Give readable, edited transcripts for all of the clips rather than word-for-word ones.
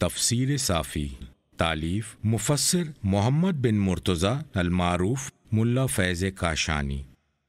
تفسیر صافی، تالیف مفسر محمد بن مرتضی المعروف ملا فیض کاشانی،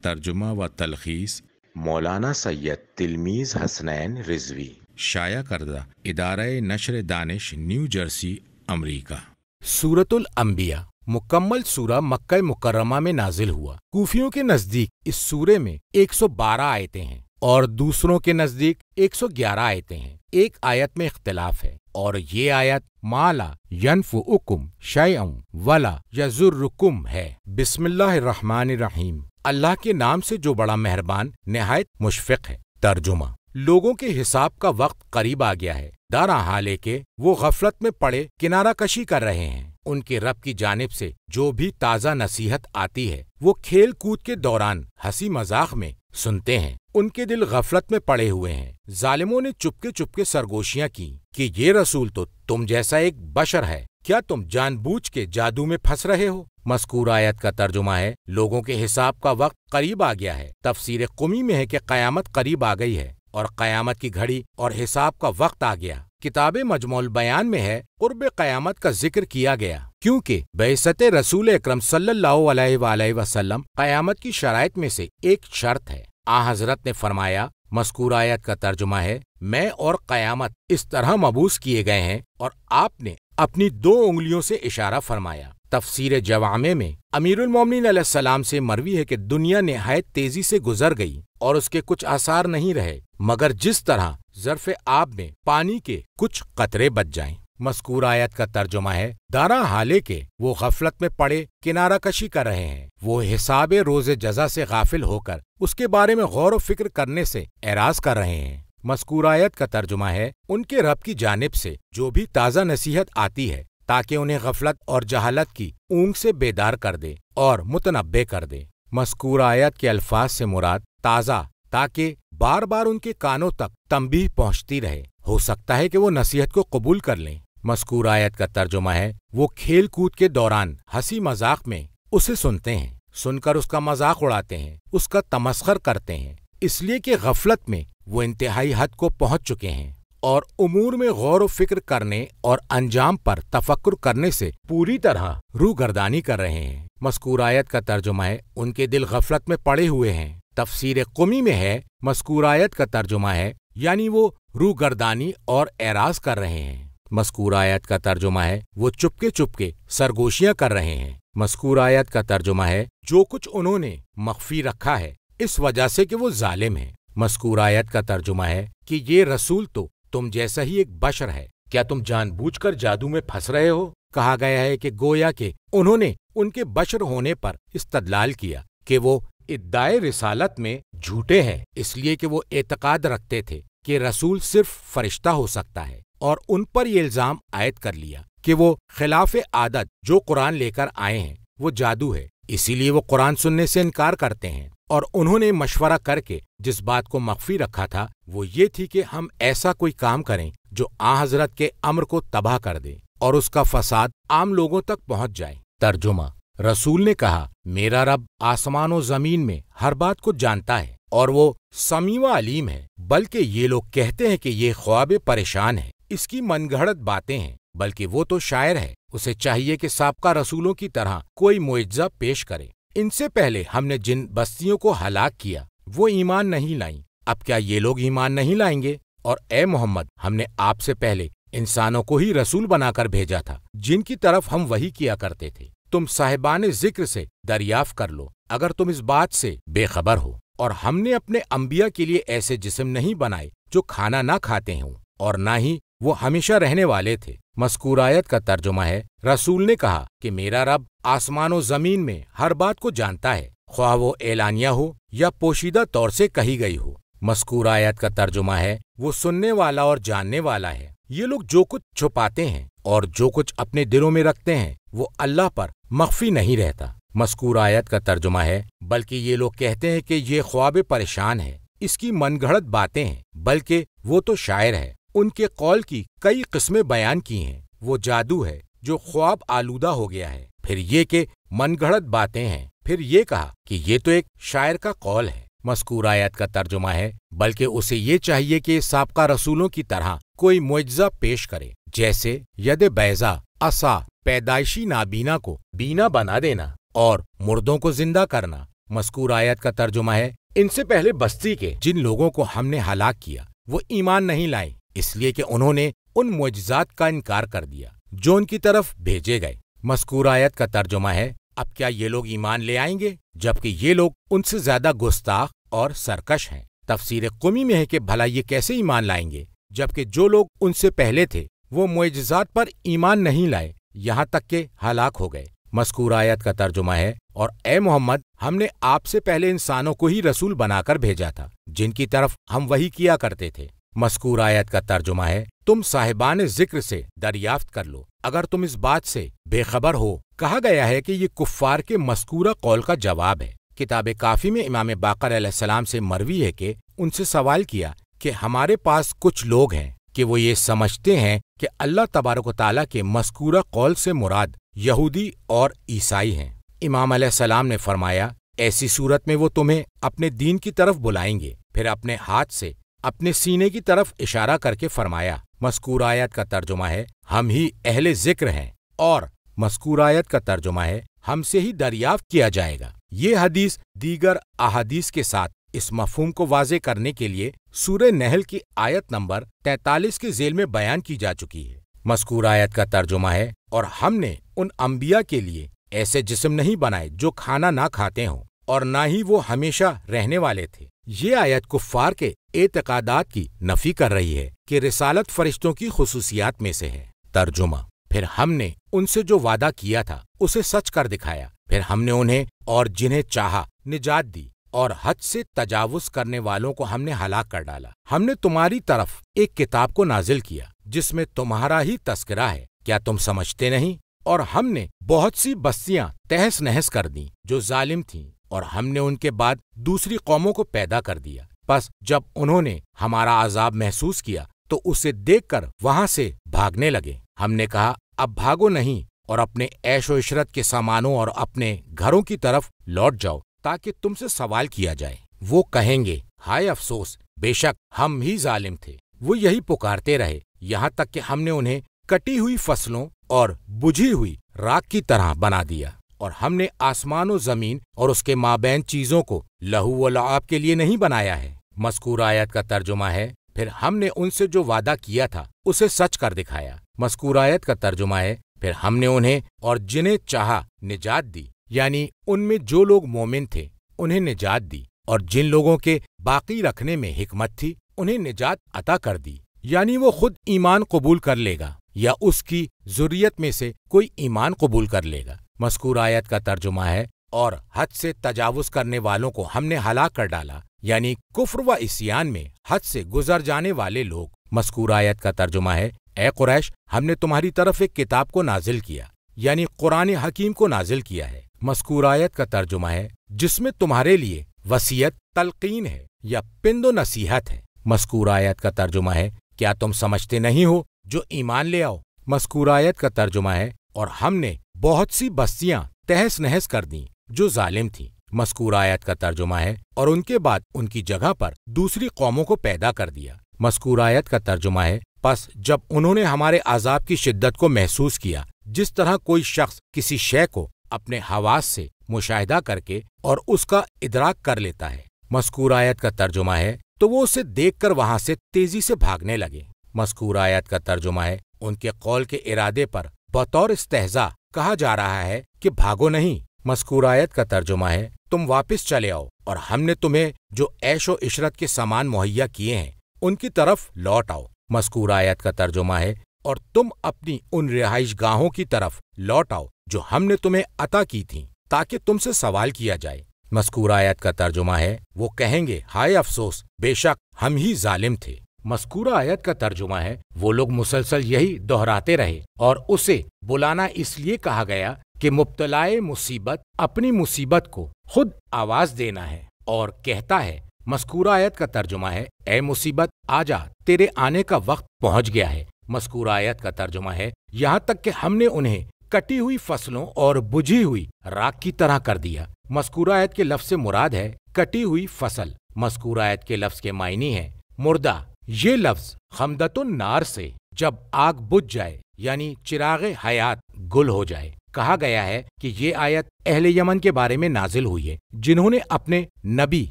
ترجمہ و تلخیص مولانا سید تلمیذ حسنین رضوی، شائع کردہ ادارہ نشر دانش نیو جرسی امریکہ۔ سورۃ الانبیاء مکمل سورہ مکہ مکرمہ میں نازل ہوا۔ کوفیوں کے نزدیک اس سورے میں 112 آیتیں ہیں اور دوسروں کے نزدیک 111 آیتیں ہیں۔ ایک آیت میں اختلاف ہے اور یہ آیت ما لا ینفعکم شیئا ولا یضرکم ہے۔ بسم اللہ الرحمن الرحیم، اللہ کے نام سے جو بڑا مہربان نہایت مشفق ہے۔ ترجمہ: لوگوں کے حساب کا وقت قریب آ گیا ہے، دارا حال ہے کہ وہ غفلت میں پڑے کنارہ کشی کر رہے ہیں۔ ان کے رب کی جانب سے جو بھی تازہ نصیحت آتی ہے وہ کھیل کود کے دوران ہنسی مذاق میں سنتے ہیں۔ ان کے دل غفلت میں پڑے ہوئے ہیں۔ ظالموں نے چپکے سرگوشیاں کی کہ یہ رسول تو تم جیسا ایک بشر ہے، کیا تم جان بوجھ کے جادو میں پھنس رہے ہو؟ مذکور آیت کا ترجمہ ہے لوگوں کے حساب کا وقت قریب آ گیا ہے۔ تفسیر قمی میں ہے کہ قیامت قریب آ گئی ہے اور قیامت کی گھڑی اور حساب کا وقت آ گیا۔ کتاب مجموع البیان میں ہے قرب قیامت کا ذکر کیا گیا کیونکہ بعثت رسول اکرم صلی اللہ علیہ وآلہ وسلم قیامت کی شرائط میں سے ایک شرط ہے۔ حضرت نے فرمایا، مذکور آیت کا ترجمہ ہے میں اور قیامت اس طرح مبعوث کیے گئے ہیں، اور آپ نے اپنی 2 انگلیوں سے اشارہ فرمایا۔ تفسیر جوامع میں امیر المومنین علیہ السلام سے مروی ہے کہ دنیا نہایت تیزی سے گزر گئی اور اس کے کچھ آثار نہیں رہے مگر جس طرح ظرف آب میں پانی کے کچھ قطرے بچ جائیں۔ مذکور آیت کا ترجمہ ہے دارا حالے کے وہ غفلت میں پڑے کنارہ کشی کر رہے ہیں، وہ حساب روز جزا سے غافل ہو کر اس کے بارے میں غور و فکر کرنے سے اعراض کر رہے ہیں۔ مذکور آیت کا ترجمہ ہے ان کے رب کی جانب سے جو بھی تازہ نصیحت آتی ہے تاکہ انہیں غفلت اور جہالت کی اونگ سے بیدار کر دے اور متنبہ کر دے۔ مذکور آیت کے الفاظ سے مراد تازہ تاکہ بار بار ان کے کانوں تک تنبیہ پہنچتی رہے، ہو سکتا ہے کہ وہ نصیحت کو قبول کر لیں۔ مذکور آیت کا ترجمہ ہے وہ کھیل کود کے دوران ہنسی مذاق میں اسے سنتے ہیں، سن کر اس کا مذاق اڑاتے ہیں، اس کا تمسخر کرتے ہیں، اس لیے کہ غفلت میں وہ انتہائی حد کو پہنچ چکے ہیں اور امور میں غور و فکر کرنے اور انجام پر تفکر کرنے سے پوری طرح روگردانی کر رہے ہیں۔ مذکور آیت کا ترجمہ ہے ان کے دل غفلت میں پڑے ہوئے ہیں۔ تفسیر قمی میں ہے مذکور آیت کا ترجمہ ہے یعنی وہ روگردانی اور اعراض کر رہے ہیں۔ مذکور آیت کا ترجمہ ہے وہ چپکے سرگوشیاں کر رہے ہیں۔ مذکور آیت کا ترجمہ ہے جو کچھ انہوں نے مخفی رکھا ہے اس وجہ سے کہ وہ ظالم ہیں۔ مذکور آیت کا ترجمہ ہے کہ یہ رسول تو تم جیسا ہی ایک بشر ہے، کیا تم جان بوجھ کر جادو میں پھنس رہے ہو؟ کہا گیا ہے کہ گویا کہ انہوں نے ان کے بشر ہونے پر استدلال کیا کہ وہ ادعائے رسالت میں جھوٹے ہیں، اس لیے کہ وہ اعتقاد رکھتے تھے کہ رسول صرف فرشتہ ہو سکتا ہے، اور ان پر یہ الزام عائد کر لیا کہ وہ خلاف عادت جو قرآن لے کر آئے ہیں وہ جادو ہے، اسی لیے وہ قرآن سننے سے انکار کرتے ہیں۔ اور انہوں نے مشورہ کر کے جس بات کو مخفی رکھا تھا وہ یہ تھی کہ ہم ایسا کوئی کام کریں جو حضرت کے امر کو تباہ کر دے اور اس کا فساد عام لوگوں تک پہنچ جائے۔ ترجمہ: رسول نے کہا میرا رب آسمان و زمین میں ہر بات کو جانتا ہے اور وہ سمیع و علیم ہے، بلکہ یہ لوگ کہتے ہیں کہ یہ خواب پریشان ہے، اس کی من گھڑت باتیں ہیں، بلکہ وہ تو شاعر ہے، اسے چاہیے کہ سابقہ رسولوں کی طرح کوئی معجزہ پیش کرے۔ ان سے پہلے ہم نے جن بستیوں کو ہلاک کیا وہ ایمان نہیں لائیں، اب کیا یہ لوگ ایمان نہیں لائیں گے؟ اور اے محمد، ہم نے آپ سے پہلے انسانوں کو ہی رسول بنا کر بھیجا تھا جن کی طرف ہم وحی کیا کرتے تھے، تم صاحبان ذکر سے دریافت کر لو اگر تم اس بات سے بے خبر ہو۔ اور ہم نے اپنے انبیاء کے لیے ایسے جسم نہیں بنائے جو کھانا نہ کھاتے ہوں اور نہ ہی وہ ہمیشہ رہنے والے تھے۔ مذکور آیت کا ترجمہ ہے رسول نے کہا کہ میرا رب آسمان و زمین میں ہر بات کو جانتا ہے، خواہ وہ اعلانیہ ہو یا پوشیدہ طور سے کہی گئی ہو۔ مذکور آیت کا ترجمہ ہے وہ سننے والا اور جاننے والا ہے۔ یہ لوگ جو کچھ چھپاتے ہیں اور جو کچھ اپنے دلوں میں رکھتے ہیں وہ اللہ پر مخفی نہیں رہتا۔ مذکور آیت کا ترجمہ ہے بلکہ یہ لوگ کہتے ہیں کہ یہ خواب پریشان ہے، اس کی من گھڑت باتیں ہیں، بلکہ وہ تو شاعر ہے۔ ان کے قول کی کئی قسمیں بیان کی ہیں، وہ جادو ہے جو خواب آلودہ ہو گیا ہے، پھر یہ کہ من گھڑت باتیں ہیں، پھر یہ کہا کہ یہ تو ایک شاعر کا قول ہے۔ مذکور آیت کا ترجمہ ہے بلکہ اسے یہ چاہیے کہ سابقہ رسولوں کی طرح کوئی معجزہ پیش کرے جیسے ید بیضا عصا، پیدائشی نابینا کو بینا بنا دینا اور مردوں کو زندہ کرنا۔ مذکور آیت کا ترجمہ ہے، ان سے پہلے بستی کے جن لوگوں کو ہم نے ہلاک کیا وہ ایمان نہیں لائے، اس لیے کہ انہوں نے ان معجزات کا انکار کر دیا جو ان کی طرف بھیجے گئے۔ مذکور آیت کا ترجمہ ہے، اب کیا یہ لوگ ایمان لے آئیں گے جبکہ یہ لوگ ان سے زیادہ گستاخ اور سرکش ہیں؟ تفسیر قمی میں ہے کہ بھلا یہ کیسے ایمان لائیں گے جبکہ جو لوگ ان سے پہلے تھے وہ معجزات پر ایمان نہیں لائے، یہاں تک کہ ہلاک ہو گئے۔ مذکور آیت کا ترجمہ ہے، اور اے محمد، ہم نے آپ سے پہلے انسانوں کو ہی رسول بنا کر بھیجا تھا جن کی طرف ہم وحی کیا کرتے تھے۔ مذکور آیت کا ترجمہ ہے، تم صاحبان ذکر سے دریافت کر لو اگر تم اس بات سے بے خبر ہو۔ کہا گیا ہے کہ یہ کفار کے مذکورہ قول کا جواب ہے۔ کتاب کافی میں امام باقر علیہ السلام سے مروی ہے کہ ان سے سوال کیا کہ ہمارے پاس کچھ لوگ ہیں کہ وہ یہ سمجھتے ہیں کہ اللہ تبارک و تعالیٰ کے مذکورہ قول سے مراد یہودی اور عیسائی ہیں۔ امام علیہ السلام نے فرمایا، ایسی صورت میں وہ تمہیں اپنے دین کی طرف بلائیں گے۔ پھر اپنے ہاتھ سے اپنے سینے کی طرف اشارہ کر کے فرمایا۔ مذکور آیت کا ترجمہ ہے، ہم ہی اہل ذکر ہیں، اور مذکور آیت کا ترجمہ ہے، ہم سے ہی دریافت کیا جائے گا۔ یہ حدیث دیگر احادیث کے ساتھ اس مفہوم کو واضح کرنے کے لیے سورہ نحل کی آیت نمبر 43 کے ذیل میں بیان کی جا چکی ہے۔ مذکور آیت کا ترجمہ ہے، اور ہم نے ان انبیاء کے لیے ایسے جسم نہیں بنائے جو کھانا نہ کھاتے ہوں، اور نہ ہی وہ ہمیشہ رہنے والے تھے۔ یہ آیت کفار کے اعتقادات کی نفی کر رہی ہے کہ رسالت فرشتوں کی خصوصیات میں سے ہے۔ ترجمہ، پھر ہم نے ان سے جو وعدہ کیا تھا اسے سچ کر دکھایا، پھر ہم نے انہیں اور جنہیں چاہا نجات دی، اور حد سے تجاوز کرنے والوں کو ہم نے ہلاک کر ڈالا۔ ہم نے تمہاری طرف ایک کتاب کو نازل کیا جس میں تمہارا ہی تذکرہ ہے، کیا تم سمجھتے نہیں؟ اور ہم نے بہت سی بستیاں تہس نہس کر دیں جو ظالم تھیں، اور ہم نے ان کے بعد دوسری قوموں کو پیدا کر دیا۔ پس جب انہوں نے ہمارا عذاب محسوس کیا تو اسے دیکھ کر وہاں سے بھاگنے لگے۔ ہم نے کہا، اب بھاگو نہیں اور اپنے عیش و عشرت کے سامانوں اور اپنے گھروں کی طرف لوٹ جاؤ تاکہ تم سے سوال کیا جائے۔ وہ کہیں گے، ہائے افسوس، بے شک ہم ہی ظالم تھے۔ وہ یہی پکارتے رہے یہاں تک کہ ہم نے انہیں کٹی ہوئی فصلوں اور بجھی ہوئی راکھ کی طرح بنا دیا، اور ہم نے آسمان و زمین اور اس کے مابین چیزوں کو لہو و لعاب کے لیے نہیں بنایا ہے۔ مذکور آیت کا ترجمہ ہے، پھر ہم نے ان سے جو وعدہ کیا تھا اسے سچ کر دکھایا۔ مذکور آیت کا ترجمہ ہے، پھر ہم نے انہیں اور جنہیں چاہا نجات دی، یعنی ان میں جو لوگ مومن تھے انہیں نجات دی، اور جن لوگوں کے باقی رکھنے میں حکمت تھی انہیں نجات عطا کر دی، یعنی وہ خود ایمان قبول کر لے گا یا اس کی ذریت میں سے کوئی ایمان قبول کر لے گا۔ مذکور آیت کا ترجمہ ہے، اور حد سے تجاوز کرنے والوں کو ہم نے ہلاک کر ڈالا، یعنی کفر و عصیان میں حد سے گزر جانے والے لوگ۔ مذکور آیت کا ترجمہ ہے، اے قریش، ہم نے تمہاری طرف ایک کتاب کو نازل کیا، یعنی قرآن حکیم کو نازل کیا ہے۔ مذکور آیت کا ترجمہ ہے، جس میں تمہارے لیے وصیت، تلقین ہے یا پند و نصیحت ہے۔ مذکور آیت کا ترجمہ ہے، کیا تم سمجھتے نہیں ہو جو ایمان لے آؤ۔ مذکور آیت کا ترجمہ ہے، اور ہم نے بہت سی بستیاں تہس نہس کر دیں جو ظالم تھیں۔ مذکور آیت کا ترجمہ ہے، اور ان کے بعد ان کی جگہ پر دوسری قوموں کو پیدا کر دیا۔ مذکور آیت کا ترجمہ ہے، پس جب انہوں نے ہمارے عذاب کی شدت کو محسوس کیا، جس طرح کوئی شخص کسی شے کو اپنے حواس سے مشاہدہ کر کے اور اس کا ادراک کر لیتا ہے۔ مذکور آیت کا ترجمہ ہے، تو وہ اسے دیکھ کر وہاں سے تیزی سے بھاگنے لگے۔ مذکور آیت کا ترجمہ ہے، ان کے قول کے ارادے پر بطور استہزاء کہا جا رہا ہے کہ بھاگو نہیں۔ مذکور آیت کا ترجمہ ہے، تم واپس چلے آؤ، اور ہم نے تمہیں جو عیش و عشرت کے سامان مہیا کیے ہیں ان کی طرف لوٹ آؤ۔ مذکور آیت کا ترجمہ ہے، اور تم اپنی ان رہائش گاہوں کی طرف لوٹ آؤ جو ہم نے تمہیں عطا کی تھیں تاکہ تم سے سوال کیا جائے۔ مذکور آیت کا ترجمہ ہے، وہ کہیں گے، ہائے افسوس، بے شک ہم ہی ظالم تھے۔ مذکورہ آیت کا ترجمہ ہے، وہ لوگ مسلسل یہی دہراتے رہے، اور اسے بلانا اس لیے کہا گیا کہ مبتلائے مصیبت اپنی مصیبت کو خود آواز دینا ہے، اور کہتا ہے۔ مذکورہ آیت کا ترجمہ ہے، اے مصیبت آ جا، تیرے آنے کا وقت پہنچ گیا ہے۔ مذکورہ آیت کا ترجمہ ہے، یہاں تک کہ ہم نے انہیں کٹی ہوئی فصلوں اور بجھی ہوئی راکھ کی طرح کر دیا۔ مذکورہ آیت کے لفظ سے مراد ہے کٹی ہوئی فصل۔ مذکورہ آیت کے لفظ کے معنی ہے مردہ۔ یہ لفظ خمدۃ النار سے جب آگ بجھ جائے یعنی چراغ حیات گل ہو جائے۔ کہا گیا ہے کہ یہ آیت اہل یمن کے بارے میں نازل ہوئی ہے جنہوں نے اپنے نبی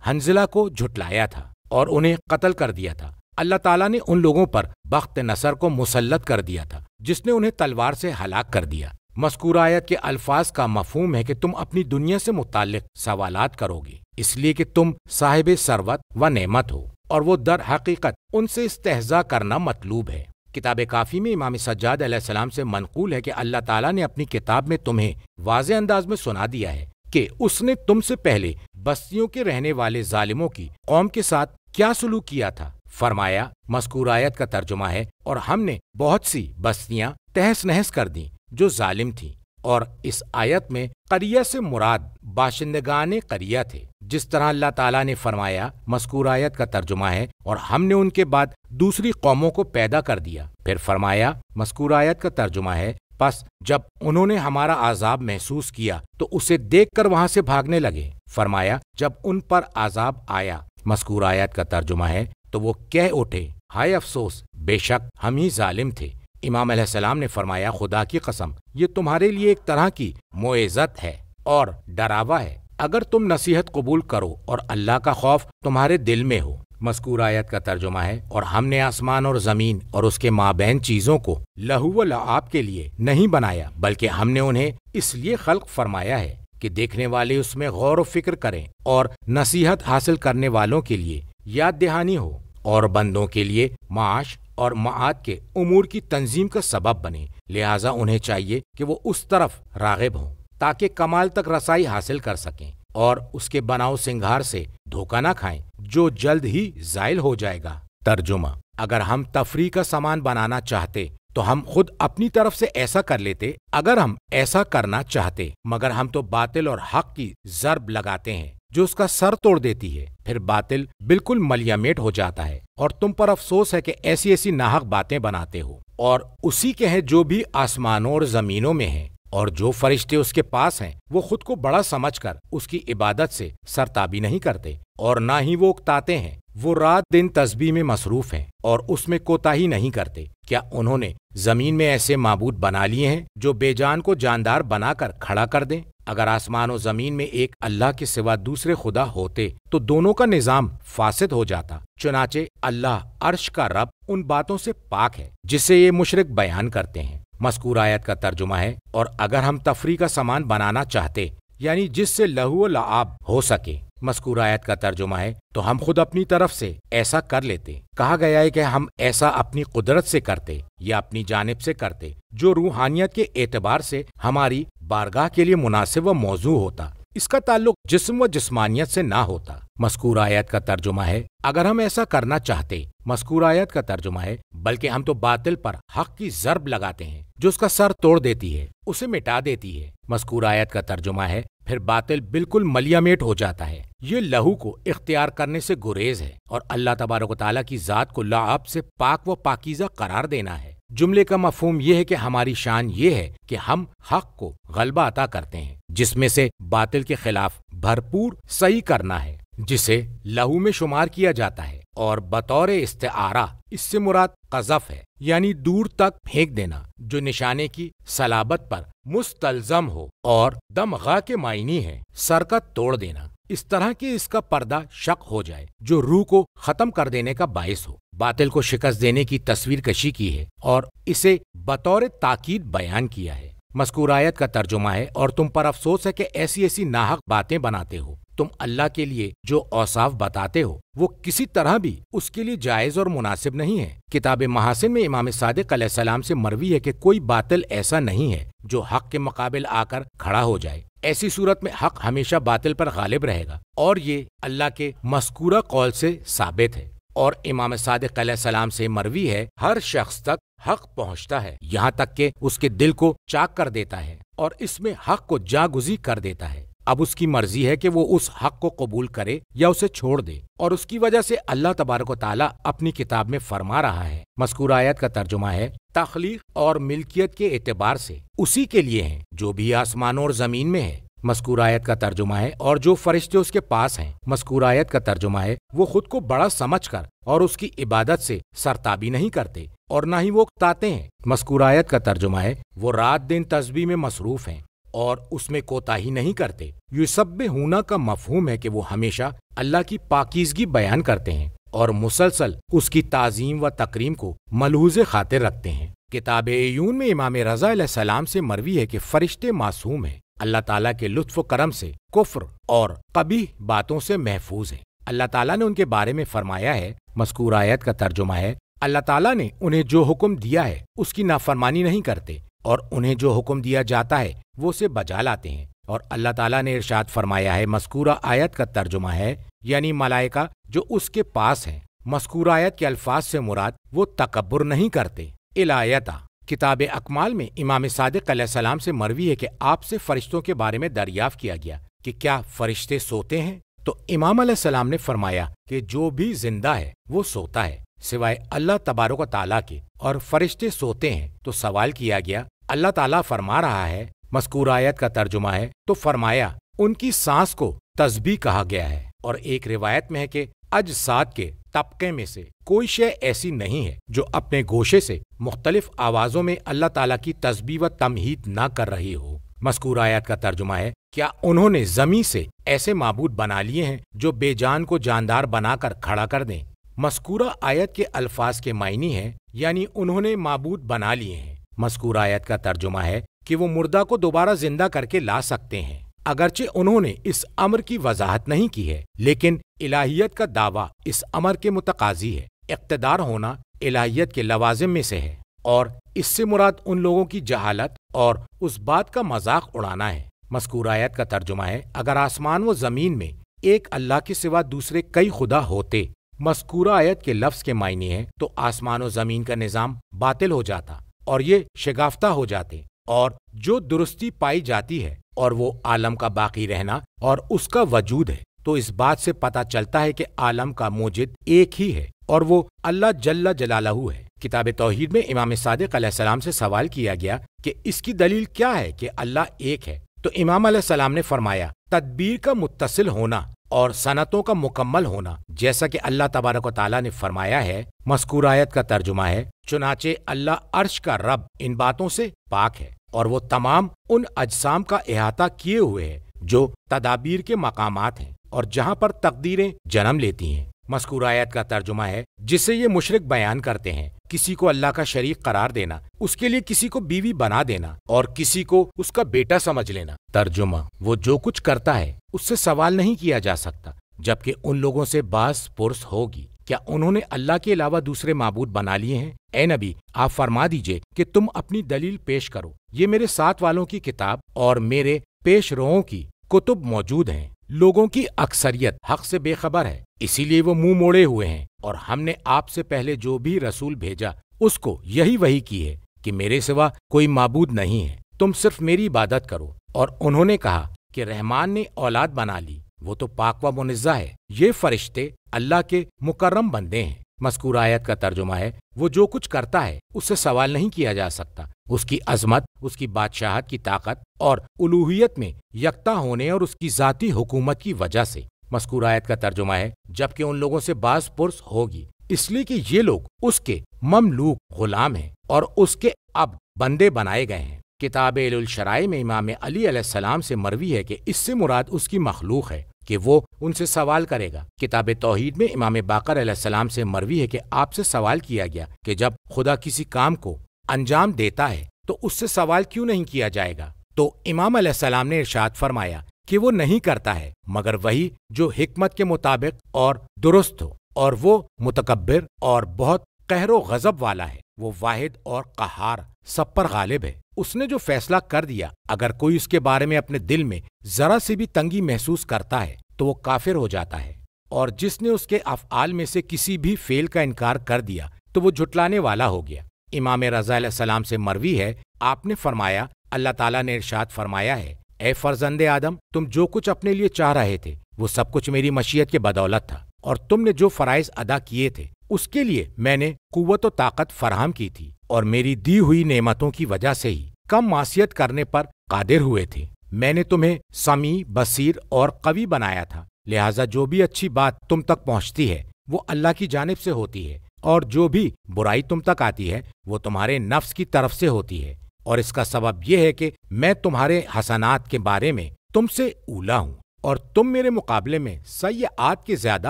حنظلہ کو جھٹلایا تھا اور انہیں قتل کر دیا تھا۔ اللہ تعالیٰ نے ان لوگوں پر بخت نصر کو مسلط کر دیا تھا جس نے انہیں تلوار سے ہلاک کر دیا۔ مذکورہ آیت کے الفاظ کا مفہوم ہے کہ تم اپنی دنیا سے متعلق سوالات کرو گے، اس لیے کہ تم صاحب ثروت و نعمت ہو، اور وہ در حقیقت ان سے استہزاء کرنا مطلوب ہے۔ کتاب کافی میں امام سجاد علیہ السلام سے منقول ہے کہ اللہ تعالیٰ نے اپنی کتاب میں تمہیں واضح انداز میں سنا دیا ہے کہ اس نے تم سے پہلے بستیوں کے رہنے والے ظالموں کی قوم کے ساتھ کیا سلوک کیا تھا۔ فرمایا، مذکور آیت کا ترجمہ ہے، اور ہم نے بہت سی بستیاں تہس نہس کر دیں جو ظالم تھیں، اور اس آیت میں قریہ سے مراد باشندگان قریہ تھے، جس طرح اللہ تعالیٰ نے فرمایا، مذکور آیت کا ترجمہ ہے، اور ہم نے ان کے بعد دوسری قوموں کو پیدا کر دیا۔ پھر فرمایا، مذکور آیت کا ترجمہ ہے، پس جب انہوں نے ہمارا عذاب محسوس کیا تو اسے دیکھ کر وہاں سے بھاگنے لگے۔ فرمایا، جب ان پر عذاب آیا، مذکور آیت کا ترجمہ ہے، تو وہ کہہ اٹھے، ہائے افسوس، بے شک ہم ہی ظالم تھے۔ امام علیہ السلام نے فرمایا، خدا کی قسم، یہ تمہارے لیے ایک طرح کی موعظت ہے اور ڈراوا ہے، اگر تم نصیحت قبول کرو اور اللہ کا خوف تمہارے دل میں ہو۔ مذکور آیت کا ترجمہ ہے، اور ہم نے آسمان اور زمین اور اس کے مابین چیزوں کو لہو و لعاب کے لیے نہیں بنایا، بلکہ ہم نے انہیں اس لیے خلق فرمایا ہے کہ دیکھنے والے اس میں غور و فکر کریں، اور نصیحت حاصل کرنے والوں کے لیے یاد دہانی ہو، اور بندوں کے لیے معاش اور معاد کے امور کی تنظیم کا سبب بنے۔ لہٰذا انہیں چاہیے کہ وہ اس طرف راغب ہوں تاکہ کمال تک رسائی حاصل کر سکیں، اور اس کے بناؤ سنگھار سے دھوکہ نہ کھائیں جو جلد ہی زائل ہو جائے گا۔ ترجمہ، اگر ہم تفریح کا سامان بنانا چاہتے تو ہم خود اپنی طرف سے ایسا کر لیتے، اگر ہم ایسا کرنا چاہتے، مگر ہم تو باطل اور حق کی ضرب لگاتے ہیں جو اس کا سر توڑ دیتی ہے، پھر باطل بالکل ملیامیٹ ہو جاتا ہے، اور تم پر افسوس ہے کہ ایسی ایسی ناحق باتیں بناتے ہو۔ اور اسی کے ہیں جو بھی آسمانوں اور زمینوں میں ہیں، اور جو فرشتے اس کے پاس ہیں، وہ خود کو بڑا سمجھ کر اس کی عبادت سے سرتابی نہیں کرتے، اور نہ ہی وہ اکتاتے ہیں۔ وہ رات دن تسبیح میں مصروف ہیں اور اس میں کوتاہی نہیں کرتے۔ کیا انہوں نے زمین میں ایسے معبود بنا لیے ہیں جو بے جان کو جاندار بنا کر کھڑا کر دیں؟ اگر آسمان و زمین میں ایک اللہ کے سوا دوسرے خدا ہوتے تو دونوں کا نظام فاسد ہو جاتا۔ چنانچہ اللہ عرش کا رب ان باتوں سے پاک ہے جسے یہ مشرک بیان کرتے ہیں۔ مذکور آیت کا ترجمہ ہے، اور اگر ہم تفریح کا سامان بنانا چاہتے، یعنی جس سے لہو و لعاب ہو سکے، مذکور آیت کا ترجمہ ہے، تو ہم خود اپنی طرف سے ایسا کر لیتے۔ کہا گیا ہے کہ ہم ایسا اپنی قدرت سے کرتے یا اپنی جانب سے کرتے جو روحانیت کے اعتبار سے ہماری بارگاہ کے لیے مناسب و موضوع ہوتا، اس کا تعلق جسم و جسمانیت سے نہ ہوتا۔ مذکور آیت کا ترجمہ ہے، اگر ہم ایسا کرنا چاہتے، مذکور آیت کا ترجمہ ہے، بلکہ ہم تو باطل پر حق کی ضرب لگاتے ہیں جو اس کا سر توڑ دیتی ہے، اسے مٹا دیتی ہے۔ مذکور آیت کا ترجمہ ہے، پھر باطل بالکل ملیامیٹ ہو جاتا ہے۔ یہ لہو کو اختیار کرنے سے گریز ہے، اور اللہ تبارک و تعالیٰ کی ذات کو لعاب سے پاک و پاکیزہ قرار دینا ہے۔ جملے کا مفہوم یہ ہے کہ ہماری شان یہ ہے کہ ہم حق کو غلبہ عطا کرتے ہیں، جس میں سے باطل کے خلاف بھرپور صحیح کرنا ہے، جسے لہو میں شمار کیا جاتا ہے، اور بطور استعارہ اس سے مراد قذف ہے، یعنی دور تک پھینک دینا جو نشانے کی صلابت پر مستلزم ہو، اور دمغا کے معنی ہے سر کا توڑ دینا، اس طرح کہ اس کا پردہ شق ہو جائے جو روح کو ختم کر دینے کا باعث ہو۔ باطل کو شکست دینے کی تصویر کشی کی ہے اور اسے بطور تاکید بیان کیا ہے۔ مذکور آیت کا ترجمہ ہے، اور تم پر افسوس ہے کہ ایسی ایسی ناحق باتیں بناتے ہو۔ تم اللہ کے لیے جو اوصاف بتاتے ہو وہ کسی طرح بھی اس کے لیے جائز اور مناسب نہیں ہے۔ کتاب محاسن میں امام صادق علیہ السلام سے مروی ہے کہ کوئی باطل ایسا نہیں ہے جو حق کے مقابل آ کر کھڑا ہو جائے، ایسی صورت میں حق ہمیشہ باطل پر غالب رہے گا، اور یہ اللہ کے مذکورہ قول سے ثابت ہے۔ اور امام صادق علیہ السلام سے مروی ہے، ہر شخص تک حق پہنچتا ہے یہاں تک کہ اس کے دل کو چاک کر دیتا ہے اور اس میں حق کو جاگزی کر دیتا ہے۔ اب اس کی مرضی ہے کہ وہ اس حق کو قبول کرے یا اسے چھوڑ دے، اور اس کی وجہ سے اللہ تبارک و تعالیٰ اپنی کتاب میں فرما رہا ہے۔ مذکور آیت کا ترجمہ ہے، تخلیق اور ملکیت کے اعتبار سے اسی کے لیے ہیں جو بھی آسمانوں اور زمین میں ہے، مذکور آیت کا ترجمہ ہے اور جو فرشتے اس کے پاس ہیں، مذکور آیت کا ترجمہ ہے وہ خود کو بڑا سمجھ کر اور اس کی عبادت سے سرتابی نہیں کرتے اور نہ ہی وہ اکتاتے ہیں۔ مذکور آیت کا ترجمہ ہے وہ رات دن تسبیح میں مصروف ہیں اور اس میں کوتاہی نہیں کرتے۔ یسبحون کا مفہوم ہے کہ وہ ہمیشہ اللہ کی پاکیزگی بیان کرتے ہیں اور مسلسل اس کی تعظیم و تکریم کو ملحوظ خاطر رکھتے ہیں۔ کتاب عیون میں امام رضا علیہ السلام سے مروی ہے کہ فرشتے معصوم ہیں، اللہ تعالیٰ کے لطف و کرم سے کفر اور قبیح باتوں سے محفوظ ہیں۔ اللہ تعالیٰ نے ان کے بارے میں فرمایا ہے، مذکور آیت کا ترجمہ ہے اللہ تعالیٰ نے انہیں جو حکم دیا ہے اس کی نافرمانی نہیں کرتے اور انہیں جو حکم دیا جاتا ہے وہ اسے بجا لاتے ہیں۔ اور اللہ تعالیٰ نے ارشاد فرمایا ہے، مذکورہ آیت کا ترجمہ ہے یعنی ملائکہ جو اس کے پاس ہیں۔ مذکور آیت کے الفاظ سے مراد وہ تکبر نہیں کرتے۔ الایتہ کتاب اکمال میں امام صادق علیہ السلام سے مروی ہے کہ آپ سے فرشتوں کے بارے میں دریافت کیا گیا کہ کیا فرشتے سوتے ہیں؟ تو امام علیہ السلام نے فرمایا کہ جو بھی زندہ ہے وہ سوتا ہے سوائے اللہ تبارک و تعالیٰ کے، اور فرشتے سوتے ہیں۔ تو سوال کیا گیا، اللہ تعالیٰ فرما رہا ہے، مذکور آیت کا ترجمہ ہے، تو فرمایا ان کی سانس کو تسبیح کہا گیا ہے۔ اور ایک روایت میں ہے کہ اجساد کے طبقے میں سے کوئی شے ایسی نہیں ہے جو اپنے گوشے سے مختلف آوازوں میں اللہ تعالیٰ کی تسبیح و تمہید نہ کر رہی ہو۔ مذکور آیت کا ترجمہ ہے، کیا انہوں نے زمین سے ایسے معبود بنا لیے ہیں جو بے جان کو جاندار بنا کر کھڑا کر دیں؟ مذکورہ آیت کے الفاظ کے معنی ہیں یعنی انہوں نے معبود بنا لیے ہیں۔ مذکور آیت کا ترجمہ ہے کہ وہ مردہ کو دوبارہ زندہ کر کے لا سکتے ہیں۔ اگرچہ انہوں نے اس امر کی وضاحت نہیں کی ہے، لیکن الہیت کا دعویٰ اس امر کے متقاضی ہے۔ اقتدار ہونا الہیت کے لوازم میں سے ہے، اور اس سے مراد ان لوگوں کی جہالت اور اس بات کا مذاق اڑانا ہے۔ مذکور آیت کا ترجمہ ہے، اگر آسمان و زمین میں ایک اللہ کے سوا دوسرے کئی خدا ہوتے، مذکورہ آیت کے لفظ کے معنی ہے، تو آسمان و زمین کا نظام باطل ہو جاتا اور یہ شگافتہ ہو جاتے، اور جو درستی پائی جاتی ہے اور وہ عالم کا باقی رہنا اور اس کا وجود ہے، تو اس بات سے پتہ چلتا ہے کہ عالم کا موجد ایک ہی ہے اور وہ اللہ جل جلالہ ہے۔ کتاب توحید میں امام صادق علیہ السلام سے سوال کیا گیا کہ اس کی دلیل کیا ہے کہ اللہ ایک ہے؟ تو امام علیہ السلام نے فرمایا، تدبیر کا متصل ہونا اور صنعتوں کا مکمل ہونا، جیسا کہ اللہ تبارک و تعالیٰ نے فرمایا ہے۔ مذکور آیت کا ترجمہ ہے، چنانچہ اللہ عرش کا رب ان باتوں سے پاک ہے اور وہ تمام ان اجسام کا احاطہ کیے ہوئے ہے جو تدابیر کے مقامات ہیں اور جہاں پر تقدیریں جنم لیتی ہیں۔ مذکور آیت کا ترجمہ ہے، جسے یہ مشرک بیان کرتے ہیں، کسی کو اللہ کا شریک قرار دینا، اس کے لیے کسی کو بیوی بنا دینا اور کسی کو اس کا بیٹا سمجھ لینا۔ ترجمہ، وہ جو کچھ کرتا ہے اس سے سوال نہیں کیا جا سکتا، جبکہ ان لوگوں سے باز پرس ہوگی، کیا انہوں نے اللہ کے علاوہ دوسرے معبود بنا لیے ہیں؟ اے نبی، آپ فرما دیجئے کہ تم اپنی دلیل پیش کرو، یہ میرے ساتھ والوں کی کتاب اور میرے پیش روؤں کی کتب موجود ہیں۔ لوگوں کی اکثریت حق سے بے خبر ہے، اسی لیے وہ منہ موڑے ہوئے ہیں، اور ہم نے آپ سے پہلے جو بھی رسول بھیجا اس کو یہی وحی کی ہے کہ میرے سوا کوئی معبود نہیں ہے، تم صرف میری عبادت کرو۔ اور انہوں نے کہا کہ رحمان نے اولاد بنا لی، وہ تو پاک و منزہ ہے، یہ فرشتے اللہ کے مکرم بندے ہیں۔ مذکور آیت کا ترجمہ ہے، وہ جو کچھ کرتا ہے اس سے سوال نہیں کیا جا سکتا، اس کی عظمت، اس کی بادشاہت کی طاقت اور الوہیت میں یکتا ہونے اور اس کی ذاتی حکومت کی وجہ سے۔ مذکور آیت کا ترجمہ ہے، جبکہ ان لوگوں سے باز پرس ہوگی، اس لیے کہ یہ لوگ اس کے مملوک غلام ہیں اور اس کے اب بندے بنائے گئے ہیں۔ کتاب الشرائع میں امام علی علیہ السلام سے مروی ہے کہ اس سے مراد اس کی مخلوق ہے کہ وہ ان سے سوال کرے گا۔ کتاب توحید میں امام باقر علیہ السلام سے مروی ہے کہ آپ سے سوال کیا گیا کہ جب خدا کسی کام کو انجام دیتا ہے تو اس سے سوال کیوں نہیں کیا جائے گا؟ تو امام علیہ السلام نے ارشاد فرمایا کہ وہ نہیں کرتا ہے مگر وہی جو حکمت کے مطابق اور درست ہو، اور وہ متکبر اور بہت قہر و غضب والا ہے، وہ واحد اور قہار سب پر غالب ہے۔ اس نے جو فیصلہ کر دیا، اگر کوئی اس کے بارے میں اپنے دل میں ذرا سی بھی تنگی محسوس کرتا ہے تو وہ کافر ہو جاتا ہے، اور جس نے اس کے افعال میں سے کسی بھی فعل کا انکار کر دیا تو وہ جھٹلانے والا ہو گیا۔ امام رضا علیہ السلام سے مروی ہے، آپ نے فرمایا، اللہ تعالیٰ نے ارشاد فرمایا ہے، اے فرزند آدم، تم جو کچھ اپنے لیے چاہ رہے تھے وہ سب کچھ میری مشیت کے بدولت تھا، اور تم نے جو فرائض ادا کیے تھے اس کے لیے میں نے قوت و طاقت فراہم کی تھی، اور میری دی ہوئی نعمتوں کی وجہ سے ہی کم معصیت کرنے پر قادر ہوئے تھے۔ میں نے تمہیں سمیع، بصیر اور قوی بنایا تھا، لہٰذا جو بھی اچھی بات تم تک پہنچتی ہے وہ اللہ کی جانب سے ہوتی ہے، اور جو بھی برائی تم تک آتی ہے وہ تمہارے نفس کی طرف سے ہوتی ہے، اور اس کا سبب یہ ہے کہ میں تمہارے حسنات کے بارے میں تم سے اولی ہوں اور تم میرے مقابلے میں سیئات کے زیادہ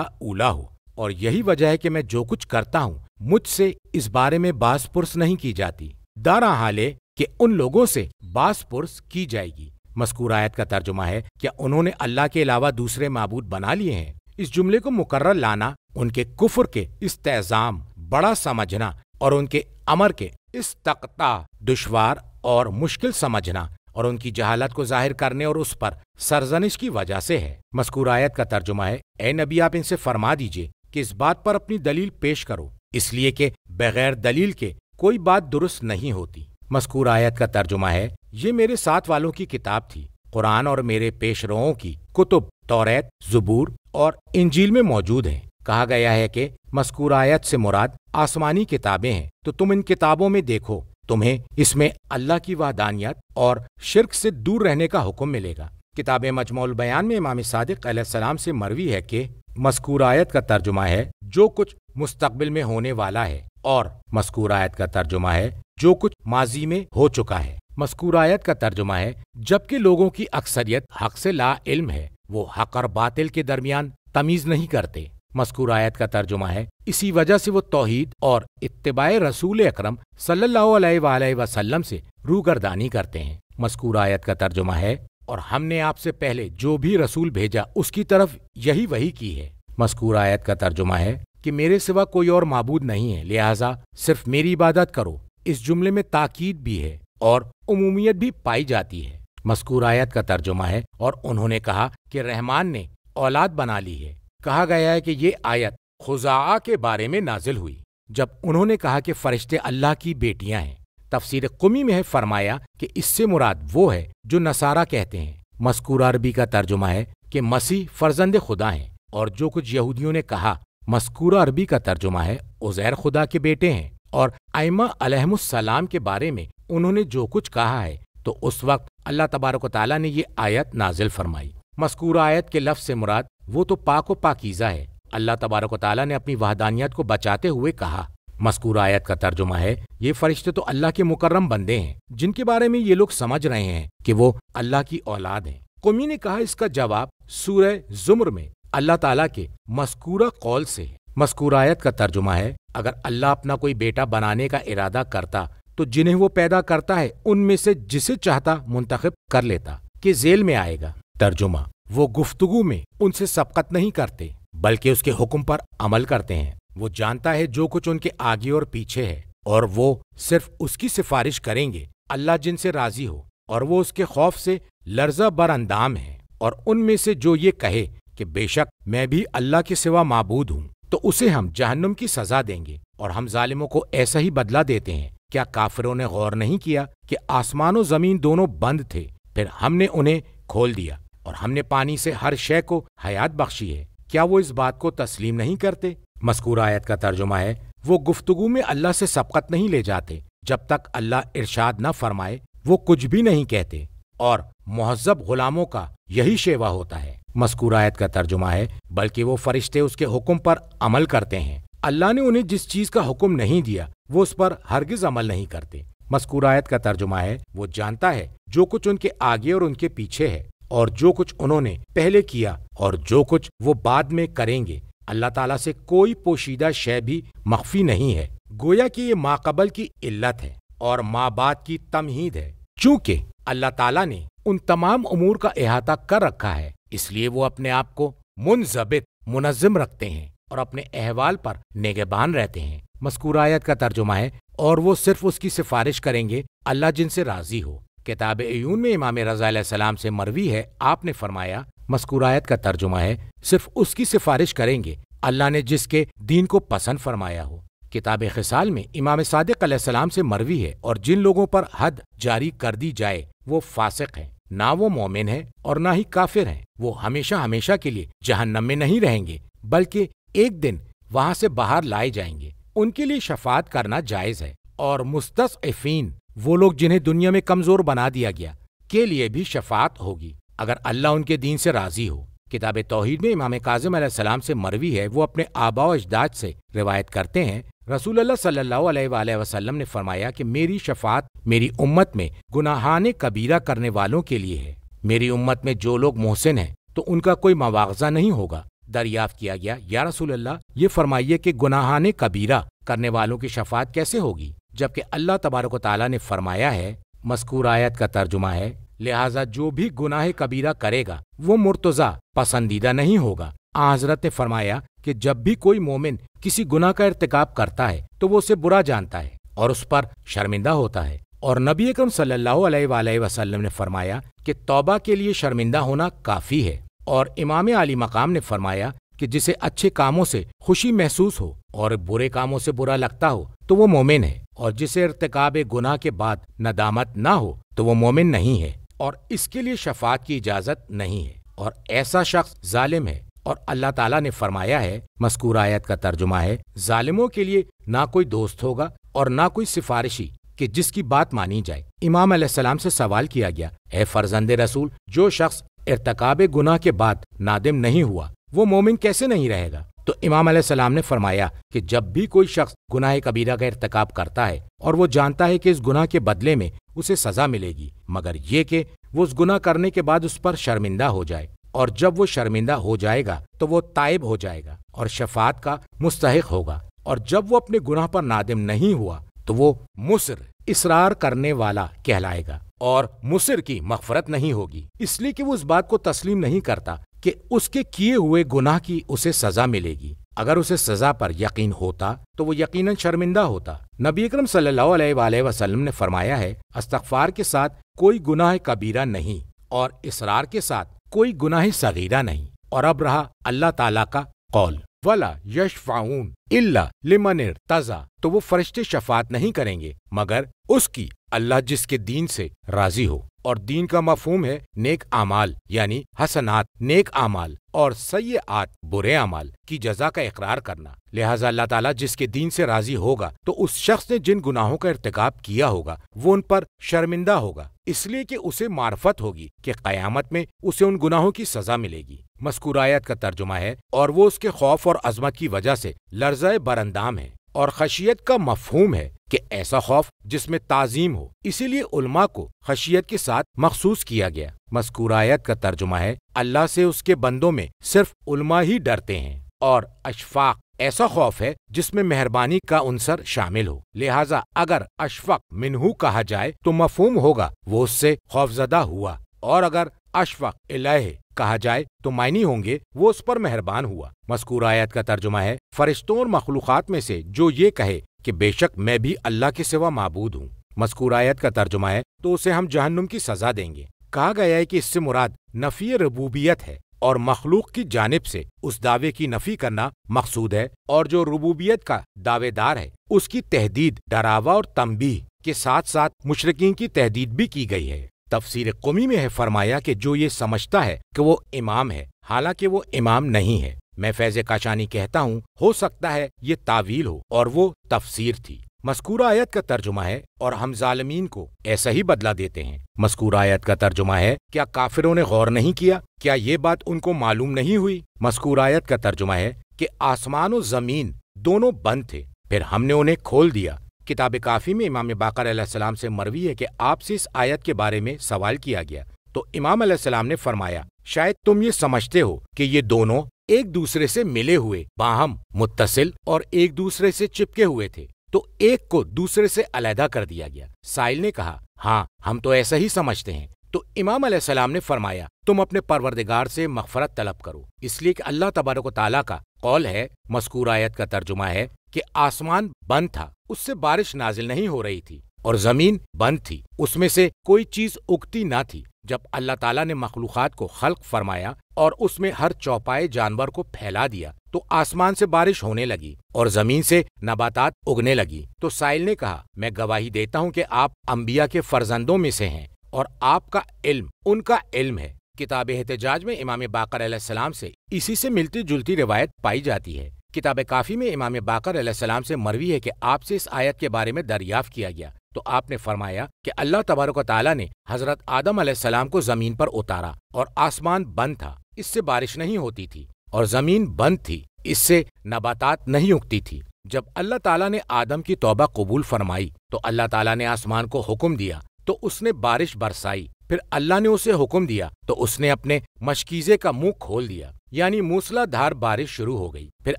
اولی ہو، اور یہی وجہ ہے کہ میں جو کچھ کرتا ہوں مجھ سے اس بارے میں باز پرس نہیں کی جاتی، دارا حال ہے کہ ان لوگوں سے باز پرس کی جائے گی۔ مذکور آیت کا ترجمہ ہے، کیا انہوں نے اللہ کے علاوہ دوسرے معبود بنا لیے ہیں؟ اس جملے کو مقرر لانا ان کے کفر کے استعظام، بڑا سمجھنا اور ان کے امر کے استقطاع، دشوار اور مشکل سمجھنا اور ان کی جہالت کو ظاہر کرنے اور اس پر سرزنش کی وجہ سے ہے۔ مذکور آیت کا ترجمہ ہے، اے نبی آپ ان سے فرما دیجئے کہ اس بات پر اپنی دلیل پیش کرو، اس لیے کہ بغیر دلیل کے کوئی بات درست نہیں ہوتی۔ مذکور آیت کا ترجمہ ہے، یہ میرے ساتھ والوں کی کتاب تھی، قرآن اور میرے پیش روؤں کی کتب توریت، زبور اور انجیل میں موجود ہیں۔ کہا گیا ہے کہ مذکور آیت سے مراد آسمانی کتابیں ہیں، تو تم ان کتابوں میں دیکھو، تمہیں اس میں اللہ کی وحدانیت اور شرک سے دور رہنے کا حکم ملے گا۔ کتاب مجموع البیان میں امام صادق علیہ السلام سے مروی ہے کہ مذکور آیت کا ترجمہ ہے جو کچھ مستقبل میں ہونے والا ہے، اور مذکور آیت کا ترجمہ ہے جو کچھ ماضی میں ہو چکا ہے۔ مذکور آیت کا ترجمہ ہے، جبکہ لوگوں کی اکثریت حق سے لا علم ہے، وہ حق اور باطل کے درمیان تمیز نہیں کرتے۔ مذکور آیت کا ترجمہ ہے، اسی وجہ سے وہ توحید اور اتباع رسول اکرم صلی اللہ علیہ وآلہ وسلم سے روگردانی کرتے ہیں۔ مذکور آیت کا ترجمہ ہے، اور ہم نے آپ سے پہلے جو بھی رسول بھیجا اس کی طرف یہی وحی کی ہے۔ مذکور آیت کا ترجمہ ہے کہ میرے سوا کوئی اور معبود نہیں ہے، لہٰذا صرف میری عبادت کرو۔ اس جملے میں تاکید بھی ہے اور عمومیت بھی پائی جاتی ہے۔ مذکور آیت کا ترجمہ ہے، اور انہوں نے کہا کہ رحمان نے اولاد بنا لی ہے۔ کہا گیا ہے کہ یہ آیت خزاعہ کے بارے میں نازل ہوئی جب انہوں نے کہا کہ فرشتے اللہ کی بیٹیاں ہیں۔ تفسیر قمی میں ہے فرمایا کہ اس سے مراد وہ ہے جو نصارہ کہتے ہیں۔ مذکور عربی کا ترجمہ ہے کہ مسیح فرزند خدا ہیں، اور جو کچھ یہودیوں نے کہا مذکور عربی کا ترجمہ ہے عزیر خدا کے بیٹے ہیں، اور ائمہ علیہم السلام کے بارے میں انہوں نے جو کچھ کہا ہے تو اس وقت اللہ تبارک و تعالیٰ نے یہ آیت نازل فرمائی۔ مذکور آیت کے لفظ سے مراد وہ تو پاک و پاکیزہ ہے۔ اللہ تبارک و تعالیٰ نے اپنی وحدانیت کو بچاتے ہوئے کہا۔ مذکور آیت کا ترجمہ ہے، یہ فرشتے تو اللہ کے مکرم بندے ہیں جن کے بارے میں یہ لوگ سمجھ رہے ہیں کہ وہ اللہ کی اولاد ہیں۔ قمی نے کہا اس کا جواب سورہ زمر میں اللہ تعالیٰ کے مذکورہ قول سے ہے۔ مذکور آیت کا ترجمہ ہے، اگر اللہ اپنا کوئی بیٹا بنانے کا ارادہ کرتا تو جنہیں وہ پیدا کرتا ہے ان میں سے جسے چاہتا منتخب کر لیتا کہ ذیل میں آئے گا۔ ترجمہ، وہ گفتگو میں ان سے سبقت نہیں کرتے بلکہ اس کے حکم پر عمل کرتے ہیں۔ وہ جانتا ہے جو کچھ ان کے آگے اور پیچھے ہے، اور وہ صرف اس کی سفارش کریں گے اللہ جن سے راضی ہو، اور وہ اس کے خوف سے لرزہ بر اندام ہے۔ اور ان میں سے جو یہ کہے کہ بے شک میں بھی اللہ کے سوا معبود ہوں، تو اسے ہم جہنم کی سزا دیں گے، اور ہم ظالموں کو ایسا ہی بدلہ دیتے ہیں۔ کیا کافروں نے غور نہیں کیا کہ آسمان و زمین دونوں بند تھے، پھر ہم نے انہیں کھول دیا، اور ہم نے پانی سے ہر شے کو حیات بخشی ہے؟ کیا وہ اس بات کو تسلیم نہیں کرتے؟ مذکور آیت کا ترجمہ ہے، وہ گفتگو میں اللہ سے سبقت نہیں لے جاتے، جب تک اللہ ارشاد نہ فرمائے وہ کچھ بھی نہیں کہتے، اور مہذب غلاموں کا یہی شیوا ہوتا ہے۔ مذکور آیت کا ترجمہ ہے، بلکہ وہ فرشتے اس کے حکم پر عمل کرتے ہیں۔ اللہ نے انہیں جس چیز کا حکم نہیں دیا وہ اس پر ہرگز عمل نہیں کرتے۔ مذکور آیت کا ترجمہ ہے، وہ جانتا ہے جو کچھ ان کے آگے اور ان کے پیچھے ہے، اور جو کچھ انہوں نے پہلے کیا اور جو کچھ وہ بعد میں کریں گے۔ اللہ تعالیٰ سے کوئی پوشیدہ شے بھی مخفی نہیں ہے۔ گویا کہ یہ ماقبل کی علت ہے اور ما بعد کی تمہید ہے۔ چونکہ اللہ تعالیٰ نے ان تمام امور کا احاطہ کر رکھا ہے، اس لیے وہ اپنے آپ کو منضبط، منظم رکھتے ہیں اور اپنے احوال پر نگہبان رہتے ہیں۔ مذکور آیت کا ترجمہ ہے، اور وہ صرف اس کی سفارش کریں گے اللہ جن سے راضی ہو۔ کتاب عیون میں امام رضا علیہ السلام سے مروی ہے، آپ نے فرمایا، مذکور آیت کا ترجمہ ہے، صرف اس کی سفارش کریں گے اللہ نے جس کے دین کو پسند فرمایا ہو۔ کتاب خصال میں امام صادق علیہ السلام سے مروی ہے، اور جن لوگوں پر حد جاری کر دی جائے وہ فاسق ہیں، نہ وہ مومن ہیں اور نہ ہی کافر ہیں۔ وہ ہمیشہ ہمیشہ کے لیے جہنم میں نہیں رہیں گے، بلکہ ایک دن وہاں سے باہر لائے جائیں گے۔ ان کے لیے شفاعت کرنا جائز ہے۔ اور مستضعفین، وہ لوگ جنہیں دنیا میں کمزور بنا دیا گیا، کے لیے بھی شفاعت ہوگی اگر اللہ ان کے دین سے راضی ہو۔ کتاب توحید میں امام کاظم علیہ السلام سے مروی ہے، وہ اپنے آباء و اجداد سے روایت کرتے ہیں، رسول اللہ صلی اللہ علیہ وآلہ وسلم نے فرمایا کہ میری شفاعت میری امت میں گناہان کبیرہ کرنے والوں کے لیے ہے۔ میری امت میں جو لوگ محسن ہیں تو ان کا کوئی مواخذہ نہیں ہوگا۔ دریافت کیا گیا، یا رسول اللہ، یہ فرمائیے کہ گناہان کبیرہ کرنے والوں کی شفاعت کیسے ہوگی، جبکہ اللہ تبارک و تعالیٰ نے فرمایا ہے، مذکور آیت کا ترجمہ ہے، لہٰذا جو بھی گناہ کبیرہ کرے گا وہ مرتضی پسندیدہ نہیں ہوگا۔ حضرت نے فرمایا کہ جب بھی کوئی مومن کسی گناہ کا ارتکاب کرتا ہے تو وہ اسے برا جانتا ہے اور اس پر شرمندہ ہوتا ہے، اور نبی اکرم صلی اللہ علیہ وآلہ وسلم نے فرمایا کہ توبہ کے لیے شرمندہ ہونا کافی ہے، اور امام علی مقام نے فرمایا کہ جسے اچھے کاموں سے خوشی محسوس ہو اور برے کاموں سے برا لگتا ہو تو وہ مومن ہے، اور جسے ارتکاب گناہ کے بعد ندامت نہ ہو تو وہ مومن نہیں ہے، اور اس کے لیے شفاعت کی اجازت نہیں ہے، اور ایسا شخص ظالم ہے۔ اور اللہ تعالیٰ نے فرمایا ہے، مذکور آیت کا ترجمہ ہے، ظالموں کے لیے نہ کوئی دوست ہوگا اور نہ کوئی سفارشی کہ جس کی بات مانی جائے۔ امام علیہ السلام سے سوال کیا گیا، اے فرزند رسول، جو شخص ارتکاب گناہ کے بعد نادم نہیں ہوا وہ مومن کیسے نہیں رہے گا؟ تو امام علیہ السلام نے فرمایا کہ جب بھی کوئی شخص گناہ کبیرہ کا ارتکاب کرتا ہے اور وہ جانتا ہے کہ اس گناہ کے بدلے میں اسے سزا ملے گی، مگر یہ کہ وہ اس گناہ کرنے کے بعد اس پر شرمندہ ہو جائے، اور جب وہ شرمندہ ہو جائے گا تو وہ تائب ہو جائے گا اور شفاعت کا مستحق ہوگا، اور جب وہ اپنے گناہ پر نادم نہیں ہوا تو وہ مصر اصرار کرنے والا کہلائے گا، اور مصر کی مغفرت نہیں ہوگی، اس لیے کہ وہ اس بات کو تسلیم نہیں کرتا کہ اس کے کیے ہوئے گناہ کی اسے سزا ملے گی۔ اگر اسے سزا پر یقین ہوتا تو وہ یقیناً شرمندہ ہوتا۔ نبی اکرم صلی اللہ علیہ وآلہ وسلم نے فرمایا ہے، استغفار کے ساتھ کوئی گناہ کبیرہ نہیں اور اصرار کے ساتھ کوئی گناہ صغیرہ نہیں۔ اور اب رہا اللہ تعالیٰ کا قول، وَلَا يَشْفَعُونَ إِلَّا لِمَنِ ارْتَضَىٰ، تو وہ فرشتے شفاعت نہیں کریں گے مگر اس کی اللہ جس کے دین سے راضی ہو، اور دین کا مفہوم ہے نیک اعمال، یعنی حسنات نیک اعمال اور سیئات برے اعمال کی جزا کا اقرار کرنا۔ لہٰذا اللہ تعالیٰ جس کے دین سے راضی ہوگا تو اس شخص نے جن گناہوں کا ارتکاب کیا ہوگا وہ ان پر شرمندہ ہوگا، اس لیے کہ اسے معرفت ہوگی کہ قیامت میں اسے ان گناہوں کی سزا ملے گی۔ مذکور آیت کا ترجمہ ہے، اور وہ اس کے خوف اور عظمت کی وجہ سے لرزۂ براندام ہے، اور خشیت کا مفہوم ہے کہ ایسا خوف جس میں تعظیم ہو، اسی لیے علماء کو خشیت کے ساتھ مخصوص کیا گیا۔ مذکور آیت کا ترجمہ ہے، اللہ سے اس کے بندوں میں صرف علماء ہی ڈرتے ہیں، اور اشفاق ایسا خوف ہے جس میں مہربانی کا عنصر شامل ہو، لہٰذا اگر اشفق منہو کہا جائے تو مفہوم ہوگا وہ اس سے خوفزدہ ہوا، اور اگر اشفق الہ کہا جائے تو معنی ہوں گے وہ اس پر مہربان ہوا۔ مذکور آیت کا ترجمہ ہے، فرشتوں اور مخلوقات میں سے جو یہ کہے کہ بے شک میں بھی اللہ کے سوا معبود ہوں، مذکور آیت کا ترجمہ ہے، تو اسے ہم جہنم کی سزا دیں گے۔ کہا گیا ہے کہ اس سے مراد نفی ربوبیت ہے، اور مخلوق کی جانب سے اس دعوے کی نفی کرنا مقصود ہے، اور جو ربوبیت کا دعوے دار ہے اس کی تہدید، ڈراوا اور تنبیہ کے ساتھ ساتھ مشرکین کی تہدید بھی کی گئی ہے۔ تفسیر قمی میں ہے فرمایا کہ جو یہ سمجھتا ہے کہ وہ امام ہے حالانکہ وہ امام نہیں ہے، میں فیض کاشانی کہتا ہوں ہو سکتا ہے یہ تعویل ہو اور وہ تفسیر تھی۔ مذکور آیت کا ترجمہ ہے، اور ہم ظالمین کو ایسا ہی بدلہ دیتے ہیں۔ مذکور آیت کا ترجمہ ہے، کیا کافروں نے غور نہیں کیا؟ کیا یہ بات ان کو معلوم نہیں ہوئی؟ مذکور آیت کا ترجمہ ہے کہ آسمان و زمین دونوں بند تھے، پھر ہم نے انہیں کھول دیا۔ کتاب کافی میں امام باقر علیہ السلام سے مروی ہے کہ آپ سے اس آیت کے بارے میں سوال کیا گیا تو امام علیہ السلام نے فرمایا، شاید تم یہ سمجھتے ہو کہ یہ دونوں ایک دوسرے سے ملے ہوئے، باہم متصل اور ایک دوسرے سے چپکے ہوئے تھے، تو ایک کو دوسرے سے علیحدہ کر دیا گیا۔ سائل نے کہا، ہاں ہم تو ایسا ہی سمجھتے ہیں۔ تو امام علیہ السلام نے فرمایا، تم اپنے پروردگار سے مغفرت طلب کرو، اس لیے کہ اللہ تبارک و تعالیٰ کا قول ہے۔ مذکور آیت کا ترجمہ ہے کہ آسمان بند تھا، اس سے بارش نازل نہیں ہو رہی تھی، اور زمین بند تھی، اس میں سے کوئی چیز اگتی نہ تھی۔ جب اللہ تعالیٰ نے مخلوقات کو خلق فرمایا اور اس میں ہر چوپائے جانور کو پھیلا دیا تو آسمان سے بارش ہونے لگی اور زمین سے نباتات اگنے لگی۔ تو سائل نے کہا، میں گواہی دیتا ہوں کہ آپ انبیاء کے فرزندوں میں سے ہیں اور آپ کا علم ان کا علم ہے۔ کتاب احتجاج میں امام باقر علیہ السلام سے اسی سے ملتی جلتی روایت پائی جاتی ہے۔ کتاب کافی میں امام باقر علیہ السلام سے مروی ہے کہ آپ سے اس آیت کے بارے میں دریافت کیا گیا تو آپ نے فرمایا کہ اللہ تبارک و تعالیٰ نے حضرت آدم علیہ السلام کو زمین پر اتارا اور آسمان بند تھا، اس سے بارش نہیں ہوتی تھی، اور زمین بند تھی، اس سے نباتات نہیں اگتی تھی۔ جب اللہ تعالیٰ نے آدم کی توبہ قبول فرمائی تو اللہ تعالیٰ نے آسمان کو حکم دیا تو اس نے بارش برسائی۔ پھر اللہ نے اسے حکم دیا تو اس نے اپنے مشکیزے کا منہ کھول دیا، یعنی موسلا دھار بارش شروع ہو گئی۔ پھر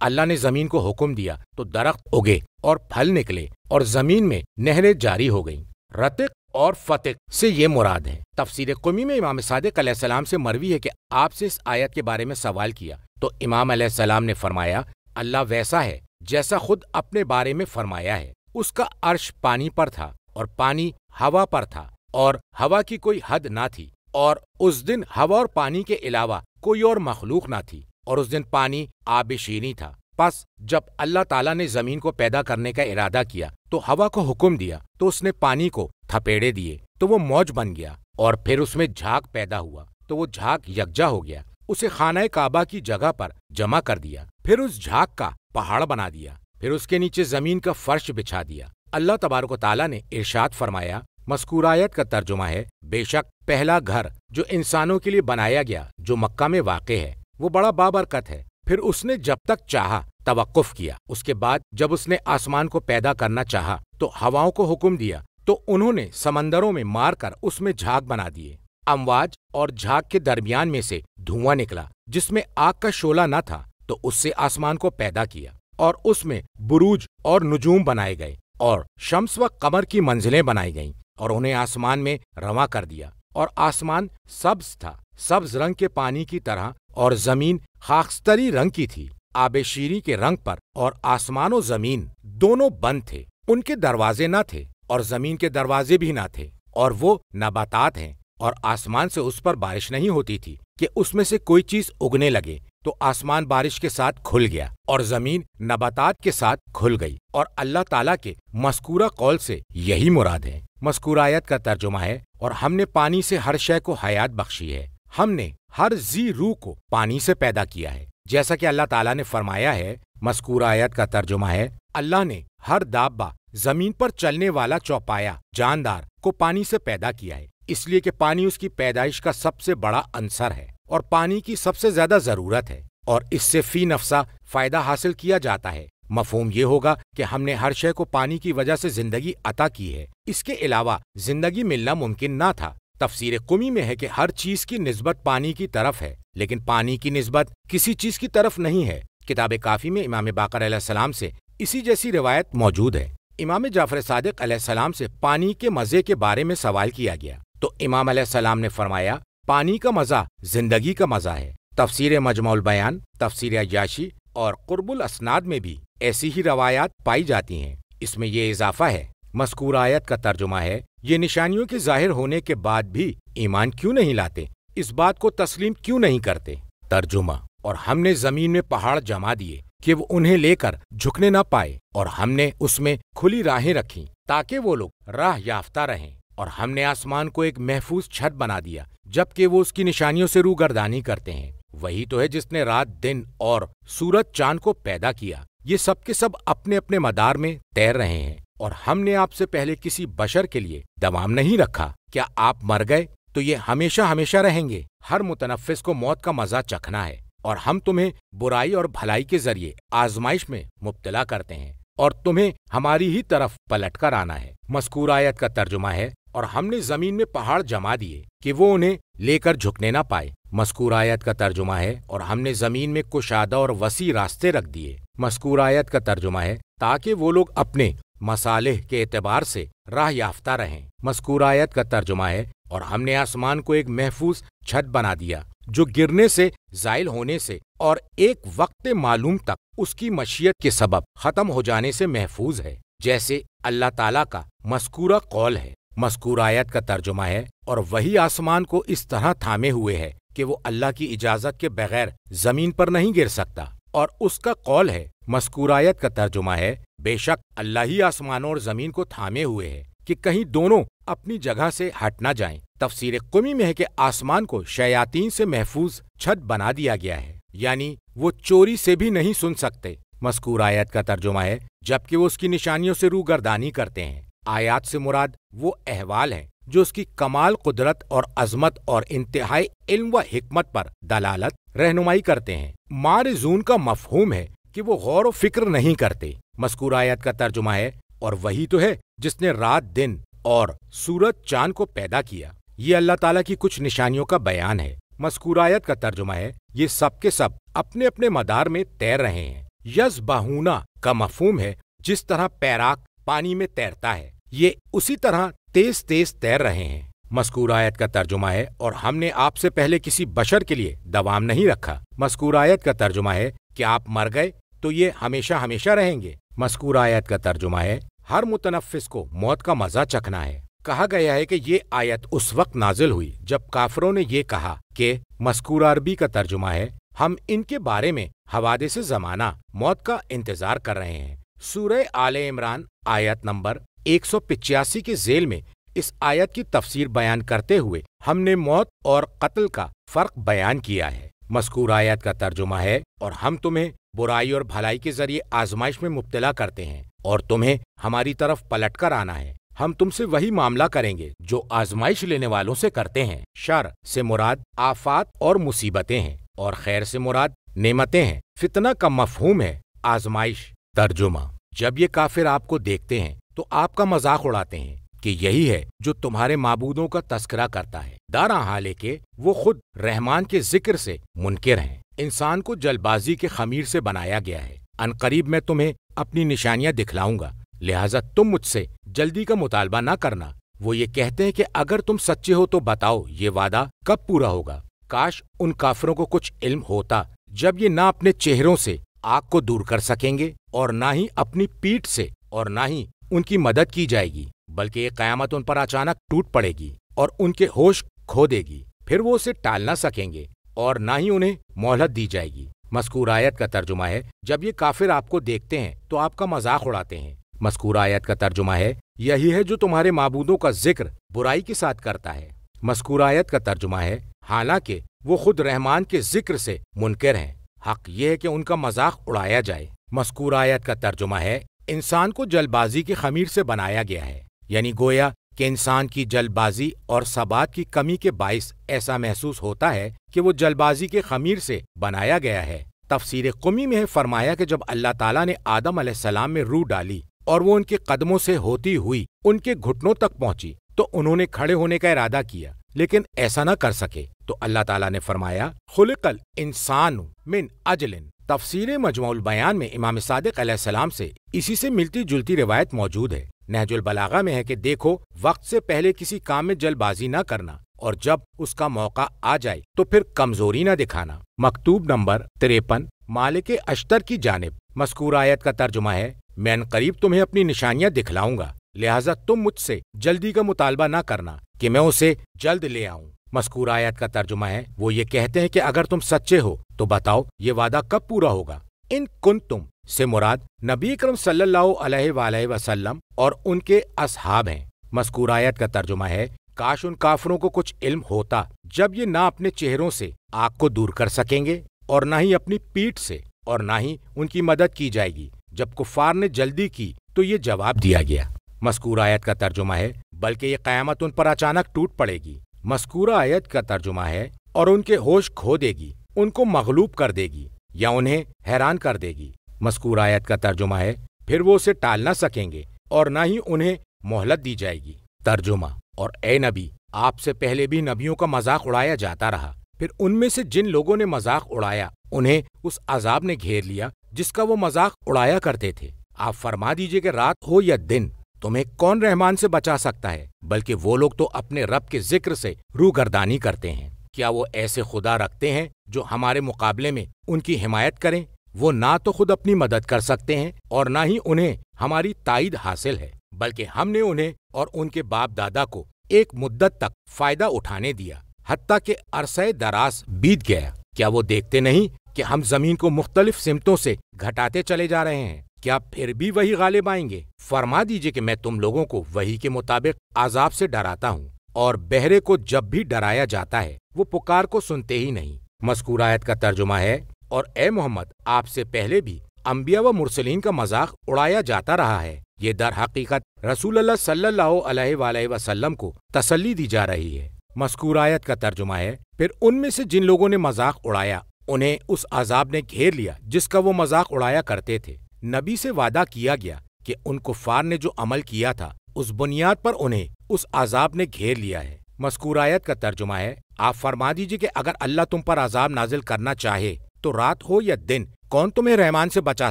اللہ نے زمین کو حکم دیا تو درخت اگے اور پھل نکلے اور زمین میں نہریں جاری ہو گئیں۔ رتق اور فتق سے یہ مراد ہے۔ تفسیر قمی میں امام صادق علیہ السلام سے مروی ہے کہ آپ سے اس آیت کے بارے میں سوال کیا تو امام علیہ السلام نے فرمایا، اللہ ویسا ہے جیسا خود اپنے بارے میں فرمایا ہے۔ اس کا عرش پانی پر تھا اور پانی ہوا پر تھا، اور ہوا کی کوئی حد نہ تھی، اور اس دن ہوا اور پانی کے علاوہ کوئی اور مخلوق نہ تھی، اور اس دن پانی آب شیریں تھا۔ پس جب اللہ تعالیٰ نے زمین کو پیدا کرنے کا ارادہ کیا تو ہوا کو حکم دیا تو اس نے پانی کو تھپیڑے دیے تو وہ موج بن گیا، اور پھر اس میں جھاگ پیدا ہوا تو وہ جھاگ یکجا ہو گیا، اسے خانہ کعبہ کی جگہ پر جمع کر دیا، پھر اس جھاگ کا پہاڑ بنا دیا، پھر اس کے نیچے زمین کا فرش بچھا دیا۔ اللہ تبارک و تعالیٰ نے ارشاد فرمایا، مذکور آیت کا ترجمہ ہے، بے شک پہلا گھر جو انسانوں کے لیے بنایا گیا جو مکہ میں واقع ہے وہ بڑا بابرکت ہے۔ پھر اس نے جب تک چاہا توقف کیا، اس کے بعد جب اس نے آسمان کو پیدا کرنا چاہا تو ہواؤں کو حکم دیا تو انہوں نے سمندروں میں مار کر اس میں جھاگ بنا دیے۔ امواج اور جھاگ کے درمیان میں سے دھواں نکلا جس میں آگ کا شعلہ نہ تھا تو اس سے آسمان کو پیدا کیا، اور اس میں بروج اور نجوم بنائے گئے، اور شمس و قمر کی منزلیں بنائی گئیں، اور انہیں آسمان میں رواں کر دیا۔ اور آسمان سبز تھا، سبز رنگ کے پانی کی طرح، اور زمین خاکستری رنگ کی تھی، آب شیریں کے رنگ پر، اور آسمان و زمین دونوں بند تھے، ان کے دروازے نہ تھے اور زمین کے دروازے بھی نہ تھے، اور وہ نباتات ہیں، اور آسمان سے اس پر بارش نہیں ہوتی تھی کہ اس میں سے کوئی چیز اگنے لگے، تو آسمان بارش کے ساتھ کھل گیا اور زمین نباتات کے ساتھ کھل گئی۔ اور اللہ تعالیٰ کے مذکورہ قول سے یہی مراد ہے۔ مذکور آیت کا ترجمہ ہے، اور ہم نے پانی سے ہر شے کو حیات بخشی ہے، ہم نے ہر ذی روح کو پانی سے پیدا کیا ہے، جیسا کہ اللہ تعالیٰ نے فرمایا ہے۔ مذکور آیت کا ترجمہ ہے، اللہ نے ہر دابہ، زمین پر چلنے والا چوپایا جاندار کو پانی سے پیدا کیا ہے، اس لیے کہ پانی اس کی پیدائش کا سب سے بڑا عنصر ہے اور پانی کی سب سے زیادہ ضرورت ہے، اور اس سے فی نفسہ فائدہ حاصل کیا جاتا ہے۔ مفہوم یہ ہوگا کہ ہم نے ہر شے کو پانی کی وجہ سے زندگی عطا کی ہے، اس کے علاوہ زندگی ملنا ممکن نہ تھا۔ تفسیر قمی میں ہے کہ ہر چیز کی نسبت پانی کی طرف ہے، لیکن پانی کی نسبت کسی چیز کی طرف نہیں ہے۔ کتاب کافی میں امام باقر علیہ السلام سے اسی جیسی روایت موجود ہے۔ امام جعفر صادق علیہ السلام سے پانی کے مزے کے بارے میں سوال کیا گیا تو امام علیہ السلام نے فرمایا، پانی کا مزہ زندگی کا مزہ ہے۔ تفسیر مجمع البیان، تفسیر عیاشی اور قرب الاسناد میں بھی ایسی ہی روایات پائی جاتی ہیں۔ اس میں یہ اضافہ ہے، مذکور آیت کا ترجمہ ہے، یہ نشانیوں کے ظاہر ہونے کے بعد بھی ایمان کیوں نہیں لاتے، اس بات کو تسلیم کیوں نہیں کرتے۔ ترجمہ، اور ہم نے زمین میں پہاڑ جما دیے کہ وہ انہیں لے کر جھکنے نہ پائے، اور ہم نے اس میں کھلی راہیں رکھیں تاکہ وہ لوگ راہ یافتہ رہیں، اور ہم نے آسمان کو ایک محفوظ چھت بنا دیا جبکہ وہ اس کی نشانیوں سے روگردانی کرتے ہیں۔ وہی تو ہے جس نے رات دن اور سورج چاند کو پیدا کیا، یہ سب کے سب اپنے اپنے مدار میں تیر رہے ہیں، اور ہم نے آپ سے پہلے کسی بشر کے لیے دوام نہیں رکھا، کیا آپ مر گئے تو یہ ہمیشہ ہمیشہ رہیں گے۔ ہر متنفس کو موت کا مزہ چکھنا ہے، اور ہم تمہیں برائی اور بھلائی کے ذریعے آزمائش میں مبتلا کرتے ہیں، اور تمہیں ہماری ہی طرف پلٹ کر آنا ہے۔ مذکور آیت کا ترجمہ ہے، اور ہم نے زمین میں پہاڑ جما دیے کہ وہ انہیں لے کر جھکنے نہ پائے۔ مذکور آیت کا ترجمہ ہے، اور ہم نے زمین میں کشادہ اور وسیع راستے رکھ دیے۔ مذکور آیت کا ترجمہ ہے، تاکہ وہ لوگ اپنے مصالح کے اعتبار سے راہ یافتہ رہیں۔ مذکور آیت کا ترجمہ ہے، اور ہم نے آسمان کو ایک محفوظ چھت بنا دیا جو گرنے سے، زائل ہونے سے اور ایک وقت معلوم تک اس کی مشیت کے سبب ختم ہو جانے سے محفوظ ہے، جیسے اللہ تعالیٰ کا مذکورہ قول ہے۔ مذکور آیت کا ترجمہ ہے، اور وہی آسمان کو اس طرح تھامے ہوئے ہے کہ وہ اللہ کی اجازت کے بغیر زمین پر نہیں گر سکتا، اور اس کا قول ہے۔ مذکور آیت کا ترجمہ ہے، بے شک اللہ ہی آسمانوں اور زمین کو تھامے ہوئے ہے کہ کہیں دونوں اپنی جگہ سے ہٹ نہ جائیں۔ تفسیر قمی میں ہے کہ آسمان کو شیاطین سے محفوظ چھت بنا دیا گیا ہے، یعنی وہ چوری سے بھی نہیں سن سکتے۔ مذکور آیت کا ترجمہ ہے، جبکہ وہ اس کی نشانیوں سے روگردانی کرتے ہیں۔ آیات سے مراد وہ احوال ہیں جو اس کی کمال قدرت اور عظمت اور انتہائی علم و حکمت پر دلالت رہنمائی کرتے ہیں۔ معرضون کا مفہوم ہے کہ وہ غور و فکر نہیں کرتے۔ مذکور آیت کا ترجمہ ہے اور وہی تو ہے جس نے رات دن اور سورج چاند کو پیدا کیا۔ یہ اللہ تعالیٰ کی کچھ نشانیوں کا بیان ہے۔ مذکور آیت کا ترجمہ ہے یہ سب کے سب اپنے اپنے مدار میں تیر رہے ہیں۔ یسبحون کا مفہوم ہے جس طرح پیراک پانی میں تیرتا ہے، یہ اسی طرح تیز تیز تیر رہے ہیں۔ مذکور آیت کا ترجمہ ہے اور ہم نے آپ سے پہلے کسی بشر کے لیے دوام نہیں رکھا۔ مذکور آیت کا ترجمہ ہے کہ آپ مر گئے تو یہ ہمیشہ ہمیشہ رہیں گے۔ مذکور آیت کا ترجمہ ہے ہر متنفس کو موت کا مزہ چکھنا ہے۔ کہا گیا ہے کہ یہ آیت اس وقت نازل ہوئی جب کافروں نے یہ کہا کہ مذکور عربی کا ترجمہ ہے ہم ان کے بارے میں حوادث زمانہ موت کا انتظار کر رہے ہیں۔ سورہ آل عمران آیت نمبر 185 کے ذیل میں اس آیت کی تفسیر بیان کرتے ہوئے ہم نے موت اور قتل کا فرق بیان کیا ہے۔ مذکور آیت کا ترجمہ ہے اور ہم تمہیں برائی اور بھلائی کے ذریعے آزمائش میں مبتلا کرتے ہیں اور تمہیں ہماری طرف پلٹ کر آنا ہے، ہم تم سے وہی معاملہ کریں گے جو آزمائش لینے والوں سے کرتے ہیں۔ شر سے مراد آفات اور مصیبتیں ہیں اور خیر سے مراد نعمتیں ہیں۔ فتنہ کا مفہوم ہے آزمائش۔ ترجمہ: جب یہ کافر آپ کو دیکھتے ہیں تو آپ کا مذاق اڑاتے ہیں کہ یہی ہے جو تمہارے معبودوں کا تذکرہ کرتا ہے، دارا حال ہے کہ وہ خود رحمان کے ذکر سے منکر ہیں۔ انسان کو جلد بازی کے خمیر سے بنایا گیا ہے۔ عنقریب میں تمہیں اپنی نشانیاں دکھلاؤں گا، لہٰذا تم مجھ سے جلدی کا مطالبہ نہ کرنا۔ وہ یہ کہتے ہیں کہ اگر تم سچے ہو تو بتاؤ یہ وعدہ کب پورا ہوگا۔ کاش ان کافروں کو کچھ علم ہوتا جب یہ نہ اپنے چہروں سے آگ کو دور کر سکیں گے اور نہ ہی اپنی پیٹھ سے اور نہ ہی ان کی مدد کی جائے گی، بلکہ یہ قیامت ان پر اچانک ٹوٹ پڑے گی اور ان کے ہوش کھو دے گی، پھر وہ اسے ٹال نہ سکیں گے اور نہ ہی انہیں مہلت دی جائے گی۔ مذکور آیت کا ترجمہ ہے جب یہ کافر آپ کو دیکھتے ہیں تو آپ کا مذاق اڑاتے ہیں۔ مذکور آیت کا ترجمہ ہے یہی ہے جو تمہارے معبودوں کا ذکر برائی کے ساتھ کرتا ہے۔ مذکور آیت کا ترجمہ ہے حالانکہ وہ خود رحمان کے ذکر سے منکر ہیں، حق یہ ہے کہ ان کا مذاق اڑایا جائے۔ مذکور آیت کا ترجمہ ہے انسان کو جلد بازی کی خمیر سے بنایا گیا ہے، یعنی گویا کہ انسان کی جلد بازی اور ثبات کی کمی کے باعث ایسا محسوس ہوتا ہے کہ وہ جلد بازی کے خمیر سے بنایا گیا ہے۔ تفسیر قمی میں فرمایا کہ جب اللہ تعالیٰ نے آدم علیہ السلام میں روح ڈالی اور وہ ان کے قدموں سے ہوتی ہوئی ان کے گھٹنوں تک پہنچی تو انہوں نے کھڑے ہونے کا ارادہ کیا لیکن ایسا نہ کر سکے، تو اللہ تعالیٰ نے فرمایا خلق الانسان من اجل۔ تفسیر مجموع البیان میں امام صادق علیہ السلام سے اسی سے ملتی جلتی روایت موجود ہے۔ نہج البلاغہ میں ہے کہ دیکھو وقت سے پہلے کسی کام میں جلد بازی نہ کرنا اور جب اس کا موقع آ جائے تو پھر کمزوری نہ دکھانا۔ مکتوب نمبر 53 مالک اشتر کی جانب۔ مذکور آیت کا ترجمہ ہے میں عنقریب تمہیں اپنی نشانیاں دکھلاؤں گا، لہٰذا تم مجھ سے جلدی کا مطالبہ نہ کرنا کہ میں اسے جلد لے آؤں۔ مذکور آیت کا ترجمہ ہے وہ یہ کہتے ہیں کہ اگر تم سچے ہو تو بتاؤ یہ وعدہ کب پورا ہوگا۔ ان کنتم سے مراد نبی اکرم صلی اللہ علیہ وآلہ وسلم اور ان کے اصحاب ہیں۔ مذکور آیت کا ترجمہ ہے کاش ان کافروں کو کچھ علم ہوتا جب یہ نہ اپنے چہروں سے آگ کو دور کر سکیں گے اور نہ ہی اپنی پیٹھ سے اور نہ ہی ان کی مدد کی جائے گی۔ جب کفار نے جلدی کی تو یہ جواب دیا گیا۔ مذکور آیت کا ترجمہ ہے بلکہ یہ قیامت ان پر اچانک ٹوٹ پڑے گی۔ مذکور آیت کا ترجمہ ہے اور ان کے ہوش کھو دے گی، ان کو مغلوب کر دے گی یا انہیں حیران کر دے گی۔ مذکور آیت کا ترجمہ ہے پھر وہ اسے ٹال نہ سکیں گے اور نہ ہی انہیں مہلت دی جائے گی۔ ترجمہ: اور اے نبی آپ سے پہلے بھی نبیوں کا مذاق اڑایا جاتا رہا، پھر ان میں سے جن لوگوں نے مذاق اڑایا انہیں اس عذاب نے گھیر لیا جس کا وہ مذاق اڑایا کرتے تھے۔ آپ فرما دیجئے کہ رات ہو یا دن تمہیں کون رحمان سے بچا سکتا ہے، بلکہ وہ لوگ تو اپنے رب کے ذکر سے روگردانی کرتے ہیں۔ کیا وہ ایسے خدا رکھتے ہیں جو ہمارے مقابلے میں ان کی حمایت کریں؟ وہ نہ تو خود اپنی مدد کر سکتے ہیں اور نہ ہی انہیں ہماری تائید حاصل ہے، بلکہ ہم نے انہیں اور ان کے باپ دادا کو ایک مدت تک فائدہ اٹھانے دیا حتیٰ کہ عرصہ دراز بیت گیا۔ کیا وہ دیکھتے نہیں کہ ہم زمین کو مختلف سمتوں سے گھٹاتے چلے جا رہے ہیں؟ کیا پھر بھی وہی غالب آئیں گے؟ فرما دیجئے کہ میں تم لوگوں کو وحی کے مطابق عذاب سے ڈراتا ہوں، اور بہرے کو جب بھی ڈرایا جاتا ہے وہ پکار کو سنتے ہی نہیں۔ مذکور آیت کا ترجمہ ہے اور اے محمد آپ سے پہلے بھی انبیاء و مرسلین کا مذاق اڑایا جاتا رہا ہے، یہ در حقیقت رسول اللہ صلی اللہ علیہ وآلہ وسلم کو تسلی دی جا رہی ہے۔ مذکور آیت کا ترجمہ ہے، پھر ان میں سے جن لوگوں نے مذاق اڑایا انہیں اس عذاب نے گھیر لیا جس کا وہ مذاق اڑایا کرتے تھے۔ نبی سے وعدہ کیا گیا کہ ان کفار نے جو عمل کیا تھا اس بنیاد پر انہیں اس عذاب نے گھیر لیا ہے۔ مذکور آیت کا ترجمہ ہے، آپ فرما دیجئے کہ اگر اللہ تم پر عذاب نازل کرنا چاہے تو رات ہو یا دن کون تمہیں رحمان سے بچا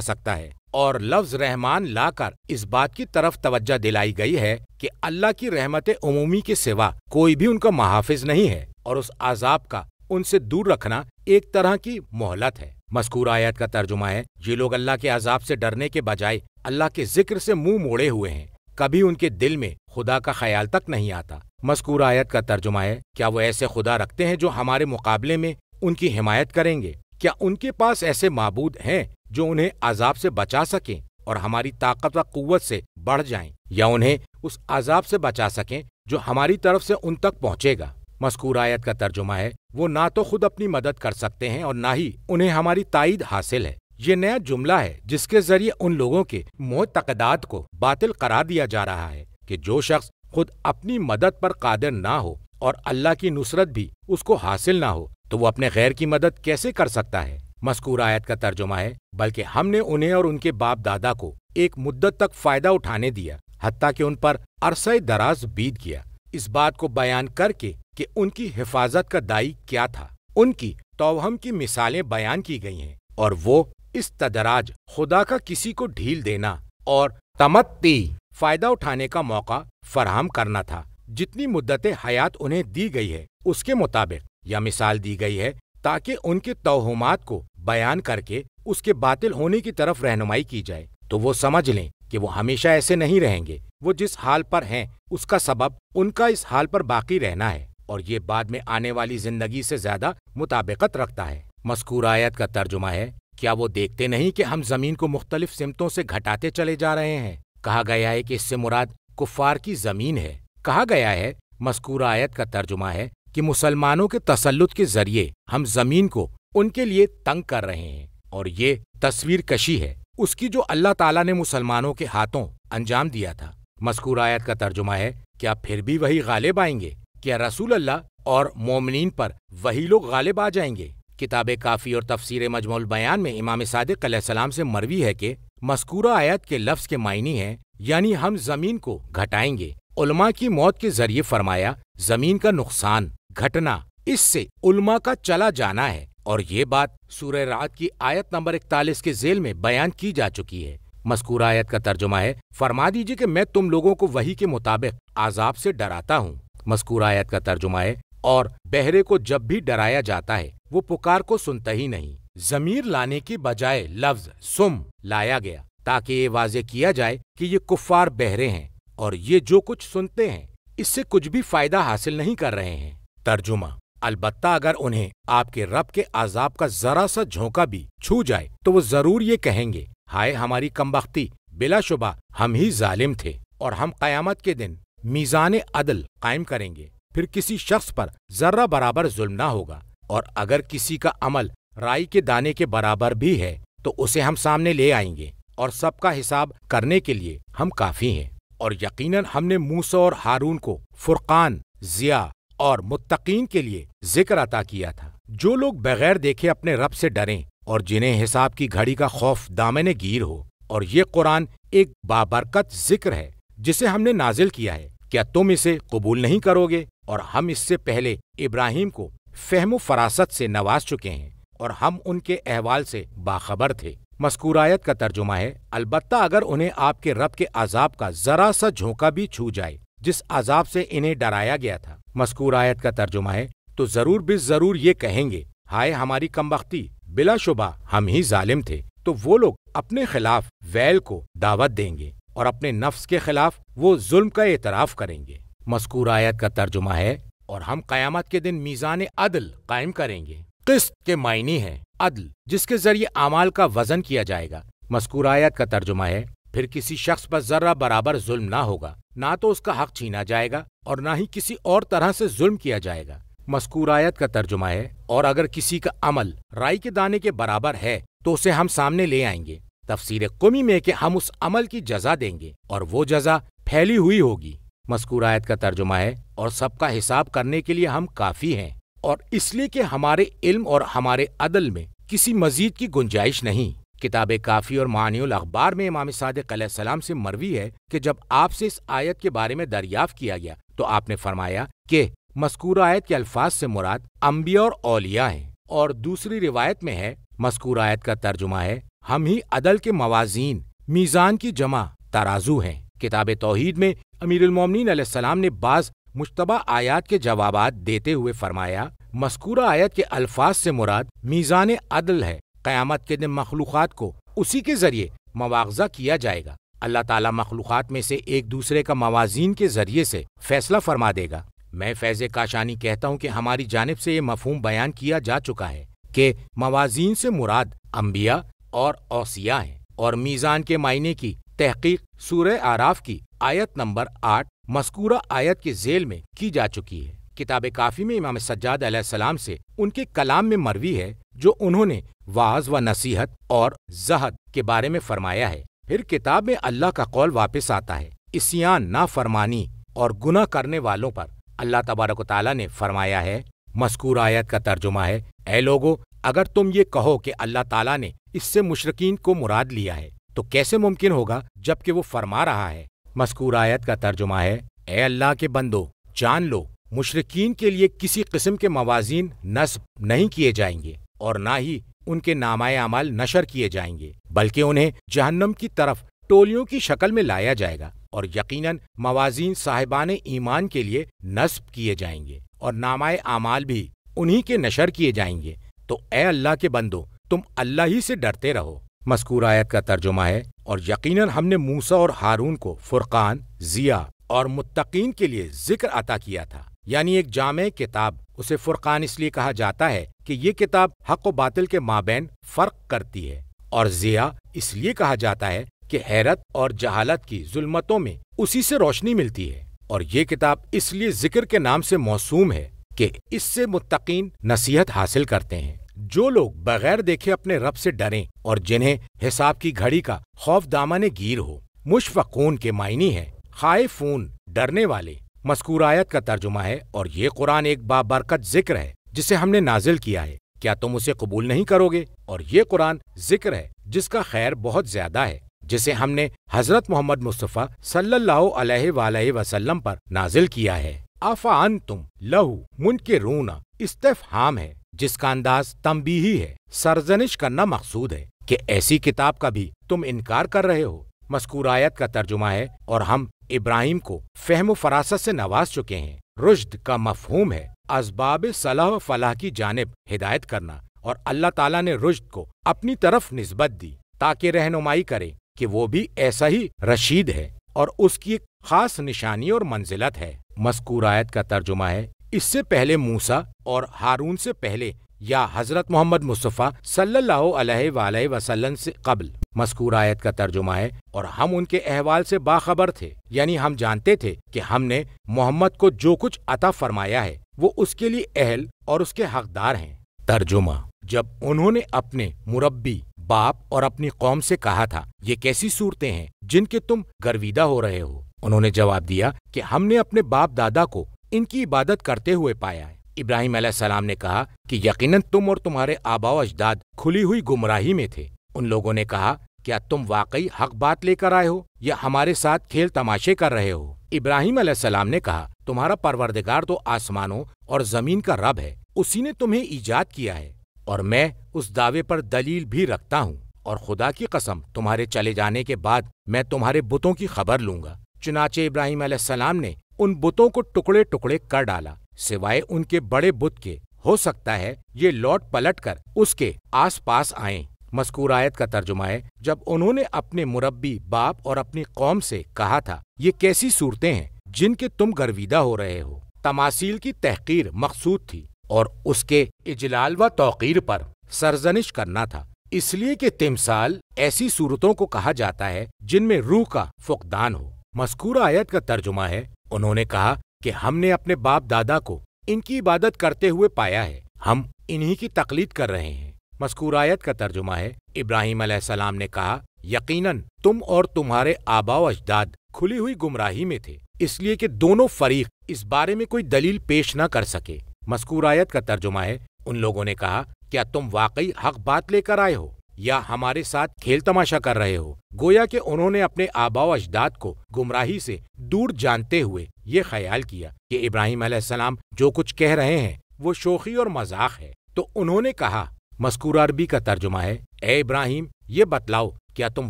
سکتا ہے؟ اور لفظ رحمان لا کر اس بات کی طرف توجہ دلائی گئی ہے کہ اللہ کی رحمت عمومی کے سوا کوئی بھی ان کا محافظ نہیں ہے، اور اس عذاب کا ان سے دور رکھنا ایک طرح کی مہلت ہے۔ مذکور آیت کا ترجمہ ہے، یہ لوگ اللہ کے عذاب سے ڈرنے کے بجائے اللہ کے ذکر سے منہ موڑے ہوئے ہیں، کبھی ان کے دل میں خدا کا خیال تک نہیں آتا۔ مذکور آیت کا ترجمہ ہے، کیا وہ ایسے خدا رکھتے ہیں جو ہمارے مقابلے میں ان کی حمایت کریں گے؟ کیا ان کے پاس ایسے معبود ہیں جو انہیں عذاب سے بچا سکیں اور ہماری طاقت و قوت سے بڑھ جائیں، یا انہیں اس عذاب سے بچا سکیں جو ہماری طرف سے ان تک پہنچے گا؟ مذکور آیت کا ترجمہ ہے، وہ نہ تو خود اپنی مدد کر سکتے ہیں اور نہ ہی انہیں ہماری تائید حاصل ہے۔ یہ نیا جملہ ہے جس کے ذریعے ان لوگوں کے معتقدات کو باطل قرار دیا جا رہا ہے کہ جو شخص خود اپنی مدد پر قادر نہ ہو اور اللہ کی نصرت بھی اس کو حاصل نہ ہو تو وہ اپنے غیر کی مدد کیسے کر سکتا ہے؟ مذکور آیت کا ترجمہ ہے، بلکہ ہم نے انہیں اور ان کے باپ دادا کو ایک مدت تک فائدہ اٹھانے دیا حتیٰ کہ ان پر عرصہ دراز بیت گیا، اس بات کو بیان کر کے کہ ان کی حفاظت کا دائی کیا تھا۔ ان کی توہم کی مثالیں بیان کی گئی ہیں، اور وہ استدراج خدا کا کسی کو ڈھیل دینا اور تمتی فائدہ اٹھانے کا موقع فراہم کرنا تھا۔ جتنی مدت حیات انہیں دی گئی ہے اس کے مطابق یا مثال دی گئی ہے تاکہ ان کے توہمات کو بیان کر کے اس کے باطل ہونے کی طرف رہنمائی کی جائے، تو وہ سمجھ لیں کہ وہ ہمیشہ ایسے نہیں رہیں گے۔ وہ جس حال پر ہیں اس کا سبب ان کا اس حال پر باقی رہنا ہے، اور یہ بعد میں آنے والی زندگی سے زیادہ مطابقت رکھتا ہے۔ مذکور آیت کا ترجمہ ہے، کیا وہ دیکھتے نہیں کہ ہم زمین کو مختلف سمتوں سے گھٹاتے چلے جا رہے ہیں؟ کہا گیا ہے کہ اس سے مراد کفار کی زمین ہے۔ کہا گیا ہے، مذکور آیت کا ترجمہ ہے، کہ مسلمانوں کے تسلط کے ذریعے ہم زمین کو ان کے لیے تنگ کر رہے ہیں، اور یہ تصویر کشی ہے اس کی جو اللہ تعالیٰ نے مسلمانوں کے ہاتھوں انجام دیا تھا۔ مذکور آیت کا ترجمہ ہے، کیا پھر بھی وہی غالب آئیں گے؟ کیا رسول اللہ اور مومنین پر وہی لوگ غالب آ جائیں گے؟ کتاب کافی اور تفسیر مجموع البیان میں امام صادق علیہ السلام سے مروی ہے کہ مذکورہ آیت کے لفظ کے معنی ہیں یعنی ہم زمین کو گھٹائیں گے۔ علماء کی موت کے ذریعے فرمایا زمین کا نقصان گھٹنا، اس سے علماء کا چلا جانا ہے، اور یہ بات سورہ رعد کی آیت نمبر 41 کے ذیل میں بیان کی جا چکی ہے۔ مذکورہ آیت کا ترجمہ ہے، فرما دیجئے کہ میں تم لوگوں کو وحی کے مطابق عذاب سے ڈراتا ہوں۔ مذکورہ آیت کا ترجمہ ہے، اور بہرے کو جب بھی ڈرایا جاتا ہے وہ پکار کو سنتا ہی نہیں۔ ضمیر لانے کی بجائے لفظ سم لایا گیا تاکہ یہ واضح کیا جائے کہ یہ کفار بہرے ہیں اور یہ جو کچھ سنتے ہیں اس سے کچھ بھی فائدہ حاصل نہیں کر رہے ہیں۔ ترجمہ، البتہ اگر انہیں آپ کے رب کے عذاب کا ذرا سا جھونکا بھی چھو جائے تو وہ ضرور یہ کہیں گے، ہائے ہماری کمبختی، بلا شبہ ہم ہی ظالم تھے، اور ہم قیامت کے دن میزان عدل قائم کریں گے، پھر کسی شخص پر ذرہ برابر ظلم نہ ہوگا، اور اگر کسی کا عمل رائی کے دانے کے برابر بھی ہے تو اسے ہم سامنے لے آئیں گے، اور سب کا حساب کرنے کے لیے ہم کافی ہیں۔ اور یقیناً ہم نے موسیٰ اور ہارون کو فرقان، ضیاء اور متقین کے لیے ذکر عطا کیا تھا۔ جو لوگ بغیر دیکھے اپنے رب سے ڈریں اور جنہیں حساب کی گھڑی کا خوف دامن گیر ہو، اور یہ قرآن ایک بابرکت ذکر ہے جسے ہم نے نازل کیا ہے، کیا تم اسے قبول نہیں کرو گے؟ اور ہم اس سے پہلے ابراہیم کو فہم و فراست سے نواز چکے ہیں، اور ہم ان کے احوال سے باخبر تھے۔ مذکور آیت کا ترجمہ ہے، البتہ اگر انہیں آپ کے رب کے عذاب کا ذرا سا جھونکا بھی چھو جائے جس عذاب سے انہیں ڈرایا گیا تھا۔ مذکور آیت کا ترجمہ ہے، تو ضرور بے ضرور یہ کہیں گے، ہائے ہماری کمبختی، بلا شبہ ہم ہی ظالم تھے۔ تو وہ لوگ اپنے خلاف ویل کو دعوت دیں گے اور اپنے نفس کے خلاف وہ ظلم کا اعتراف کریں گے۔ مذکور آیت کا ترجمہ ہے، اور ہم قیامت کے دن میزان عدل قائم کریں گے۔ قسط کے معنی ہے عدل، جس کے ذریعے اعمال کا وزن کیا جائے گا۔ مذکور آیت کا ترجمہ ہے، پھر کسی شخص پر ذرہ برابر ظلم نہ ہوگا، نہ تو اس کا حق چھینا جائے گا اور نہ ہی کسی اور طرح سے ظلم کیا جائے گا۔ مذکور آیت کا ترجمہ ہے، اور اگر کسی کا عمل رائی کے دانے کے برابر ہے تو اسے ہم سامنے لے آئیں گے تفسیر قمی میں کہ ہم اس عمل کی جزا دیں گے اور وہ جزا پھیلی ہوئی ہوگی۔ مذکور آیت کا ترجمہ ہے اور سب کا حساب کرنے کے لیے ہم کافی ہیں، اور اس لیے کہ ہمارے علم اور ہمارے عدل میں کسی مزید کی گنجائش نہیں۔ کتاب کافی اور معانی الاخبار میں امام صادق علیہ السلام سے مروی ہے کہ جب آپ سے اس آیت کے بارے میں دریافت کیا گیا تو آپ نے فرمایا کہ مذکور آیت کے الفاظ سے مراد انبیاء اور اولیاء ہیں، اور دوسری روایت میں ہے مذکور آیت کا ترجمہ ہے ہم ہی عدل کے موازین، میزان کی جمع، ترازو ہیں۔ کتاب توحید میں امیر المومنین علیہ السلام نے بعض مشتبہ آیات کے جوابات دیتے ہوئے فرمایا مذکورہ آیت کے الفاظ سے مراد میزان عدل ہے، قیامت کے دن مخلوقات کو اسی کے ذریعے مواخذہ کیا جائے گا۔ اللہ تعالیٰ مخلوقات میں سے ایک دوسرے کا موازین کے ذریعے سے فیصلہ فرما دے گا۔ میں فیض کاشانی کہتا ہوں کہ ہماری جانب سے یہ مفہوم بیان کیا جا چکا ہے کہ موازین سے مراد انبیاء اور اوصیاء ہیں، اور میزان کے معنی کی تحقیق سورہ اعراف کی آیت نمبر 8 مذکورہ آیت کے ذیل میں کی جا چکی ہے۔ کتاب کافی میں امام سجاد علیہ السلام سے ان کے کلام میں مروی ہے جو انہوں نے وعظ و نصیحت اور زہد کے بارے میں فرمایا ہے۔ پھر کتاب میں اللہ کا قول واپس آتا ہے، عصیان، نافرمانی اور گناہ کرنے والوں پر اللہ تبارک و تعالیٰ نے فرمایا ہے۔ مذکور آیت کا ترجمہ ہے اے لوگو، اگر تم یہ کہو کہ اللہ تعالیٰ نے اس سے مشرکین کو مراد لیا ہے تو کیسے ممکن ہوگا جبکہ وہ فرما رہا ہے۔ مذکور آیت کا ترجمہ ہے اے اللہ کے بندو، جان لو مشرکین کے لیے کسی قسم کے موازین نصب نہیں کیے جائیں گے اور نہ ہی ان کے نامۂ اعمال نشر کیے جائیں گے، بلکہ انہیں جہنم کی طرف ٹولیوں کی شکل میں لایا جائے گا، اور یقیناً موازین صاحبان ایمان کے لیے نصب کیے جائیں گے اور نامۂ اعمال بھی انہی کے نشر کیے جائیں گے۔ تو اے اللہ کے بندو، تم اللہ ہی سے ڈرتے رہو۔ مذکور آیت کا ترجمہ ہے اور یقیناً ہم نے موسیٰ اور ہارون کو فرقان، ضیاء اور متقین کے لیے ذکر عطا کیا تھا، یعنی ایک جامع کتاب۔ اسے فرقان اس لیے کہا جاتا ہے کہ یہ کتاب حق و باطل کے مابین فرق کرتی ہے، اور ضیاء اس لیے کہا جاتا ہے کہ حیرت اور جہالت کی ظلمتوں میں اسی سے روشنی ملتی ہے، اور یہ کتاب اس لیے ذکر کے نام سے موسوم ہے کہ اس سے متقین نصیحت حاصل کرتے ہیں۔ جو لوگ بغیر دیکھے اپنے رب سے ڈریں اور جنہیں حساب کی گھڑی کا خوف دامن گیر ہو۔ مشفقون کے معنی ہے خائفون، ڈرنے والے۔ مذکور آیت کا ترجمہ ہے اور یہ قرآن ایک بابرکت ذکر ہے جسے ہم نے نازل کیا ہے، کیا تم اسے قبول نہیں کرو گے؟ اور یہ قرآن ذکر ہے جس کا خیر بہت زیادہ ہے، جسے ہم نے حضرت محمد مصطفیٰ صلی اللہ علیہ وآلہ وسلم پر نازل کیا ہے۔ افانتم لہو منکرون استفہام ہے جس کا انداز تنبیہی ہے، سرزنش کرنا مقصود ہے کہ ایسی کتاب کا بھی تم انکار کر رہے ہو۔ مذکور آیت کا ترجمہ ہے اور ہم ابراہیم کو فہم و فراست سے نواز چکے ہیں۔ رشد کا مفہوم ہے اسباب صلاح و فلاح کی جانب ہدایت کرنا، اور اللہ تعالیٰ نے رشد کو اپنی طرف نسبت دی تاکہ رہنمائی کرے کہ وہ بھی ایسا ہی رشید ہے اور اس کی ایک خاص نشانی اور منزلت ہے۔ مذکور آیت کا ترجمہ ہے اس سے پہلے موسیٰ اور ہارون سے پہلے یا حضرت محمد مصطفیٰ صلی اللہ علیہ وآلہ وسلم سے قبل۔ مذکور آیت کا ترجمہ ہے اور ہم ان کے احوال سے باخبر تھے، یعنی ہم جانتے تھے کہ ہم نے محمد کو جو کچھ عطا فرمایا ہے وہ اس کے لیے اہل اور اس کے حقدار ہیں۔ ترجمہ: جب انہوں نے اپنے مربی، باپ اور اپنی قوم سے کہا تھا یہ کیسی صورتیں ہیں جن کے تم گرویدہ ہو رہے ہو، انہوں نے جواب دیا کہ ہم نے اپنے باپ دادا کو ان کی عبادت کرتے ہوئے پایا ہے۔ ابراہیم علیہ السلام نے کہا کہ یقیناً تم اور تمہارے آباء و اجداد کھلی ہوئی گمراہی میں تھے۔ ان لوگوں نے کہا کیا تم واقعی حق بات لے کر آئے ہو یا ہمارے ساتھ کھیل تماشے کر رہے ہو؟ ابراہیم علیہ السلام نے کہا تمہارا پروردگار تو آسمانوں اور زمین کا رب ہے، اسی نے تمہیں ایجاد کیا ہے، اور میں اس دعوے پر دلیل بھی رکھتا ہوں، اور خدا کی قسم تمہارے چلے جانے کے بعد میں تمہارے بتوں کی خبر لوں گا۔ چنانچہ ابراہیم علیہ السلام نے ان بتوں کو ٹکڑے ٹکڑے کر ڈالا سوائے ان کے بڑے بت کے، ہو سکتا ہے یہ لوٹ پلٹ کر اس کے آس پاس آئیں۔ مذکور آیت کا ترجمہ ہے جب انہوں نے اپنے مربی، باپ اور اپنی قوم سے کہا تھا یہ کیسی صورتیں ہیں جن کے تم گرویدہ ہو رہے ہو، تماثیل کی تحقیر مقصود تھی اور اس کے اجلال و توقیر پر سرزنش کرنا تھا، اس لیے کہ تمثال ایسی صورتوں کو کہا جاتا ہے جن میں روح کا فقدان ہو۔ مذکور آیت کا ترجمہ ہے انہوں نے کہا کہ ہم نے اپنے باپ دادا کو ان کی عبادت کرتے ہوئے پایا ہے، ہم انہی کی تقلید کر رہے ہیں۔ مذکور آیت کا ترجمہ ہے ابراہیم علیہ السلام نے کہا یقیناً تم اور تمہارے آبا و اجداد کھلی ہوئی گمراہی میں تھے، اس لیے کہ دونوں فریق اس بارے میں کوئی دلیل پیش نہ کر سکے۔ مذکور آیت کا ترجمہ ہے، ان لوگوں نے کہا کیا تم واقعی حق بات لے کر آئے ہو یا ہمارے ساتھ کھیل تماشا کر رہے ہو؟ گویا کہ انہوں نے اپنے آبا و اجداد کو گمراہی سے دور جانتے ہوئے یہ خیال کیا کہ ابراہیم علیہ السلام جو کچھ کہہ رہے ہیں وہ شوخی اور مذاق ہے، تو انہوں نے کہا، مذکور عربی کا ترجمہ ہے، اے ابراہیم یہ بتلاؤ کیا تم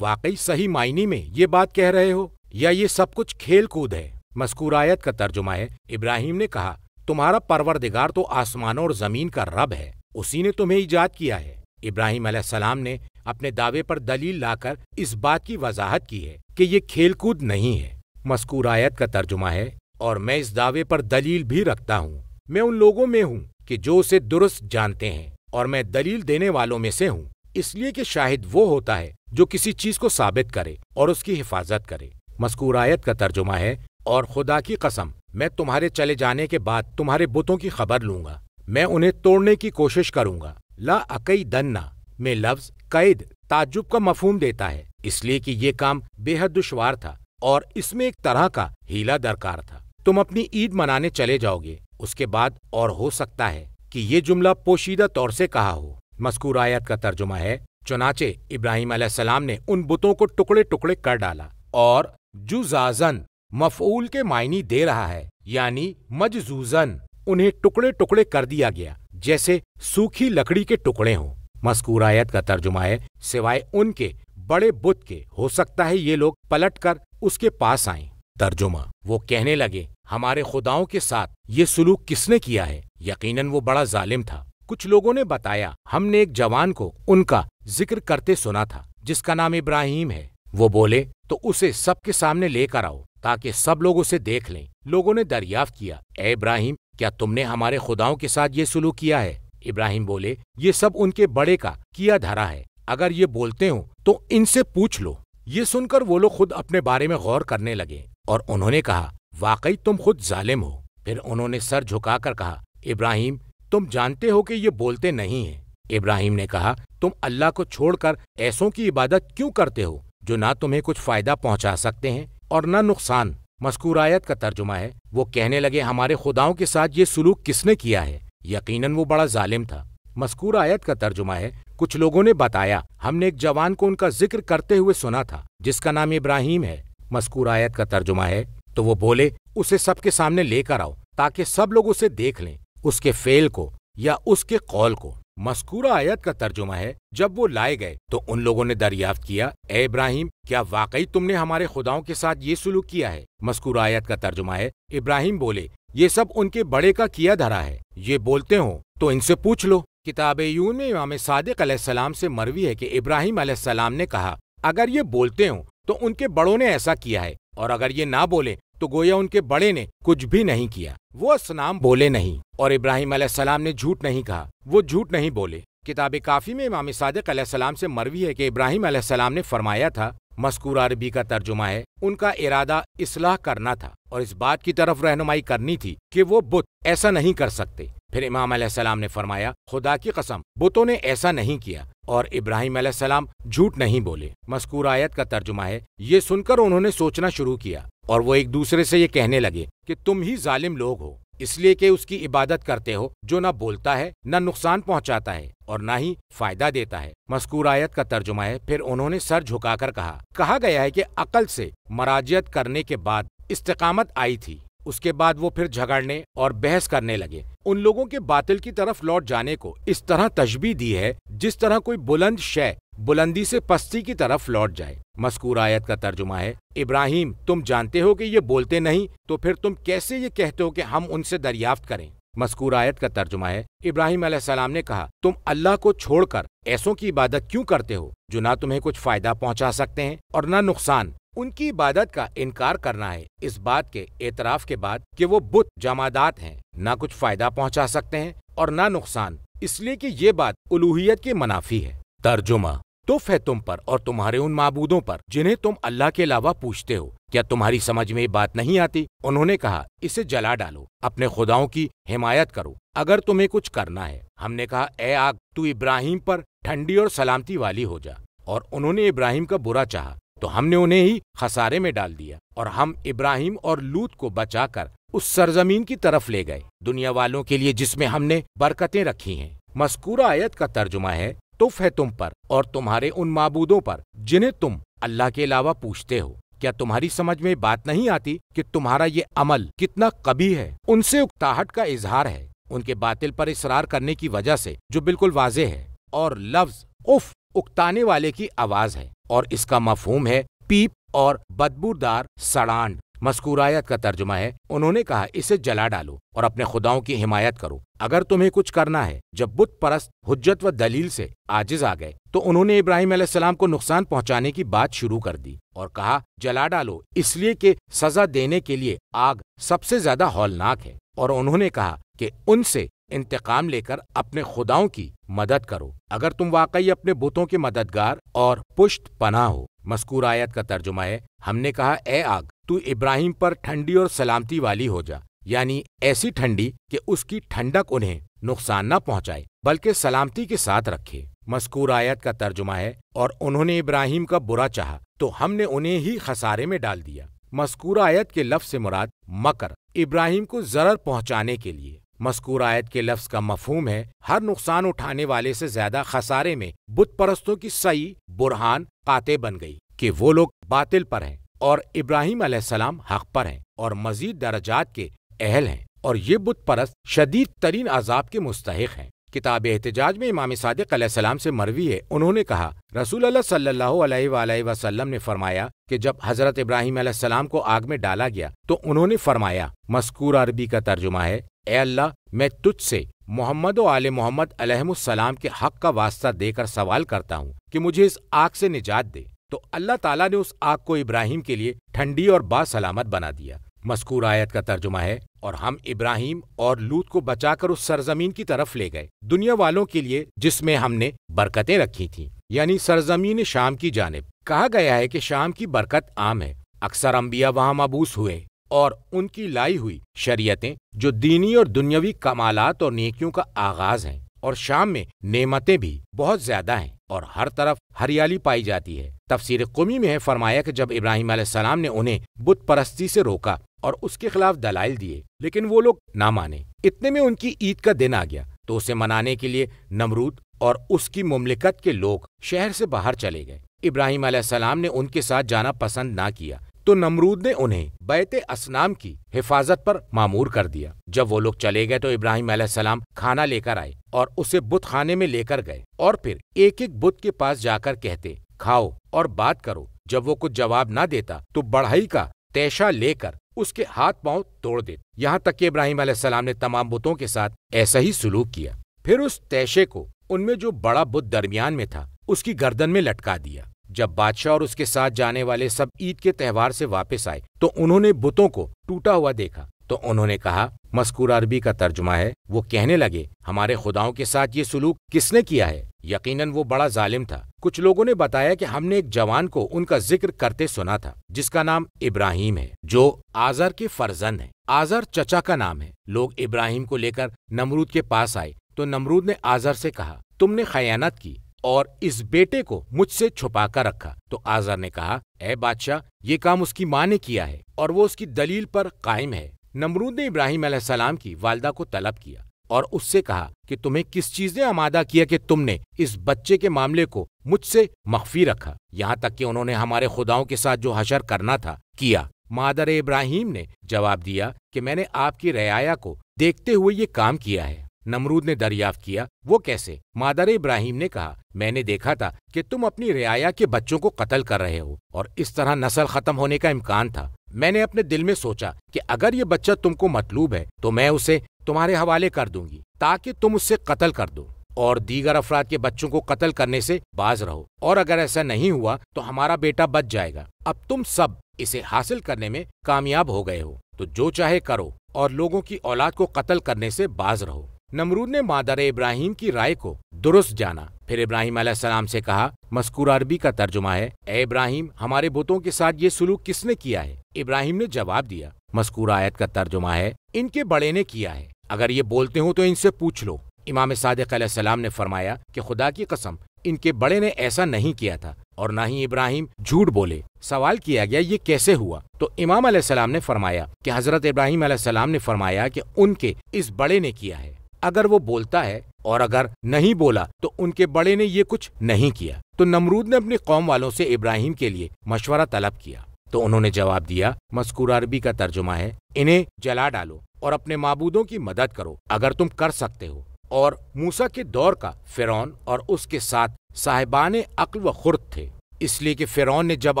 واقعی صحیح معنی میں یہ بات کہہ رہے ہو یا یہ سب کچھ کھیل کود ہے؟ مذکور آیت کا ترجمہ ہے، ابراہیم نے کہا، تمہارا پروردگار تو آسمانوں اور زمین کا رب ہے، اسی نے تمہیں ایجاد کیا ہے۔ ابراہیم علیہ السلام نے اپنے دعوے پر دلیل لا کر اس بات کی وضاحت کی ہے کہ یہ کھیل کود نہیں ہے۔ مذکور آیت کا ترجمہ ہے، اور میں اس دعوے پر دلیل بھی رکھتا ہوں، میں ان لوگوں میں ہوں کہ جو اسے درست جانتے ہیں، اور میں دلیل دینے والوں میں سے ہوں، اس لیے کہ شاہد وہ ہوتا ہے جو کسی چیز کو ثابت کرے اور اس کی حفاظت کرے۔ مذکور آیت کا ترجمہ ہے، اور خدا کی قسم میں تمہارے چلے جانے کے بعد تمہارے بتوں کی خبر لوں گا، میں انہیں توڑنے کی کوشش کروں گا۔ لا عقیدنہ میں لفظ قید تعجب کا مفہوم دیتا ہے، اس لیے کہ یہ کام بے حد دشوار تھا اور اس میں ایک طرح کا ہیلا درکار تھا۔ تم اپنی عید منانے چلے جاؤ گے، اس کے بعد اور ہو سکتا ہے کہ یہ جملہ پوشیدہ طور سے کہا ہو۔ مذکور آیت کا ترجمہ ہے، چنانچہ ابراہیم علیہ السلام نے ان بتوں کو ٹکڑے ٹکڑے کر ڈالا، اور جزازن مفعول کے معنی دے رہا ہے، یعنی مجزوزن انہیں ٹکڑے ٹکڑے کر دیا گیا جیسے سوکھی لکڑی کے ٹکڑے ہوں۔ مذکور آیت کا ترجمہ ہے، سوائے ان کے بڑے بت کے ہو سکتا ہے یہ لوگ پلٹ کر اس کے پاس آئیں۔ ترجمہ، وہ کہنے لگے، ہمارے خداؤں کے ساتھ یہ سلوک کس نے کیا ہے؟ یقیناً وہ بڑا ظالم تھا۔ کچھ لوگوں نے بتایا، ہم نے ایک جوان کو ان کا ذکر کرتے سنا تھا جس کا نام ابراہیم ہے، وہ بولے تو اسے سب کے سامنے لے کر آؤ تاکہ سب لوگ اسے دیکھ لیں۔ لوگوں نے دریافت کیا، اے ابراہیم کیا تم نے ہمارے خداؤں کے ساتھ یہ سلوک کیا ہے؟ ابراہیم بولے، یہ سب ان کے بڑے کا کیا دھرا ہے، اگر یہ بولتے ہوں تو ان سے پوچھ لو۔ یہ سن کر وہ لوگ خود اپنے بارے میں غور کرنے لگے اور انہوں نے کہا، واقعی تم خود ظالم ہو۔ پھر انہوں نے سر جھکا کر کہا، ابراہیم تم جانتے ہو کہ یہ بولتے نہیں ہیں۔ ابراہیم نے کہا، تم اللہ کو چھوڑ کر ایسوں کی عبادت کیوں کرتے ہو جو نہ تمہیں کچھ فائدہ پہنچا سکتے ہیں اور نہ نقصان؟ مذکور آیت کا ترجمہ ہے، وہ کہنے لگے، ہمارے خداؤں کے ساتھ یہ سلوک کس نے کیا ہے؟ یقیناً وہ بڑا ظالم تھا۔ مذکور آیت کا ترجمہ ہے، کچھ لوگوں نے بتایا، ہم نے ایک جوان کو ان کا ذکر کرتے ہوئے سنا تھا جس کا نام ابراہیم ہے۔ مذکور آیت کا ترجمہ ہے، تو وہ بولے، اسے سب کے سامنے لے کر آؤ تاکہ سب لوگ اسے دیکھ لیں، اس کے فعل کو یا اس کے قول کو۔ مذکورہ آیت کا ترجمہ ہے، جب وہ لائے گئے تو ان لوگوں نے دریافت کیا، اے ابراہیم کیا واقعی تم نے ہمارے خداؤں کے ساتھ یہ سلوک کیا ہے؟ مذکورہ آیت کا ترجمہ ہے، ابراہیم بولے، یہ سب ان کے بڑے کا کیا دھرا ہے، یہ بولتے ہوں تو ان سے پوچھ لو۔ کتاب عیون میں امام صادق علیہ السلام سے مروی ہے کہ ابراہیم علیہ السلام نے کہا، اگر یہ بولتے ہوں تو ان کے بڑوں نے ایسا کیا ہے، اور اگر یہ نہ بولے تو گویا ان کے بڑے نے کچھ بھی نہیں کیا۔ وہ اصنام بولے نہیں، اور ابراہیم علیہ السلام نے جھوٹ نہیں کہا، وہ جھوٹ نہیں بولے۔ کتاب کافی میں امام صادق علیہ السلام سے مروی ہے کہ ابراہیم علیہ السلام نے فرمایا تھا، مذکور عربی کا ترجمہ ہے، ان کا ارادہ اصلاح کرنا تھا اور اس بات کی طرف رہنمائی کرنی تھی کہ وہ بت ایسا نہیں کر سکتے۔ پھر امام علیہ السلام نے فرمایا، خدا کی قسم بتوں نے ایسا نہیں کیا، اور ابراہیم علیہ السلام جھوٹ نہیں بولے۔ مذکور آیت کا ترجمہ ہے، یہ سن کر انہوں نے سوچنا شروع کیا اور وہ ایک دوسرے سے یہ کہنے لگے کہ تم ہی ظالم لوگ ہو، اس لیے کہ اس کی عبادت کرتے ہو جو نہ بولتا ہے، نہ نقصان پہنچاتا ہے اور نہ ہی فائدہ دیتا ہے۔ مذکور آیت کا ترجمہ ہے، پھر انہوں نے سر جھکا کر کہا گیا ہے کہ عقل سے مراجعت کرنے کے بعد استقامت آئی تھی، اس کے بعد وہ پھر جھگڑنے اور بحث کرنے لگے۔ ان لوگوں کے باطل کی طرف لوٹ جانے کو اس طرح تشبیہ دی ہے جس طرح کوئی بلند شے بلندی سے پستی کی طرف لوٹ جائے۔ مذکور آیت کا ترجمہ ہے، ابراہیم تم جانتے ہو کہ یہ بولتے نہیں، تو پھر تم کیسے یہ کہتے ہو کہ ہم ان سے دریافت کریں؟ مذکور آیت کا ترجمہ ہے، ابراہیم علیہ السلام نے کہا، تم اللہ کو چھوڑ کر ایسوں کی عبادت کیوں کرتے ہو جو نہ تمہیں کچھ فائدہ پہنچا سکتے ہیں اور نہ نقصان؟ ان کی عبادت کا انکار کرنا ہے اس بات کے اعتراف کے بعد کہ وہ بت جمادات ہیں، نہ کچھ فائدہ پہنچا سکتے ہیں اور نہ نقصان، اس لیے کہ یہ بات الوہیت کے منافی ہے۔ ترجمہ، تف ہے تم پر اور تمہارے ان معبودوں پر جنہیں تم اللہ کے علاوہ پوچھتے ہو، کیا تمہاری سمجھ میں یہ بات نہیں آتی؟ انہوں نے کہا، اسے جلا ڈالو، اپنے خداؤں کی حمایت کرو اگر تمہیں کچھ کرنا ہے۔ ہم نے کہا، اے آگ تو ابراہیم پر ٹھنڈی اور سلامتی والی ہو جا، اور انہوں نے ابراہیم کا برا چاہا تو ہم نے انہیں ہی خسارے میں ڈال دیا، اور ہم ابراہیم اور لوط کو بچا کر اس سرزمین کی طرف لے گئے دنیا والوں کے لیے جس میں ہم نے برکتیں رکھی ہیں۔ مذکورہ آیت کا ترجمہ ہے، تف ہے تم پر اور تمہارے ان معبودوں پر جنہیں تم اللہ کے علاوہ پوچھتے ہو۔ کیا تمہاری سمجھ میں بات نہیں آتی کہ تمہارا یہ عمل کتنا قبیح ہے؟ ان سے اکتاہٹ کا اظہار ہے، ان کے باطل پر اصرار کرنے کی وجہ سے جو بالکل واضح ہے، اور لفظ اف اکتانے والے کی آواز ہے، اور اس کا مفہوم ہے پیپ اور بدبودار سڑانڈ۔ مذکورہ آیت کا ترجمہ ہے، انہوں نے کہا اسے جلا ڈالو اور اپنے خداؤں کی حمایت کرو اگر تمہیں کچھ کرنا ہے۔ جب بت پرست حجت و دلیل سے عاجز آ گئے تو انہوں نے ابراہیم علیہ السلام کو نقصان پہنچانے کی بات شروع کر دی اور کہا جلا ڈالو، اس لیے کہ سزا دینے کے لیے آگ سب سے زیادہ ہولناک ہے، اور انہوں نے کہا کہ ان سے انتقام لے کر اپنے خداؤں کی مدد کرو اگر تم واقعی اپنے بتوں کے مددگار اور پشت پناہ ہو۔ مذکورہ آیت کا ترجمہ ہے، ہم نے کہا اے آگ تو ابراہیم پر ٹھنڈی اور سلامتی والی ہو جا، یعنی ایسی ٹھنڈی کہ اس کی ٹھنڈک انہیں نقصان نہ پہنچائے بلکہ سلامتی کے ساتھ رکھے۔ مذکورہ آیت کا ترجمہ ہے، اور انہوں نے ابراہیم کا برا چاہا تو ہم نے انہیں ہی خسارے میں ڈال دیا۔ مذکورہ آیت کے لفظ سے مراد مکر، ابراہیم کو ضرر پہنچانے کے لیے۔ مذکورہ آیت کے لفظ کا مفہوم ہے ہر نقصان اٹھانے والے سے زیادہ خسارے میں بت پرستوں کی صحیح برہان قاطع بن گئی کہ وہ لوگ باطل پر ہیں اور ابراہیم علیہ السلام حق پر ہیں اور مزید درجات کے اہل ہیں، اور یہ بت پرست شدید ترین عذاب کے مستحق ہیں۔ کتاب احتجاج میں امام صادق علیہ السلام سے مروی ہے، انہوں نے کہا رسول اللہ صلی اللہ علیہ وآلہ وسلم نے فرمایا کہ جب حضرت ابراہیم علیہ السلام کو آگ میں ڈالا گیا تو انہوں نے فرمایا، مذکور عربی کا ترجمہ ہے، اے اللہ میں تجھ سے محمد و آل محمد علیہم السلام کے حق کا واسطہ دے کر سوال کرتا ہوں کہ مجھے اس آگ سے نجات دے۔ تو اللہ تعالیٰ نے اس آگ کو ابراہیم کے لیے ٹھنڈی اور باسلامت بنا دیا۔ مذکور آیت کا ترجمہ ہے، اور ہم ابراہیم اور لوط کو بچا کر اس سرزمین کی طرف لے گئے دنیا والوں کے لیے جس میں ہم نے برکتیں رکھی تھیں، یعنی سرزمین شام کی جانب۔ کہا گیا ہے کہ شام کی برکت عام ہے، اکثر انبیاء وہاں مبعوث ہوئے اور ان کی لائی ہوئی شریعتیں جو دینی اور دنیاوی کمالات اور نیکیوں کا آغاز ہیں، اور شام میں نعمتیں بھی بہت زیادہ ہیں اور ہر طرف ہریالی پائی جاتی ہے۔ تفسیر قمی میں ہے فرمایا کہ جب ابراہیم علیہ السلام نے انہیں بت پرستی سے روکا اور اس کے خلاف دلائل دیے لیکن وہ لوگ نہ مانے، اتنے میں ان کی عید کا دن آ گیا تو اسے منانے کے لیے نمرود اور اس کی مملکت کے لوگ شہر سے باہر چلے گئے۔ ابراہیم علیہ السلام نے ان کے ساتھ جانا پسند نہ کیا تو نمرود نے انہیں بیت اصنام کی حفاظت پر مامور کر دیا۔ جب وہ لوگ چلے گئے تو ابراہیم علیہ السلام کھانا لے کر آئے اور اسے بت خانے میں لے کر گئے اور پھر ایک ایک بت کے پاس جا کر کہتے کھاؤ اور بات کرو۔ جب وہ کچھ جواب نہ دیتا تو بڑھئی کا تیشہ لے کر اس کے ہاتھ پاؤں توڑ دیتے، یہاں تک کہ ابراہیم علیہ السلام نے تمام بتوں کے ساتھ ایسا ہی سلوک کیا۔ پھر اس تیشے کو ان میں جو بڑا بت درمیان میں تھا اس کی گردن میں لٹکا دیا۔ جب بادشاہ اور اس کے ساتھ جانے والے سب عید کے تہوار سے واپس آئے تو انہوں نے بتوں کو ٹوٹا ہوا دیکھا تو انہوں نے کہا، مذکور عربی کا ترجمہ ہے، وہ کہنے لگے ہمارے خداؤں کے ساتھ یہ سلوک کس نے کیا ہے؟ یقیناً وہ بڑا ظالم تھا۔ کچھ لوگوں نے بتایا کہ ہم نے ایک جوان کو ان کا ذکر کرتے سنا تھا جس کا نام ابراہیم ہے جو آزر کے فرزند ہے۔ آزر چچا کا نام ہے۔ لوگ ابراہیم کو لے کر نمرود کے پاس آئے تو نمرود نے آزر سے کہا، تم نے خیانت کی اور اس بیٹے کو مجھ سے چھپا کر رکھا۔ تو آزر نے کہا، اے بادشاہ یہ کام اس کی ماں نے کیا ہے اور وہ اس کی دلیل پر قائم ہے۔ نمرود نے ابراہیم علیہ السلام کی والدہ کو طلب کیا اور اس سے کہا کہ تمہیں کس چیز نے آمادہ کیا کہ تم نے اس بچے کے معاملے کو مجھ سے مخفی رکھا، یہاں تک کہ انہوں نے ہمارے خداؤں کے ساتھ جو حشر کرنا تھا کیا۔ مادر ابراہیم نے جواب دیا کہ میں نے آپ کی رعایا کو دیکھتے ہوئے یہ کام کیا ہے۔ نمرود نے دریافت کیا، وہ کیسے؟ مادر ابراہیم نے کہا، میں نے دیکھا تھا کہ تم اپنی رعایا کے بچوں کو قتل کر رہے ہو اور اس طرح نسل ختم ہونے کا امکان تھا۔ میں نے اپنے دل میں سوچا کہ اگر یہ بچہ تم کو مطلوب ہے تو میں اسے تمہارے حوالے کر دوں گی تاکہ تم اس سے قتل کر دو اور دیگر افراد کے بچوں کو قتل کرنے سے باز رہو، اور اگر ایسا نہیں ہوا تو ہمارا بیٹا بچ جائے گا۔ اب تم سب اسے حاصل کرنے میں کامیاب ہو گئے ہو تو جو چاہے کرو اور لوگوں کی اولاد کو قتل کرنے سے باز رہو۔ نمرود نے مادر ابراہیم کی رائے کو درست جانا، پھر ابراہیم علیہ السلام سے کہا، مذکور عربی کا ترجمہ ہے، اے ابراہیم ہمارے بتوں کے ساتھ یہ سلوک کس نے کیا ہے؟ ابراہیم نے جواب دیا، مذکور آیت کا ترجمہ ہے، ان کے بڑے نے کیا ہے، اگر یہ بولتے ہوں تو ان سے پوچھ لو۔ امام صادق علیہ السلام نے فرمایا کہ خدا کی قسم ان کے بڑے نے ایسا نہیں کیا تھا اور نہ ہی ابراہیم جھوٹ بولے۔ سوال کیا گیا یہ کیسے ہوا؟ تو امام علیہ السلام نے فرمایا کہ حضرت ابراہیم علیہ السلام نے فرمایا کہ ان کے اس بڑے نے کیا ہے، اگر وہ بولتا ہے اور اگر نہیں بولا تو ان کے بڑے نے یہ کچھ نہیں کیا۔ تو نمرود نے اپنی قوم والوں سے ابراہیم کے لیے مشورہ طلب کیا تو انہوں نے جواب دیا، مذکورہ عربی کا ترجمہ ہے، انہیں جلا ڈالو اور اپنے معبودوں کی مدد کرو اگر تم کر سکتے ہو۔ اور موسیٰ کے دور کا فرعون اور اس کے ساتھ صاحبان عقل و خرد تھے، اس لیے کہ فرعون نے جب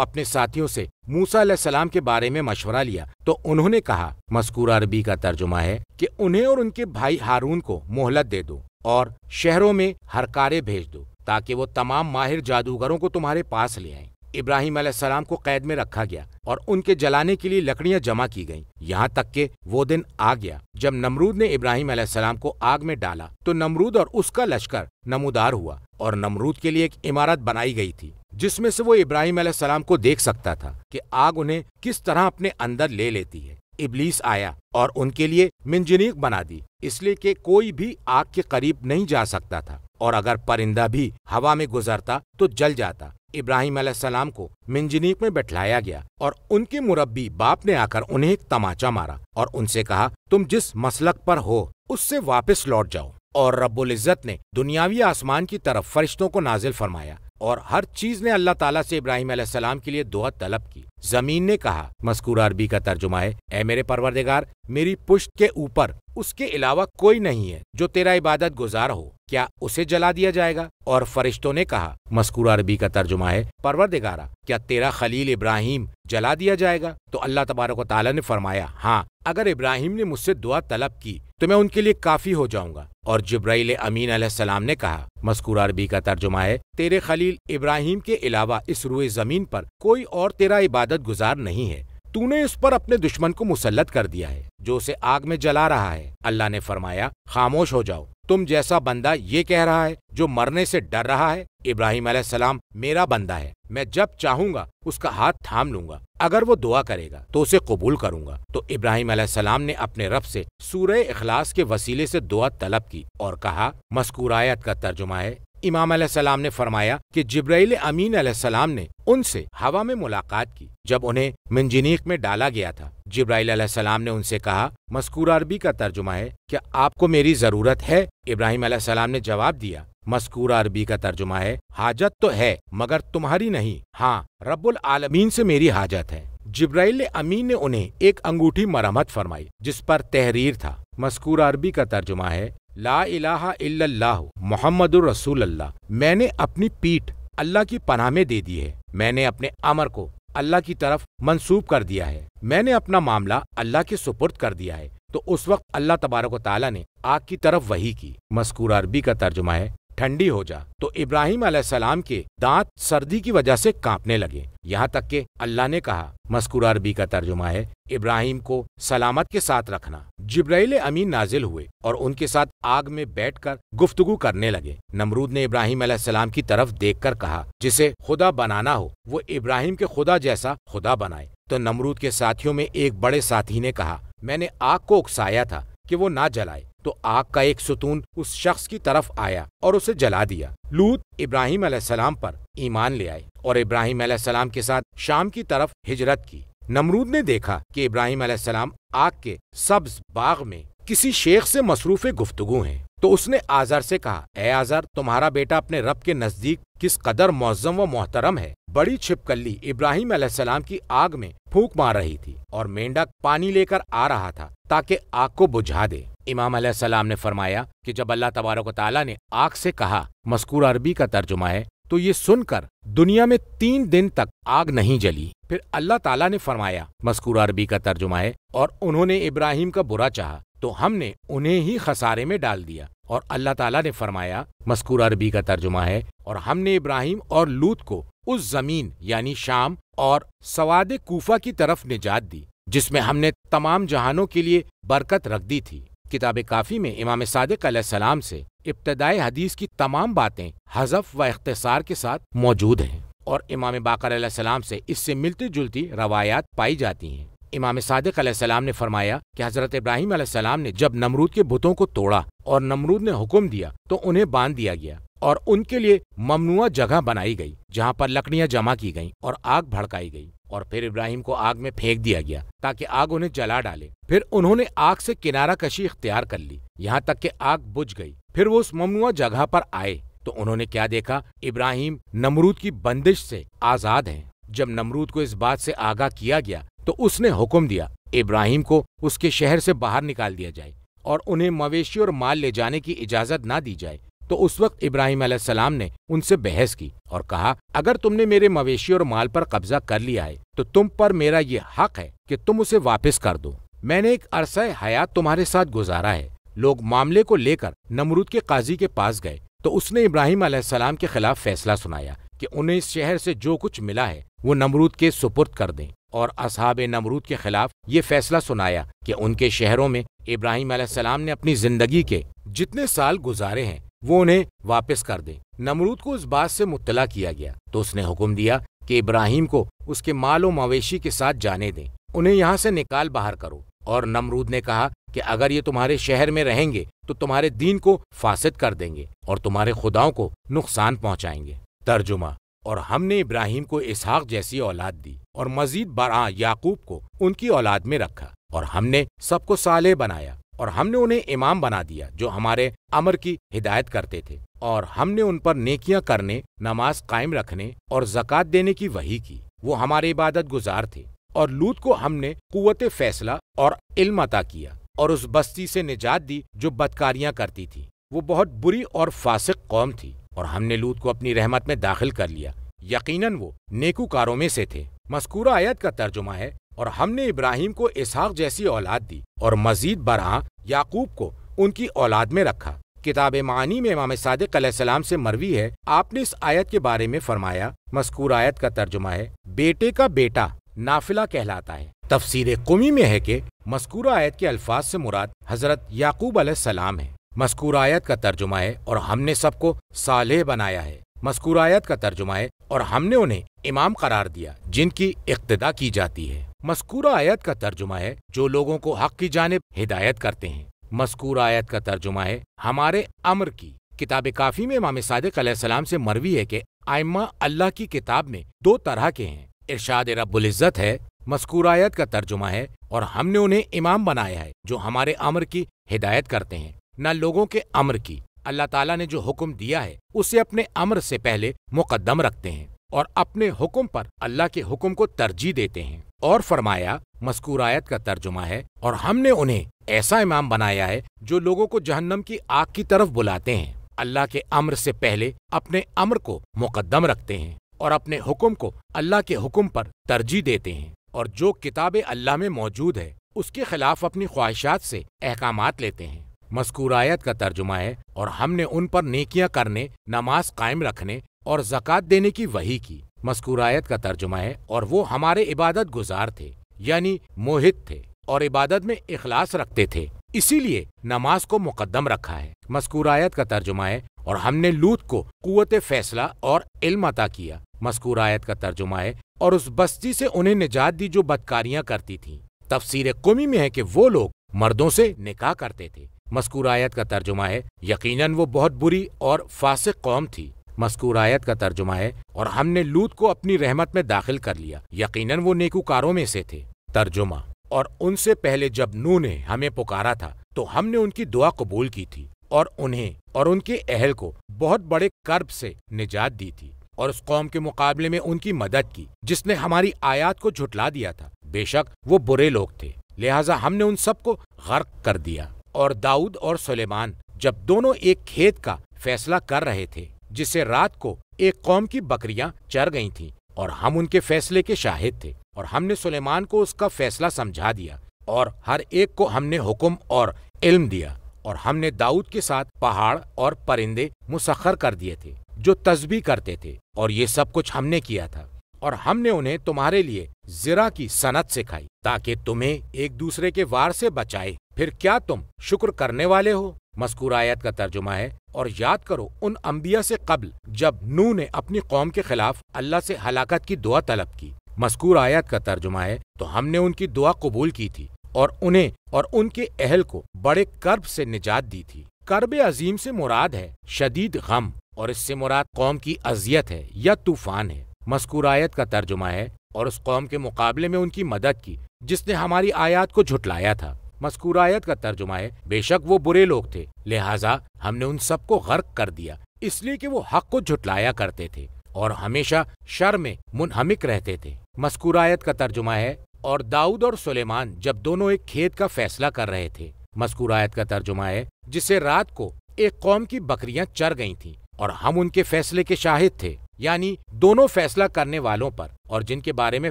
اپنے ساتھیوں سے موسیٰ علیہ السلام کے بارے میں مشورہ لیا تو انہوں نے کہا، مذکورہ عربی کا ترجمہ ہے، کہ انہیں اور ان کے بھائی ہارون کو مہلت دے دو اور شہروں میں ہرکارے بھیج دو تاکہ وہ تمام ماہر جادوگروں کو تمہارے پاس لے آئیں۔ ابراہیم علیہ السلام کو قید میں رکھا گیا اور ان کے جلانے کے لیے لکڑیاں جمع کی گئیں، یہاں تک کہ وہ دن آ گیا جب نمرود نے ابراہیم علیہ السلام کو آگ میں ڈالا تو نمرود اور اس کا لشکر نمودار ہوا، اور نمرود کے لیے ایک عمارت بنائی گئی تھی جس میں سے وہ ابراہیم علیہ السلام کو دیکھ سکتا تھا کہ آگ انہیں کس طرح اپنے اندر لے لیتی ہے۔ ابلیس آیا اور ان کے لیے منجنیق بنا دی، اس لیے کہ کوئی بھی آگ کے قریب نہیں جا سکتا تھا، اور اگر پرندہ بھی ہوا میں گزرتا تو جل جاتا۔ ابراہیم علیہ السلام کو منجنیق میں بٹھلایا گیا اور ان کے مربی باپ نے آ کر انہیں ایک تماچا مارا اور ان سے کہا، تم جس مسلک پر ہو اس سے واپس لوٹ جاؤ۔ اور رب العزت نے دنیاوی آسمان کی طرف فرشتوں کو نازل فرمایا اور ہر چیز نے اللہ تعالیٰ سے ابراہیم علیہ السلام کے لیے دعا طلب کی۔ زمین نے کہا، مذکورہ عربی کا ترجمہ ہے، اے میرے پروردگار، میری پشت کے اوپر اس کے علاوہ کوئی نہیں ہے جو تیرا عبادت گزار ہو، کیا اسے جلا دیا جائے گا؟ اور فرشتوں نے کہا، مذکورہ عربی کا ترجمہ ہے، پروردگارا، کیا تیرا خلیل ابراہیم جلا دیا جائے گا؟ تو اللہ تبارک و تعالیٰ نے فرمایا، ہاں، اگر ابراہیم نے مجھ سے دعا طلب کی تو میں ان کے لیے کافی ہو جاؤں گا۔ اور جبرائیل امین علیہ السلام نے کہا، مذکورہ عربی کا ترجمہ ہے، تیرے خلیل ابراہیم کے علاوہ اس روئے زمین پر کوئی اور تیرا عبادت گزار نہیں ہے، تو نے اس پر اپنے دشمن کو مسلط کر دیا ہے جو اسے آگ میں جلا رہا ہے۔ اللہ نے فرمایا، خاموش ہو جاؤ، تم جیسا بندہ یہ کہہ رہا ہے جو مرنے سے ڈر رہا ہے؟ ابراہیم علیہ السلام میرا بندہ ہے، میں جب چاہوں گا اس کا ہاتھ تھام لوں گا، اگر وہ دعا کرے گا تو اسے قبول کروں گا۔ تو ابراہیم علیہ السلام نے اپنے رب سے سورہ اخلاص کے وسیلے سے دعا طلب کی اور کہا، مذکورہ آیت کا ترجمہ ہے، امام علیہ السلام نے فرمایا کہ جبرائیل امین علیہ السلام نے ان سے ہوا میں ملاقات کی جب انہیں منجنیق میں ڈالا گیا تھا۔ جبرائیل علیہ السلام نے ان سے کہا، مذکورہ عربی کا ترجمہ ہے، کیا آپ کو میری ضرورت ہے؟ ابراہیم علیہ السلام نے جواب دیا، مذکورہ عربی کا ترجمہ ہے، حاجت تو ہے مگر تمہاری نہیں، ہاں رب العالمین سے میری حاجت ہے۔ جبرائیل امین نے انہیں ایک انگوٹھی مرمت فرمائی جس پر تحریر تھا۔ مذکورہ عربی کا ترجمہ ہے، لا الہ الا اللہ محمد الرسول اللہ، میں نے اپنی پیٹھ اللہ کی پناہ میں دے دی ہے، میں نے اپنے امر کو اللہ کی طرف منسوب کر دیا ہے، میں نے اپنا معاملہ اللہ کے سپرد کر دیا ہے۔ تو اس وقت اللہ تبارک و تعالیٰ نے آگ کی طرف وحی کی۔ مذکورہ عربی کا ترجمہ ہے، ٹھنڈی ہو جا۔ تو ابراہیم علیہ السلام کے دانت سردی کی وجہ سے کانپنے لگے، یہاں تک کہ اللہ نے کہا، مذکورہ عربی کا ترجمہ ہے، ابراہیم کو سلامت کے ساتھ رکھنا۔ جبرائیل امین نازل ہوئے اور ان کے ساتھ آگ میں بیٹھ کر گفتگو کرنے لگے۔ نمرود نے ابراہیم علیہ السلام کی طرف دیکھ کر کہا، جسے خدا بنانا ہو وہ ابراہیم کے خدا جیسا خدا بنائے۔ تو نمرود کے ساتھیوں میں ایک بڑے ساتھی نے کہا، میں نے آگ کو اکسایا تھا کہ وہ نہ جلائے، تو آگ کا ایک ستون اس شخص کی طرف آیا اور اسے جلا دیا۔ لوط ابراہیم علیہ السلام پر ایمان لے آئے اور ابراہیم علیہ السلام کے ساتھ شام کی طرف ہجرت کی۔ نمرود نے دیکھا کہ ابراہیم علیہ السلام آگ کے سبز باغ میں کسی شیخ سے مصروف گفتگو ہیں، تو اس نے آزر سے کہا، اے آزر، تمہارا بیٹا اپنے رب کے نزدیک کس قدر معظم و محترم ہے۔ بڑی چھپکلی ابراہیم علیہ السلام کی آگ میں پھونک مار رہی تھی اور مینڈک پانی لے کر آ رہا تھا تاکہ آگ کو بجھا دے۔ امام علیہ السلام نے فرمایا کہ جب اللہ تبارک و تعالیٰ نے آگ سے کہا، مذکورہ عربی کا ترجمہ ہے، تو یہ سن کر دنیا میں 3 دن تک آگ نہیں جلی۔ پھر اللہ تعالیٰ نے فرمایا، مذکورہ عربی کا ترجمہ ہے، اور انہوں نے ابراہیم کا برا چاہا تو ہم نے انہیں ہی خسارے میں ڈال دیا۔ اور اللہ تعالیٰ نے فرمایا، مذکورہ عربی کا ترجمہ ہے، اور ہم نے ابراہیم اور لوط کو اس زمین یعنی شام اور سواد کوفہ کی طرف نجات دی جس میں ہم نے تمام جہانوں کے لیے برکت رکھ دی تھی۔ کتاب کافی میں امام صادق علیہ السلام سے ابتدائی حدیث کی تمام باتیں حذف و اختصار کے ساتھ موجود ہیں، اور امام باقر علیہ السلام سے اس سے ملتی جلتی روایات پائی جاتی ہیں۔ امام صادق علیہ السلام نے فرمایا کہ حضرت ابراہیم علیہ السلام نے جب نمرود کے بتوں کو توڑا اور نمرود نے حکم دیا تو انہیں باندھ دیا گیا، اور ان کے لیے ممنوع جگہ بنائی گئی جہاں پر لکڑیاں جمع کی گئیں اور آگ بھڑکائی گئی، اور پھر ابراہیم کو آگ میں پھینک دیا گیا تاکہ آگ انہیں جلا ڈالے۔ پھر انہوں نے آگ سے کنارہ کشی اختیار کر لی یہاں تک کہ آگ بجھ گئی۔ پھر وہ اس ممنوع جگہ پر آئے تو انہوں نے کیا دیکھا؟ ابراہیم نمرود کی بندش سے آزاد ہیں۔ جب نمرود کو اس بات سے آگاہ کیا گیا تو اس نے حکم دیا ابراہیم کو اس کے شہر سے باہر نکال دیا جائے اور انہیں مویشی اور مال لے جانے کی اجازت نہ دی جائے۔ تو اس وقت ابراہیم علیہ السلام نے ان سے بحث کی اور کہا، اگر تم نے میرے مویشی اور مال پر قبضہ کر لیا ہے تو تم پر میرا یہ حق ہے کہ تم اسے واپس کر دو۔ میں نے ایک عرصہ حیات تمہارے ساتھ گزارا ہے۔ لوگ معاملے کو لے کر نمرود کے قاضی کے پاس گئے تو اس نے ابراہیم علیہ السلام کے خلاف فیصلہ سنایا کہ انہیں اس شہر سے جو کچھ ملا ہے وہ نمرود کے سپرد کر دیں، اور اصحاب نمرود کے خلاف یہ فیصلہ سنایا کہ ان کے شہروں میں ابراہیم علیہ السلام نے اپنی زندگی کے جتنے سال گزارے ہیں وہ انہیں واپس کر دیں۔ نمرود کو اس بات سے مطلع کیا گیا تو اس نے حکم دیا کہ ابراہیم کو اس کے مال و مویشی کے ساتھ جانے دیں، انہیں یہاں سے نکال باہر کرو۔ اور نمرود نے کہا کہ اگر یہ تمہارے شہر میں رہیں گے تو تمہارے دین کو فاسد کر دیں گے اور تمہارے خداؤں کو نقصان پہنچائیں گے۔ ترجمہ: اور ہم نے ابراہیم کو اسحاق جیسی اولاد دی اور مزید برآں یعقوب کو ان کی اولاد میں رکھا، اور ہم نے سب کو صالح بنایا، اور ہم نے انہیں امام بنا دیا جو ہمارے امر کی ہدایت کرتے تھے، اور ہم نے ان پر نیکیاں کرنے، نماز قائم رکھنے اور زکوٰۃ دینے کی وحی کی۔ وہ ہمارے عبادت گزار تھے۔ اور لوط کو ہم نے قوت فیصلہ اور علم عطا کیا اور اس بستی سے نجات دی جو بدکاریاں کرتی تھی۔ وہ بہت بری اور فاسق قوم تھی، اور ہم نے لوط کو اپنی رحمت میں داخل کر لیا، یقیناً وہ نیکوکاروں میں سے تھے۔ مذکورہ آیت کا ترجمہ ہے، اور ہم نے ابراہیم کو اسحاق جیسی اولاد دی اور مزید برآں یعقوب کو ان کی اولاد میں رکھا۔ کتاب معانی میں امام صادق علیہ السلام سے مروی ہے، آپ نے اس آیت کے بارے میں فرمایا، مذکورہ آیت کا ترجمہ ہے، بیٹے کا بیٹا نافلہ کہلاتا ہے۔ تفسیر قمی میں ہے کہ مذکورہ آیت کے الفاظ سے مراد حضرت یعقوب علیہ السلام ہے۔ مذکورہ آیت کا ترجمہ ہے، اور ہم نے سب کو صالح بنایا ہے۔ مذکورہ آیت کا ترجمہ ہے، اور ہم نے انہیں امام قرار دیا جن کی اقتدا کی جاتی ہے۔ مذکورہ آیت کا ترجمہ ہے، جو لوگوں کو حق کی جانب ہدایت کرتے ہیں۔ مذکورہ آیت کا ترجمہ ہے، ہمارے امر کی۔ کتاب کافی میں امام صادق علیہ السلام سے مروی ہے کہ ائمہ اللہ کی کتاب میں دو طرح کے ہیں۔ ارشاد رب العزت ہے، مذکورہ آیت کا ترجمہ ہے، اور ہم نے انہیں امام بنایا ہے جو ہمارے امر کی ہدایت کرتے ہیں، نہ لوگوں کے امر کی۔ اللہ تعالیٰ نے جو حکم دیا ہے اسے اپنے امر سے پہلے مقدم رکھتے ہیں اور اپنے حکم پر اللہ کے حکم کو ترجیح دیتے ہیں۔ اور فرمایا، مذکورہ آیت کا ترجمہ ہے، اور ہم نے انہیں ایسا امام بنایا ہے جو لوگوں کو جہنم کی آگ کی طرف بلاتے ہیں، اللہ کے امر سے پہلے اپنے امر کو مقدم رکھتے ہیں اور اپنے حکم کو اللہ کے حکم پر ترجیح دیتے ہیں، اور جو کتاب اللہ میں موجود ہے اس کے خلاف اپنی خواہشات سے احکامات لیتے ہیں۔ مذکورہ آیت کا ترجمہ ہے، اور ہم نے ان پر نیکیاں کرنے، نماز قائم رکھنے اور زکوٰۃ دینے کی وحی کی۔ مذکورہ آیت کا ترجمہ ہے، اور وہ ہمارے عبادت گزار تھے، یعنی موحد تھے اور عبادت میں اخلاص رکھتے تھے، اسی لیے نماز کو مقدم رکھا ہے۔ مذکورہ آیت کا ترجمہ ہے، اور ہم نے لوط کو قوت فیصلہ اور علم عطا کیا۔ مذکورہ آیت کا ترجمہ ہے، اور اس بستی سے انہیں نجات دی جو بدکاریاں کرتی تھیں۔ تفسیر قمی میں ہے کہ وہ لوگ مردوں سے نکاح کرتے تھے۔ مذکورہ آیت کا ترجمہ ہے، یقیناً وہ بہت بری اور فاسق قوم تھی۔ مذکورہ آیت کا ترجمہ ہے، اور ہم نے لوط کو اپنی رحمت میں داخل کر لیا، یقیناً وہ نیکوکاروں میں سے تھے۔ ترجمہ: اور ان سے پہلے جب نوح نے ہمیں پکارا تھا تو ہم نے ان کی دعا قبول کی تھی اور انہیں اور ان کے اہل کو بہت بڑے کرب سے نجات دی تھی، اور اس قوم کے مقابلے میں ان کی مدد کی جس نے ہماری آیات کو جھٹلا دیا تھا۔ بے شک وہ برے لوگ تھے، لہٰذا ہم نے ان سب کو غرق کر دیا۔ اور داؤد اور سلیمان جب دونوں ایک کھیت کا فیصلہ کر رہے تھے جسے رات کو ایک قوم کی بکریاں چر گئی تھیں، اور ہم ان کے فیصلے کے شاہد تھے، اور ہم نے سلیمان کو اس کا فیصلہ سمجھا دیا، اور ہر ایک کو ہم نے حکم اور علم دیا، اور ہم نے داؤد کے ساتھ پہاڑ اور پرندے مسخر کر دیے تھے جو تسبیح کرتے تھے، اور یہ سب کچھ ہم نے کیا تھا۔ اور ہم نے انہیں تمہارے لیے زرع کی صنعت سکھائی تاکہ تمہیں ایک دوسرے کے وار سے بچائے، پھر کیا تم شکر کرنے والے ہو؟ مذکورہ آیت کا ترجمہ ہے، اور یاد کرو ان انبیاء سے قبل جب نوح نے اپنی قوم کے خلاف اللہ سے ہلاکت کی دعا طلب کی۔ مذکورہ آیت کا ترجمہ ہے، تو ہم نے ان کی دعا قبول کی تھی اور انہیں اور ان کے اہل کو بڑے کرب سے نجات دی تھی۔ کرب عظیم سے مراد ہے شدید غم اور اس سے مراد قوم کی اذیت ہے یا طوفان ہے۔ مذکور آیت کا ترجمہ ہے اور اس قوم کے مقابلے میں ان کی مدد کی جس نے ہماری آیات کو جھٹلایا تھا۔ مذکور آیت کا ترجمہ ہے بے شک وہ برے لوگ تھے، لہٰذا ہم نے ان سب کو غرق کر دیا اس لیے کہ وہ حق کو جھٹلایا کرتے تھے اور ہمیشہ شر میں منہمک رہتے تھے۔ مذکور آیت کا ترجمہ ہے اور داؤد اور سلیمان جب دونوں ایک کھیت کا فیصلہ کر رہے تھے۔ مذکور آیت کا ترجمہ ہے جسے رات کو ایک قوم کی بکریاں چر گئی تھیں اور ہم ان کے فیصلے کے شاہد تھے، یعنی دونوں فیصلہ کرنے والوں پر اور جن کے بارے میں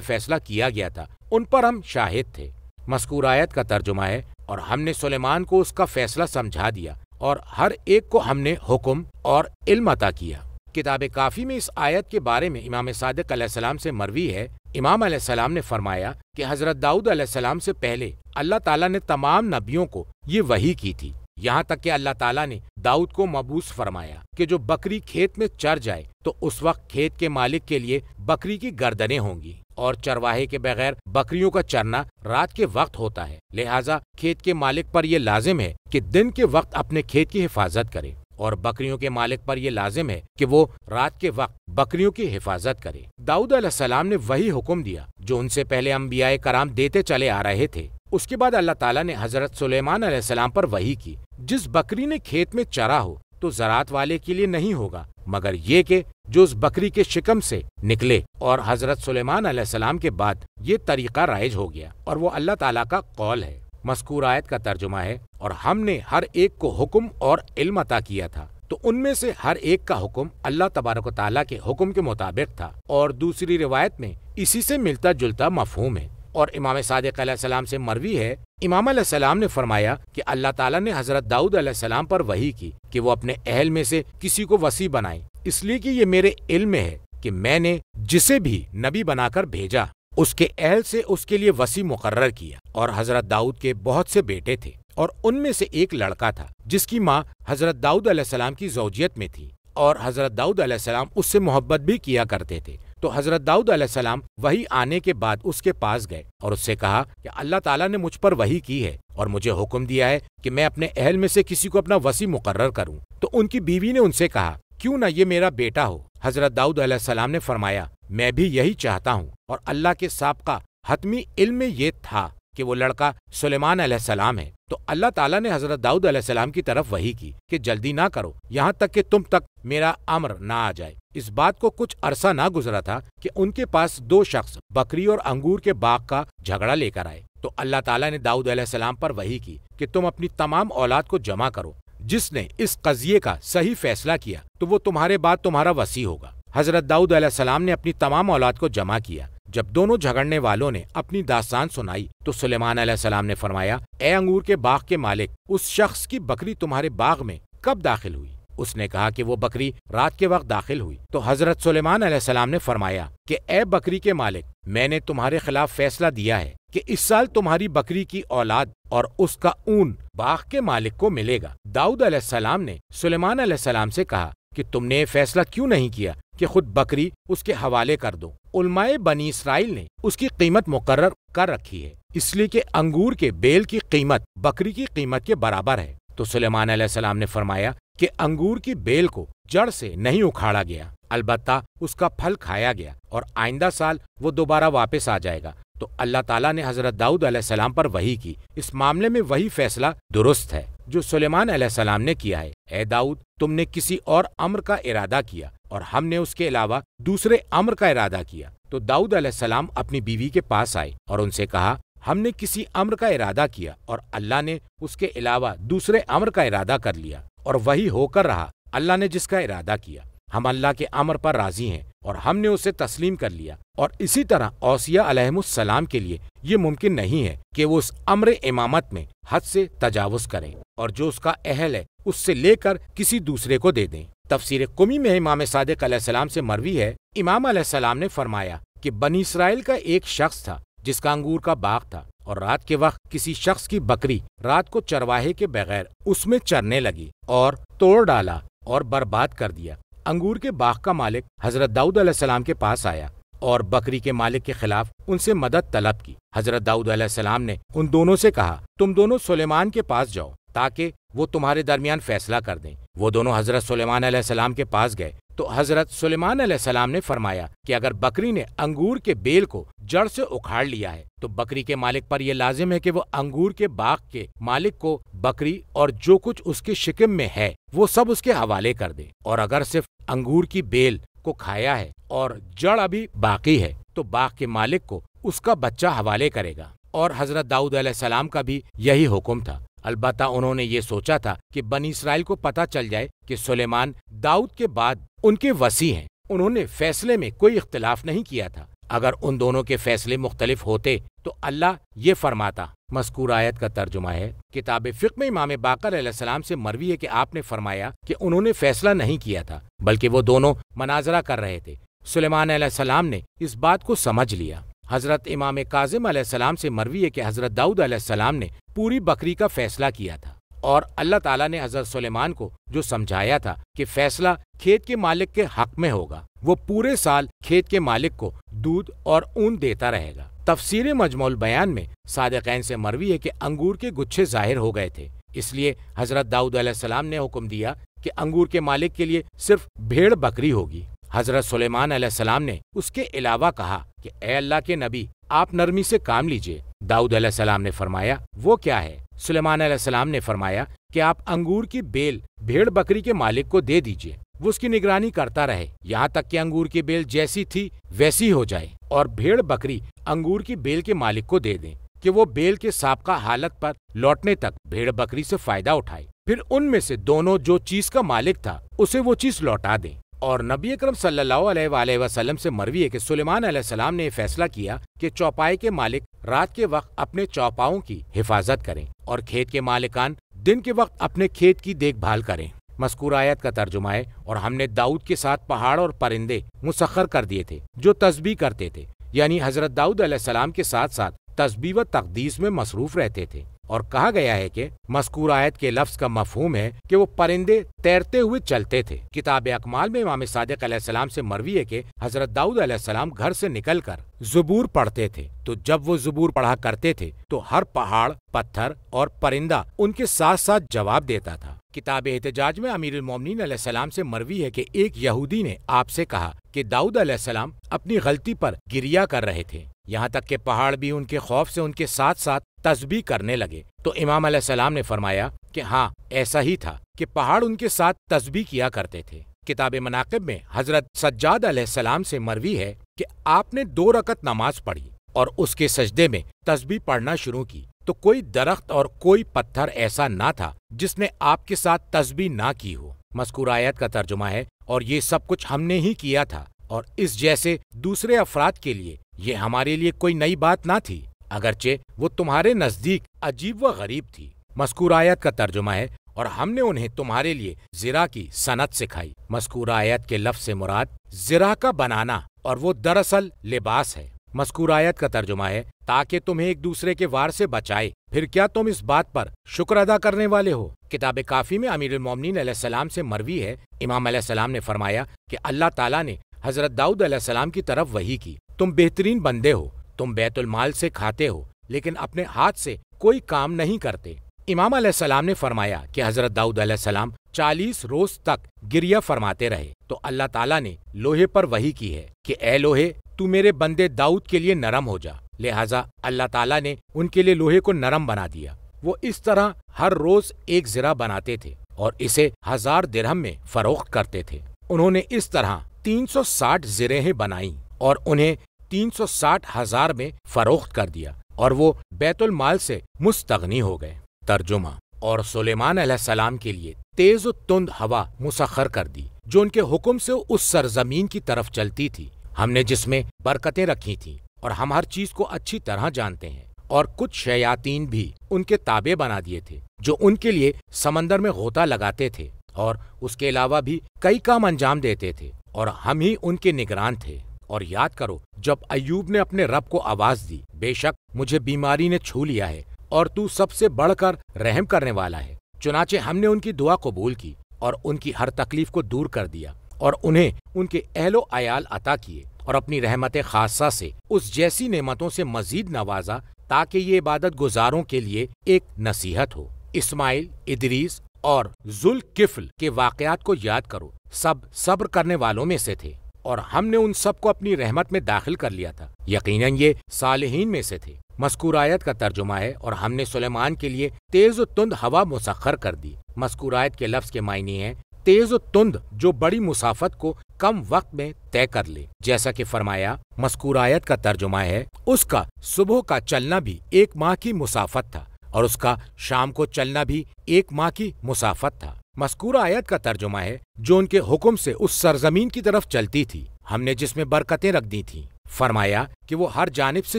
فیصلہ کیا گیا تھا ان پر ہم شاہد تھے۔ مذکور آیت کا ترجمہ ہے اور ہم نے سلیمان کو اس کا فیصلہ سمجھا دیا اور ہر ایک کو ہم نے حکم اور علم عطا کیا۔ کتاب کافی میں اس آیت کے بارے میں امام صادق علیہ السلام سے مروی ہے، امام علیہ السلام نے فرمایا کہ حضرت داؤد علیہ السلام سے پہلے اللہ تعالیٰ نے تمام نبیوں کو یہ وحی کی تھی، یہاں تک کہ اللہ تعالیٰ نے داؤد کو مبعوث فرمایا کہ جو بکری کھیت میں چر جائے تو اس وقت کھیت کے مالک کے لیے بکری کی گردنیں ہوں گی، اور چرواہے کے بغیر بکریوں کا چرنا رات کے وقت ہوتا ہے، لہٰذا کھیت کے مالک پر یہ لازم ہے کہ دن کے وقت اپنے کھیت کی حفاظت کرے، اور بکریوں کے مالک پر یہ لازم ہے کہ وہ رات کے وقت بکریوں کی حفاظت کرے۔ داؤد علیہ السلام نے وہی حکم دیا جو ان سے پہلے انبیاء کرام دیتے چلے آ رہے تھے۔ اس کے بعد اللہ تعالیٰ نے حضرت سلیمان علیہ السلام پر وحی کی، جس بکری نے کھیت میں چرا ہو تو زراعت والے کے لیے نہیں ہوگا مگر یہ کہ جو اس بکری کے شکم سے نکلے، اور حضرت سلیمان علیہ السلام کے بعد یہ طریقہ رائج ہو گیا اور وہ اللہ تعالیٰ کا قول ہے۔ مذکور آیت کا ترجمہ ہے اور ہم نے ہر ایک کو حکم اور علم عطا کیا تھا، تو ان میں سے ہر ایک کا حکم اللہ تبارک و تعالیٰ کے حکم کے مطابق تھا، اور دوسری روایت میں اسی سے ملتا جلتا مفہوم ہے۔ اور امام صادق علیہ السلام سے مروی ہے، امام علیہ السلام نے فرمایا کہ اللہ تعالیٰ نے حضرت داؤد علیہ السلام پر وحی کی کہ وہ اپنے اہل میں سے کسی کو وصی بنائے، اس لیے کہ یہ میرے علم میں ہے کہ میں نے جسے بھی نبی بنا کر بھیجا اس کے اہل سے اس کے لیے وصی مقرر کیا۔ اور حضرت داؤد کے بہت سے بیٹے تھے اور ان میں سے ایک لڑکا تھا جس کی ماں حضرت داؤد علیہ السلام کی زوجیت میں تھی، اور حضرت داؤد علیہ السلام اس سے محبت بھی کیا کرتے تھے۔ تو حضرت داؤد علیہ السلام وحی آنے کے بعد اس کے پاس گئے اور اس سے کہا کہ اللہ تعالیٰ نے مجھ پر وحی کی ہے اور مجھے حکم دیا ہے کہ میں اپنے اہل میں سے کسی کو اپنا وصی مقرر کروں۔ تو ان کی بیوی نے ان سے کہا کیوں نہ یہ میرا بیٹا ہو؟ حضرت داؤد علیہ السلام نے فرمایا میں بھی یہی چاہتا ہوں، اور اللہ کے سابقہ حتمی علم میں یہ تھا کہ وہ لڑکا سلیمان علیہ السلام ہے۔ تو اللہ تعالیٰ نے حضرت داؤد علیہ السلام کی طرف وحی کی کہ جلدی نہ کرو یہاں تک کہ تم تک میرا امر نہ آ جائے۔ اس بات کو کچھ عرصہ نہ گزرا تھا کہ ان کے پاس دو شخص بکری اور انگور کے باغ کا جھگڑا لے کر آئے۔ تو اللہ تعالیٰ نے داؤد علیہ السلام پر وحی کی کہ تم اپنی تمام اولاد کو جمع کرو، جس نے اس قضیے کا صحیح فیصلہ کیا تو وہ تمہارے بعد تمہارا وصی ہوگا۔ حضرت داؤد علیہ السلام نے اپنی تمام اولاد کو جمع کیا۔ جب دونوں جھگڑنے والوں نے اپنی داستان سنائی تو سلیمان علیہ السلام نے فرمایا اے انگور کے باغ کے مالک، اس شخص کی بکری تمہارے باغ میں کب داخل ہوئی؟ اس نے کہا کہ وہ بکری رات کے وقت داخل ہوئی۔ تو حضرت سلیمان علیہ السلام نے فرمایا کہ اے بکری کے مالک، میں نے تمہارے خلاف فیصلہ دیا ہے کہ اس سال تمہاری بکری کی اولاد اور اس کا اون باغ کے مالک کو ملے گا۔ داؤد علیہ السلام نے سلیمان علیہ السلام سے کہا کہ تم نے فیصلہ کیوں نہیں کیا کہ خود بکری اس کے حوالے کر دو؟ علماء بنی اسرائیل نے اس کی قیمت مقرر کر رکھی ہے، اس لیے کہ انگور کے بیل کی قیمت بکری کی قیمت کے برابر ہے۔ تو سلیمان علیہ السلام نے فرمایا کہ انگور کی بیل کو جڑ سے نہیں اکھاڑا گیا، البتہ اس کا پھل کھایا گیا، اور آئندہ سال وہ دوبارہ واپس آ جائے گا۔ تو اللہ تعالیٰ نے حضرت داؤد علیہ السلام پر وحی کی۔ اس معاملے میں وہی فیصلہ درست ہے جو سلیمان علیہ السلام نے کیا ہے۔ اے داؤد، تم نے کسی اور امر کا ارادہ کیا اور ہم نے اس کے علاوہ دوسرے امر کا ارادہ کیا۔ تو داؤد علیہ السلام اپنی بیوی کے پاس آئے اور ان سے کہا ہم نے کسی امر کا ارادہ کیا اور اللہ نے اس کے علاوہ دوسرے امر کا ارادہ کر لیا، اور وہی ہو کر رہا اللہ نے جس کا ارادہ کیا۔ ہم اللہ کے امر پر راضی ہیں اور ہم نے اسے تسلیم کر لیا۔ اور اسی طرح اوصیاء علیہم السلام کے لیے یہ ممکن نہیں ہے کہ وہ اس امر امامت میں حد سے تجاوز کریں اور جو اس کا اہل ہے اس سے لے کر کسی دوسرے کو دے دیں۔ تفسیر قمی میں امام صادق علیہ السلام سے مروی ہے، امام علیہ السلام نے فرمایا کہ بنی اسرائیل کا ایک شخص تھا جس کا انگور کا باغ تھا، اور رات کے وقت کسی شخص کی بکری رات کو چرواہے کے بغیر اس میں چرنے لگی اور توڑ ڈالا اور برباد کر دیا۔ انگور کے باغ کا مالک حضرت داؤد علیہ السلام کے پاس آیا اور بکری کے مالک کے خلاف ان سے مدد طلب کی۔ حضرت داؤد علیہ السلام نے ان دونوں سے کہا تم دونوں سلیمان کے پاس جاؤ تاکہ وہ تمہارے درمیان فیصلہ کر دیں۔ وہ دونوں حضرت سلیمان علیہ السلام کے پاس گئے تو حضرت سلیمان علیہ السلام نے فرمایا کہ اگر بکری نے انگور کے بیل کو جڑ سے اکھاڑ لیا ہے تو بکری کے مالک پر یہ لازم ہے کہ وہ انگور کے باغ کے مالک کو بکری اور جو کچھ اس کے شکم میں ہے وہ سب اس کے حوالے کر دے، اور اگر صرف انگور کی بیل کو کھایا ہے اور جڑ ابھی باقی ہے تو باغ کے مالک کو اس کا بچہ حوالے کرے گا۔ اور حضرت داؤد علیہ السلام کا بھی یہی حکم تھا، البتہ انہوں نے یہ سوچا تھا کہ بنی اسرائیل کو پتہ چل جائے کہ سلیمان داؤد کے بعد ان کے وصی ہیں۔ انہوں نے فیصلے میں کوئی اختلاف نہیں کیا تھا، اگر ان دونوں کے فیصلے مختلف ہوتے تو اللہ یہ فرماتا۔ مذکور آیت کا ترجمہ ہے، کتاب فقہ میں امام باقر علیہ السلام سے مروی ہے کہ آپ نے فرمایا کہ انہوں نے فیصلہ نہیں کیا تھا بلکہ وہ دونوں مناظرہ کر رہے تھے۔ سلیمان علیہ السلام نے اس بات کو سمجھ لیا۔ حضرت امام کاظم علیہ السلام سے مروی ہے کہ حضرت داؤد علیہ السلام نے پوری بکری کا فیصلہ کیا تھا، اور اللہ تعالیٰ نے حضرت سلیمان کو جو سمجھایا تھا کہ فیصلہ کھیت کے مالک کے حق میں ہوگا، وہ پورے سال کھیت کے مالک کو دودھ اور اون دیتا رہے گا۔ تفسیر مجموع البیان میں صادقین سے مروی ہے کہ انگور کے گچھے ظاہر ہو گئے تھے، اس لیے حضرت داؤد علیہ السلام نے حکم دیا کہ انگور کے مالک کے لیے صرف بھیڑ بکری ہوگی۔ حضرت سلیمان علیہ السلام نے اس کے علاوہ کہا کہ اے اللہ کے نبی، آپ نرمی سے کام لیجئے۔ داؤد علیہ السلام نے فرمایا وہ کیا ہے؟ سلیمان علیہ السلام نے فرمایا کہ آپ انگور کی بیل بھیڑ بکری کے مالک کو دے دیجئے، وہ اس کی نگرانی کرتا رہے یہاں تک کہ انگور کی بیل جیسی تھی ویسی ہو جائے، اور بھیڑ بکری انگور کی بیل کے مالک کو دے دیں کہ وہ بیل کے سابقہ حالت پر لوٹنے تک بھیڑ بکری سے فائدہ اٹھائے، پھر ان میں سے دونوں جو چیز کا مالک تھا اسے وہ چیز لوٹا دیں۔ اور نبی اکرم صلی اللہ علیہ وآلہ وسلم سے مروی ہے کہ سلیمان علیہ السلام نے یہ فیصلہ کیا کہ چوپائے کے مالک رات کے وقت اپنے چوپاؤں کی حفاظت کریں اور کھیت کے مالکان دن کے وقت اپنے کھیت کی دیکھ بھال کریں۔ مذکور آیت کا ترجمہ ہے، اور ہم نے داؤد کے ساتھ پہاڑ اور پرندے مسخر کر دیے تھے جو تسبیح کرتے تھے، یعنی حضرت داؤد علیہ السلام کے ساتھ ساتھ تسبیح و تقدیس میں مصروف رہتے تھے۔ اور کہا گیا ہے کہ مذکور آیت کے لفظ کا مفہوم ہے کہ وہ پرندے تیرتے ہوئے چلتے تھے۔ کتاب اکمال میں امام صادق علیہ السلام سے مروی ہے کہ حضرت داؤد علیہ السلام گھر سے نکل کر زبور پڑھتے تھے، تو جب وہ زبور پڑھا کرتے تھے تو ہر پہاڑ، پتھر اور پرندہ ان کے ساتھ ساتھ جواب دیتا تھا۔ کتاب احتجاج میں امیر المومنین علیہ السلام سے مروی ہے کہ ایک یہودی نے آپ سے کہا کہ داؤد علیہ السلام اپنی غلطی پر گریہ کر رہے تھے، یہاں تک کہ پہاڑ بھی ان کے خوف سے ان کے ساتھ ساتھ تسبیح کرنے لگے۔ تو امام علیہ السلام نے فرمایا کہ ہاں ایسا ہی تھا کہ پہاڑ ان کے ساتھ تسبیح کیا کرتے تھے۔ کتاب مناقب میں حضرت سجاد علیہ السلام سے مروی ہے کہ آپ نے 2 رکعت نماز پڑھی اور اس کے سجدے میں تسبیح پڑھنا شروع کی تو کوئی درخت اور کوئی پتھر ایسا نہ تھا جس نے آپ کے ساتھ تسبیح نہ کی ہو۔ مذکور آیت کا ترجمہ ہے، اور یہ سب کچھ ہم نے ہی کیا تھا، اور اس جیسے دوسرے افراد کے لیے یہ ہمارے لیے کوئی نئی بات نہ تھی، اگرچہ وہ تمہارے نزدیک عجیب و غریب تھی۔ مذکور آیت کا ترجمہ ہے، اور ہم نے انہیں تمہارے لیے زرع کی صنعت سکھائی۔ مذکور آیت کے لفظ سے مراد زرع کا بنانا، اور وہ دراصل لباس ہے۔ مذکور آیت کا ترجمہ ہے تاکہ تمہیں ایک دوسرے کے وار سے بچائے، پھر کیا تم اس بات پر شکر ادا کرنے والے ہو؟ کتاب کافی میں امیر المومنین علیہ السلام سے مروی ہے، امام علیہ السلام نے فرمایا کہ اللہ تعالیٰ نے حضرت داؤد علیہ السلام کی طرف وحی کی، تم بہترین بندے ہو، تم بیت المال سے کھاتے ہو لیکن اپنے ہاتھ سے کوئی کام نہیں کرتے۔ امام علیہ السلام نے فرمایا کہ حضرت داؤد علیہ السلام 40 روز تک گریہ فرماتے رہے تو اللہ تعالیٰ نے لوہے پر وحی کی ہے کہ اے لوہے، تو میرے بندے داؤد کے لیے نرم ہو جا۔ لہٰذا اللہ تعالیٰ نے ان کے لیے لوہے کو نرم بنا دیا۔ وہ اس طرح ہر روز ایک زرہ بناتے تھے اور اسے 1000 درہم میں فروخت کرتے تھے۔ انہوں نے اس طرح 360 زرہیں بنائیں اور انہیں 360,000 میں فروخت کر دیا، اور وہ بیت المال سے مستغنی ہو گئے۔ ترجمہ: اور سلیمان علیہ السلام کے لیے تیز و تند ہوا مسخر کر دی جو ان کے حکم سے اس سرزمین کی طرف چلتی تھی، ہم نے جس میں برکتیں رکھی تھیں، اور ہم ہر چیز کو اچھی طرح جانتے ہیں۔ اور کچھ شیاطین بھی ان کے تابع بنا دیے تھے جو ان کے لیے سمندر میں غوطہ لگاتے تھے، اور اس کے علاوہ بھی کئی کام انجام دیتے تھے، اور ہم ہی ان کے نگران تھے۔ اور یاد کرو جب ایوب نے اپنے رب کو آواز دی، بے شک مجھے بیماری نے چھو لیا ہے اور تو سب سے بڑھ کر رحم کرنے والا ہے، چنانچہ ہم نے ان کی دعا قبول کی اور ان کی ہر تکلیف کو دور کر دیا، اور انہیں ان کے اہل و عیال عطا کیے، اور اپنی رحمت خاصہ سے اس جیسی نعمتوں سے مزید نوازا تاکہ یہ عبادت گزاروں کے لیے ایک نصیحت ہو۔ اسماعیل، ادریس اور ذوالکفل کے واقعات کو یاد کرو، سب صبر کرنے والوں میں سے تھے اور ہم نے ان سب کو اپنی رحمت میں داخل کر لیا تھا، یقیناً یہ صالحین میں سے تھے۔ مذکور آیت کا ترجمہ ہے اور ہم نے سلیمان کے لیے تیز و تند ہوا مسخر کر دی۔ مذکور آیت کے لفظ کے معنی ہیں تیز و تند جو بڑی مسافت کو کم وقت میں طے کر لے، جیسا کہ فرمایا۔ مذکور آیت کا ترجمہ ہے اس کا صبح کا چلنا بھی 1 ماہ کی مسافت تھا اور اس کا شام کو چلنا بھی 1 ماہ کی مسافت تھا۔ مذکور آیت کا ترجمہ ہے جو ان کے حکم سے اس سرزمین کی طرف چلتی تھی، ہم نے جس میں برکتیں رکھ دی تھیں۔ فرمایا کہ وہ ہر جانب سے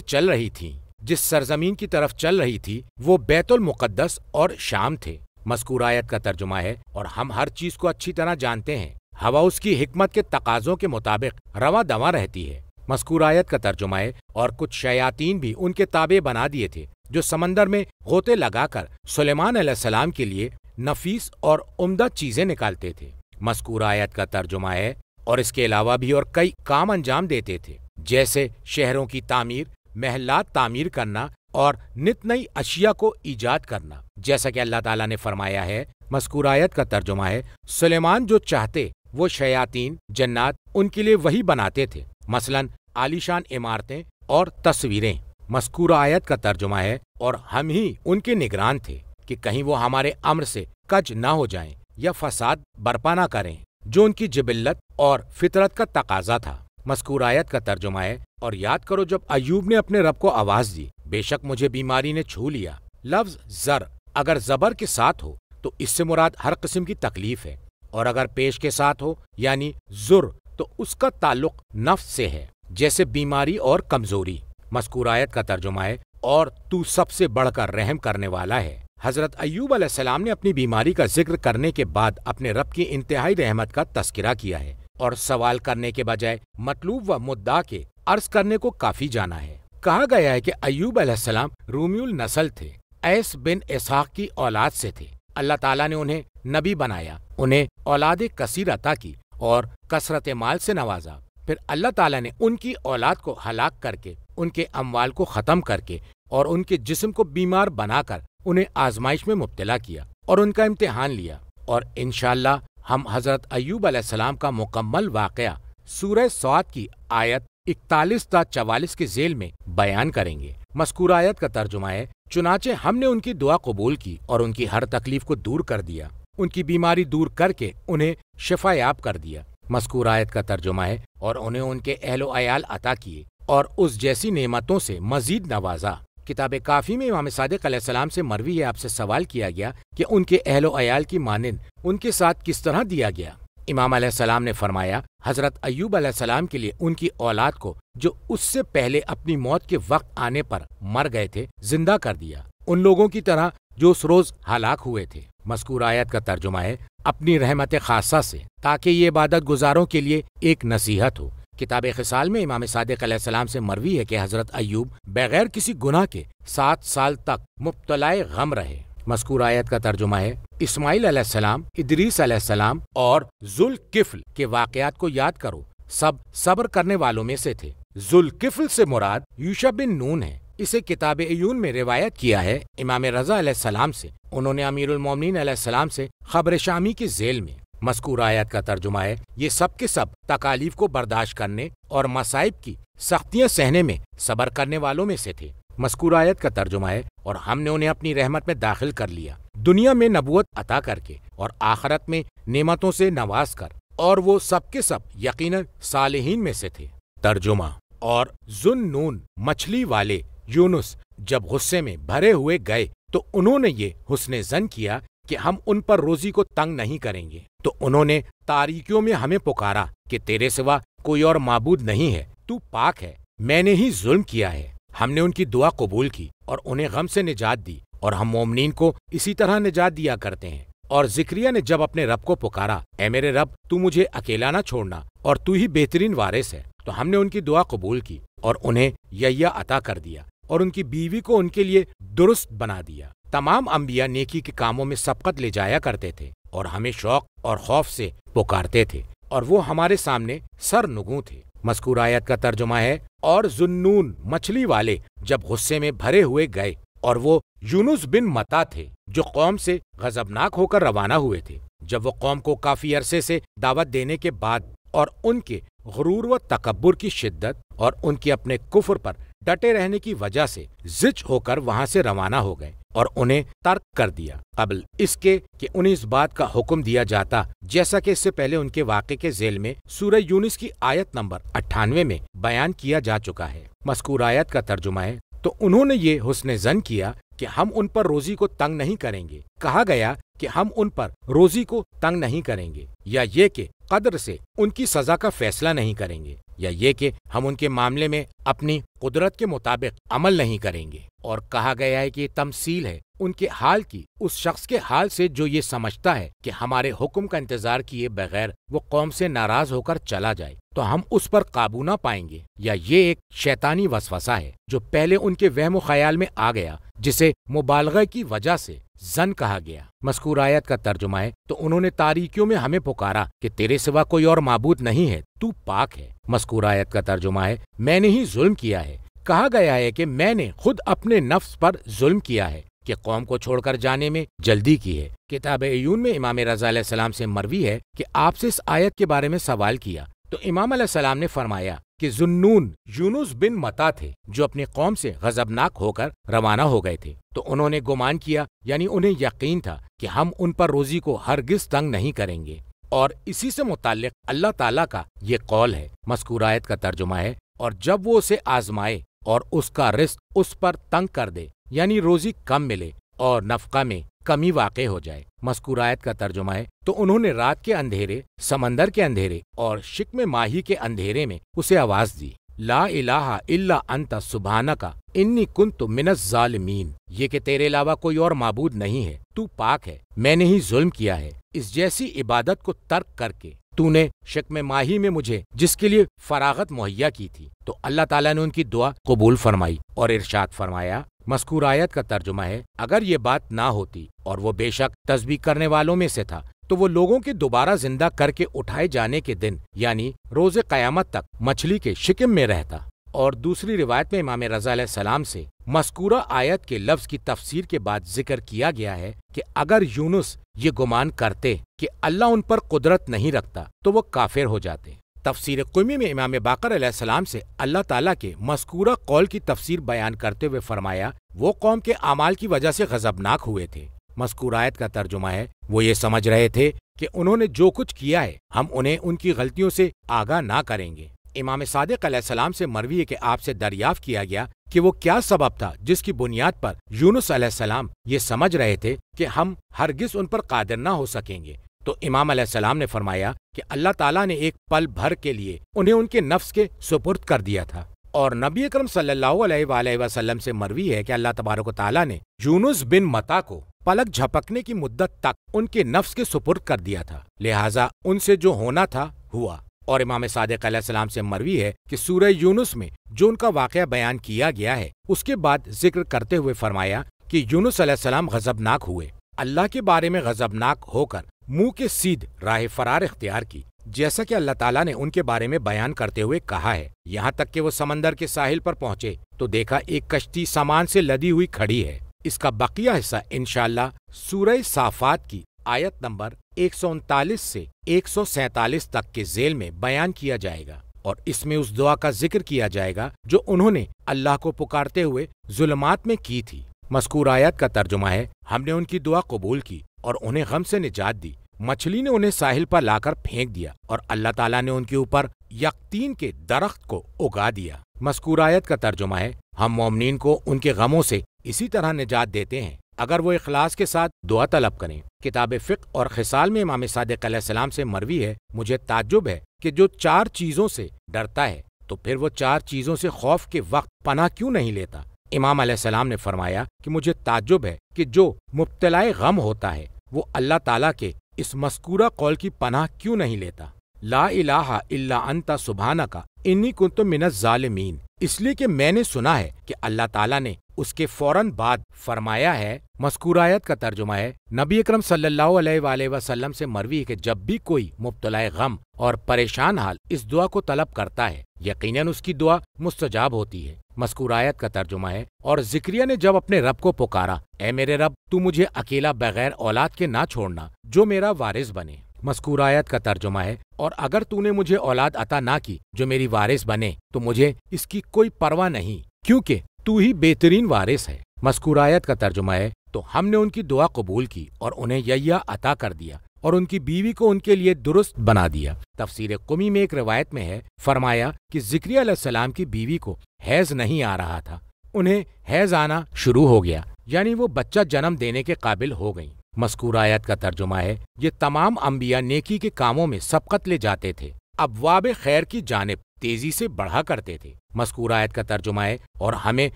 چل رہی تھیں، جس سرزمین کی طرف چل رہی تھی وہ بیت المقدس اور شام تھے۔ مذکور آیت کا ترجمہ ہے اور ہم ہر چیز کو اچھی طرح جانتے ہیں، ہوا اس کی حکمت کے تقاضوں کے مطابق رواں دواں رہتی ہے۔ مذکور آیت کا ترجمہ ہے اور کچھ شیاطین بھی ان کے تابع بنا دیے تھے جو سمندر میں غوطے لگا کر سلیمان علیہ السلام کے لیے نفیس اور عمدہ چیزیں نکالتے تھے۔ مذکور آیت کا ترجمہ ہے اور اس کے علاوہ بھی اور کئی کام انجام دیتے تھے، جیسے شہروں کی تعمیر، محلات تعمیر کرنا اور نت نئی اشیاء کو ایجاد کرنا، جیسا کہ اللہ تعالیٰ نے فرمایا ہے۔ مذکور آیت کا ترجمہ ہے سلیمان جو چاہتے وہ شیاطین جنات ان کے لیے وہی بناتے تھے، مثلاً عالیشان عمارتیں اور تصویریں۔ مذکور آیت کا ترجمہ ہے اور ہم ہی ان کے نگران تھے کہ کہیں وہ ہمارے امر سے کج نہ ہو جائیں یا فساد برپا نہ کریں، جو ان کی جبلت اور فطرت کا تقاضا تھا۔ مذکور آیت کا ترجمہ ہے اور یاد کرو جب ایوب نے اپنے رب کو آواز دی، بے شک مجھے بیماری نے چھو لیا۔ لفظ زر اگر زبر کے ساتھ ہو تو اس سے مراد ہر قسم کی تکلیف ہے، اور اگر پیش کے ساتھ ہو یعنی زر تو اس کا تعلق نفس سے ہے، جیسے بیماری اور کمزوری۔ مذکور آیت کا ترجمہ ہے اور تو سب سے بڑھ کر رحم کرنے والا ہے۔ حضرت ایوب علیہ السلام نے اپنی بیماری کا ذکر کرنے کے بعد اپنے رب کی انتہائی رحمت کا تذکرہ کیا ہے اور سوال کرنے کے بجائے مطلوب و مدعا کے عرض کرنے کو کافی جانا ہے۔ کہا گیا ہے کہ ایوب علیہ السلام رومی النسل تھے، ایس بن اسحاق کی اولاد سے تھے۔ اللہ تعالیٰ نے انہیں نبی بنایا، انہیں اولاد کثیر عطا کی اور کثرت مال سے نوازا۔ پھر اللہ تعالیٰ نے ان کی اولاد کو ہلاک کر کے، ان کے اموال کو ختم کر کے اور ان کے جسم کو بیمار بنا کر انہیں آزمائش میں مبتلا کیا اور ان کا امتحان لیا، اور انشاءاللہ ہم حضرت ایوب علیہ السلام کا مکمل واقعہ سورہ صاد کی آیت 41 تا 44 کے ذیل میں بیان کریں گے۔ مذکور آیت کا ترجمہ ہے چنانچہ ہم نے ان کی دعا قبول کی اور ان کی ہر تکلیف کو دور کر دیا، ان کی بیماری دور کر کے انہیں شفا یاب کر دیا۔ مذکور آیت کا ترجمہ ہے اور انہیں ان کے اہل و عیال عطا کیے اور اس جیسی نعمتوں سے مزید نوازا۔ کتاب کافی میں امام صادق علیہ السلام سے مروی ہے، آپ سے سوال کیا گیا کہ ان کے اہل و عیال کی مانند ان کے ساتھ کس طرح دیا گیا؟ امام علیہ السلام نے فرمایا حضرت ایوب علیہ السلام کے لیے ان کی اولاد کو جو اس سے پہلے اپنی موت کے وقت آنے پر مر گئے تھے زندہ کر دیا، ان لوگوں کی طرح جو اس روز ہلاک ہوئے تھے۔ مذکور آیت کا ترجمہ ہے اپنی رحمت خاصہ سے، تاکہ یہ عبادت گزاروں کے لیے ایک نصیحت ہو۔ کتاب خصال میں امام صادق علیہ السلام سے مروی ہے کہ حضرت ایوب بغیر کسی گناہ کے 7 سال تک مبتلا غم رہے۔ مذکور آیت کا ترجمہ ہے اسماعیل علیہ السلام، ادریس علیہ السلام اور ذوالکفل کے واقعات کو یاد کرو، سب صبر کرنے والوں میں سے تھے۔ ذوالکفل سے مراد یوشع بن نون ہے، اسے کتاب عیون میں روایت کیا ہے امام رضا علیہ السلام سے، انہوں نے امیر المومنین علیہ السلام سے خبر شامی کے ذیل میں۔ مذکور آیت کا ترجمہ ہے یہ سب کے سب تکالیف کو برداشت کرنے اور مصائب کی سختیاں سہنے میں صبر کرنے والوں میں سے تھے۔ مذکور آیت کا ترجمہ ہے اور ہم نے انہیں اپنی رحمت میں داخل کر لیا، دنیا میں نبوت عطا کر کے اور آخرت میں نعمتوں سے نواز کر، اور وہ سب کے سب یقیناً صالحین میں سے تھے۔ ترجمہ اور ذوالنون مچھلی والے یونس جب غصے میں بھرے ہوئے گئے تو انہوں نے یہ حسن ظن کیا کہ ہم ان پر روزی کو تنگ نہیں کریں گے، تو انہوں نے تاریکیوں میں ہمیں پکارا کہ تیرے سوا کوئی اور معبود نہیں ہے، تو پاک ہے، میں نے ہی ظلم کیا ہے۔ ہم نے ان کی دعا قبول کی اور انہیں غم سے نجات دی، اور ہم مومنین کو اسی طرح نجات دیا کرتے ہیں۔ اور زکریا نے جب اپنے رب کو پکارا، اے میرے رب تو مجھے اکیلا نہ چھوڑنا، اور تو ہی بہترین وارث ہے، تو ہم نے ان کی دعا قبول کی اور انہیں یحییٰ عطا کر دیا اور ان کی بیوی کو ان کے لیے درست بنا دیا۔ تمام انبیاء نیکی کے کاموں میں سبقت لے جایا کرتے تھے اور ہمیں شوق اور خوف سے پکارتے تھے، اور وہ ہمارے سامنے سر نگوں تھے۔ مذکور آیت کا ترجمہ ہے اور ذوالنون مچھلی والے جب غصے میں بھرے ہوئے گئے، اور وہ یونس بن متا تھے، جو قوم سے غضبناک ہو کر روانہ ہوئے تھے۔ جب وہ قوم کو کافی عرصے سے دعوت دینے کے بعد اور ان کے غرور و تکبر کی شدت اور ان کے اپنے کفر پر ڈٹے رہنے کی وجہ سے زج ہو کر وہاں سے روانہ ہو گئے اور انہیں ترک کر دیا، قبل اس کے کہ انہیں اس بات کا حکم دیا جاتا جیسا کہ اس سے پہلے ان کے واقعے کے ذیل میں سورہ یونس کی آیت نمبر 98 میں بیان کیا جا چکا ہے۔ مذکور آیت کا ترجمہ ہے، تو انہوں نے یہ حسن ظن کیا کہ ہم ان پر روزی کو تنگ نہیں کریں گے۔ کہا گیا کہ ہم ان پر روزی کو تنگ نہیں کریں گے، یا یہ کہ قدر سے ان کی سزا کا فیصلہ نہیں کریں گے، یا یہ کہ ہم ان کے معاملے میں اپنی قدرت کے مطابق عمل نہیں کریں گے۔ اور کہا گیا ہے کہ یہ تمثیل ہے ان کے حال کی اس شخص کے حال سے جو یہ سمجھتا ہے کہ ہمارے حکم کا انتظار کیے بغیر وہ قوم سے ناراض ہو کر چلا جائے تو ہم اس پر قابو نہ پائیں گے، یا یہ ایک شیطانی وسوسہ ہے جو پہلے ان کے وہم و خیال میں آ گیا، جسے مبالغہ کی وجہ سے ظن کہا گیا۔ مذکور آیت کا ترجمہ ہے، تو انہوں نے تاریکیوں میں ہمیں پکارا کہ تیرے سوا کوئی اور معبود نہیں ہے، تو پاک ہے۔ مذکور آیت کا ترجمہ ہے، میں نے ہی ظلم کیا ہے۔ کہا گیا ہے کہ میں نے خود اپنے نفس پر ظلم کیا ہے کہ قوم کو چھوڑ کر جانے میں جلدی کی ہے۔ کتاب عیون میں امام رضا علیہ السلام سے مروی ہے کہ آپ سے اس آیت کے بارے میں سوال کیا تو امام علیہ السلام نے فرمایا کہ ذُنُّون یونس بن متا تھے جو اپنی قوم سے غضبناک ہو کر روانہ ہو گئے تھے، تو انہوں نے گمان کیا، یعنی انہیں یقین تھا کہ ہم ان پر روزی کو ہرگز تنگ نہیں کریں گے، اور اسی سے متعلق اللہ تعالیٰ کا یہ قول ہے۔ مذکور آیت کا ترجمہ ہے، اور جب وہ اسے آزمائے اور اس کا رزق اس پر تنگ کر دے، یعنی روزی کم ملے اور نفقہ میں کمی واقع ہو جائے۔ مذکور آیت کا ترجمہ ہے، تو انہوں نے رات کے اندھیرے، سمندر کے اندھیرے اور شکم ماہی کے اندھیرے میں اسے آواز دی، لا الہ الا انت سبحانک انی کنت من الظالمین، یہ کہ تیرے علاوہ کوئی اور معبود نہیں ہے، تو پاک ہے، میں نے ہی ظلم کیا ہے۔ اس جیسی عبادت کو ترک کر کے تو نے شکم ماہی میں مجھے جس کے لیے فراغت مہیا کی تھی، تو اللہ تعالیٰ نے ان کی دعا قبول فرمائی اور ارشاد فرمایا۔ مذکور آیت کا ترجمہ ہے، اگر یہ بات نہ ہوتی اور وہ بے شک تسبیح کرنے والوں میں سے تھا تو وہ لوگوں کے دوبارہ زندہ کر کے اٹھائے جانے کے دن یعنی روز قیامت تک مچھلی کے شکم میں رہتا۔ اور دوسری روایت میں امام رضا علیہ السلام سے مذکورہ آیت کے لفظ کی تفسیر کے بعد ذکر کیا گیا ہے کہ اگر یونس یہ گمان کرتے کہ اللہ ان پر قدرت نہیں رکھتا تو وہ کافر ہو جاتے۔ تفسیر قمی میں امام باقر علیہ السلام سے اللہ تعالیٰ کے مذکورہ قول کی تفسیر بیان کرتے ہوئے فرمایا، وہ قوم کے اعمال کی وجہ سے غضبناک ہوئے تھے۔ مذکور آیت کا ترجمہ ہے، وہ یہ سمجھ رہے تھے کہ انہوں نے جو کچھ کیا ہے ہم انہیں ان کی غلطیوں سے آگاہ نہ کریں گے۔ امام صادق علیہ السلام سے مروی ہے کہ آپ سے دریافت کیا گیا کہ وہ کیا سبب تھا جس کی بنیاد پر یونس علیہ السلام یہ سمجھ رہے تھے کہ ہم ہرگز ان پر قادر نہ ہو سکیں گے، تو امام علیہ السلام نے فرمایا کہ اللہ تعالیٰ نے ایک پل بھر کے لیے انہیں ان کے نفس کے سپرد کر دیا تھا۔ اور نبی اکرم صلی اللہ علیہ وآلہ وسلم سے مروی ہے کہ اللہ تبارک و تعالیٰ نے یونس بن متا کو پلک جھپکنے کی مدت تک ان کے نفس کے سپرد کر دیا تھا، لہٰذا ان سے جو ہونا تھا ہوا۔ اور امام صادق علیہ السلام سے مروی ہے کہ سورہ یونس میں جو ان کا واقعہ بیان کیا گیا ہے اس کے بعد ذکر کرتے ہوئے فرمایا کہ یونس علیہ السلام غضبناک ہوئے، اللہ کے بارے میں غضبناک ہو کر منہ کے سیدھ راہ فرار اختیار کی، جیسا کہ اللہ تعالیٰ نے ان کے بارے میں بیان کرتے ہوئے کہا ہے، یہاں تک کہ وہ سمندر کے ساحل پر پہنچے تو دیکھا ایک کشتی سامان سے لدی ہوئی کھڑی ہے۔ اس کا بقیہ حصہ انشاءاللہ سورہ صافات کی آیت نمبر 139 سے 147 تک کے ذیل میں بیان کیا جائے گا، اور اس میں اس دعا کا ذکر کیا جائے گا جو انہوں نے اللہ کو پکارتے ہوئے ظلمات میں کی تھی۔ مذکور آیت کا ترجمہ ہے، ہم نے ان کی دعا قبول کی اور انہیں غم سے نجات دی، مچھلی نے انہیں ساحل پر لا کر پھینک دیا اور اللہ تعالیٰ نے ان کے اوپر یقطین کے درخت کو اگا دیا۔ مذکور آیت کا ترجمہ ہے، ہم مومنین کو ان کے غموں سے اسی طرح نجات دیتے ہیں اگر وہ اخلاص کے ساتھ دعا طلب کریں۔ کتاب فقہ اور خصال میں امام صادق علیہ السلام سے مروی ہے، مجھے تعجب ہے کہ جو 4 چیزوں سے ڈرتا ہے تو پھر وہ 4 چیزوں سے خوف کے وقت پناہ کیوں نہیں لیتا؟ امام علیہ السلام نے فرمایا کہ مجھے تعجب ہے کہ جو مبتلا غم ہوتا ہے وہ اللہ تعالیٰ کے اس مذکورہ قول کی پناہ کیوں نہیں لیتا، لا الہ الا انت سبحانک انی کنت من الظالمین، اس لیے کہ میں نے سنا ہے کہ اللہ تعالیٰ نے اس کے فوراً بعد فرمایا ہے، مذکور آیت کا ترجمہ ہے، نبی اکرم صلی اللہ علیہ وآلہ وسلم سے مروی ہے کہ جب بھی کوئی مبتلا غم اور پریشان حال اس دعا کو طلب کرتا ہے یقیناً اس کی دعا مستجاب ہوتی ہے۔ مذکور آیت کا ترجمہ ہے، اور زکریا نے جب اپنے رب کو پکارا، اے میرے رب تو مجھے اکیلا بغیر اولاد کے نہ چھوڑنا جو میرا وارث بنے۔ مذکور آیت کا ترجمہ ہے، اور اگر تو نے مجھے اولاد عطا نہ کی جو میری وارث بنے تو مجھے اس کی کوئی پرواہ نہیں کیونکہ تو ہی بہترین وارث ہے۔ مذکور آیت کا ترجمہ ہے، تو ہم نے ان کی دعا قبول کی اور انہیں یحییٰ عطا کر دیا اور ان کی بیوی کو ان کے لیے درست بنا دیا۔ تفسیر قمی میں ایک روایت میں ہے، فرمایا کہ زکریا علیہ السلام کی بیوی کو حیض نہیں آ رہا تھا، انہیں حیض آنا شروع ہو گیا، یعنی وہ بچہ جنم دینے کے قابل ہو گئیں۔ مذکور آیت کا ترجمہ ہے، یہ تمام انبیاء نیکی کے کاموں میں سبقت لے جاتے تھے، ابواب خیر کی جانب تیزی سے بڑھا کرتے تھے۔ مذکور آیت کا ترجمہ ہے، اور ہمیں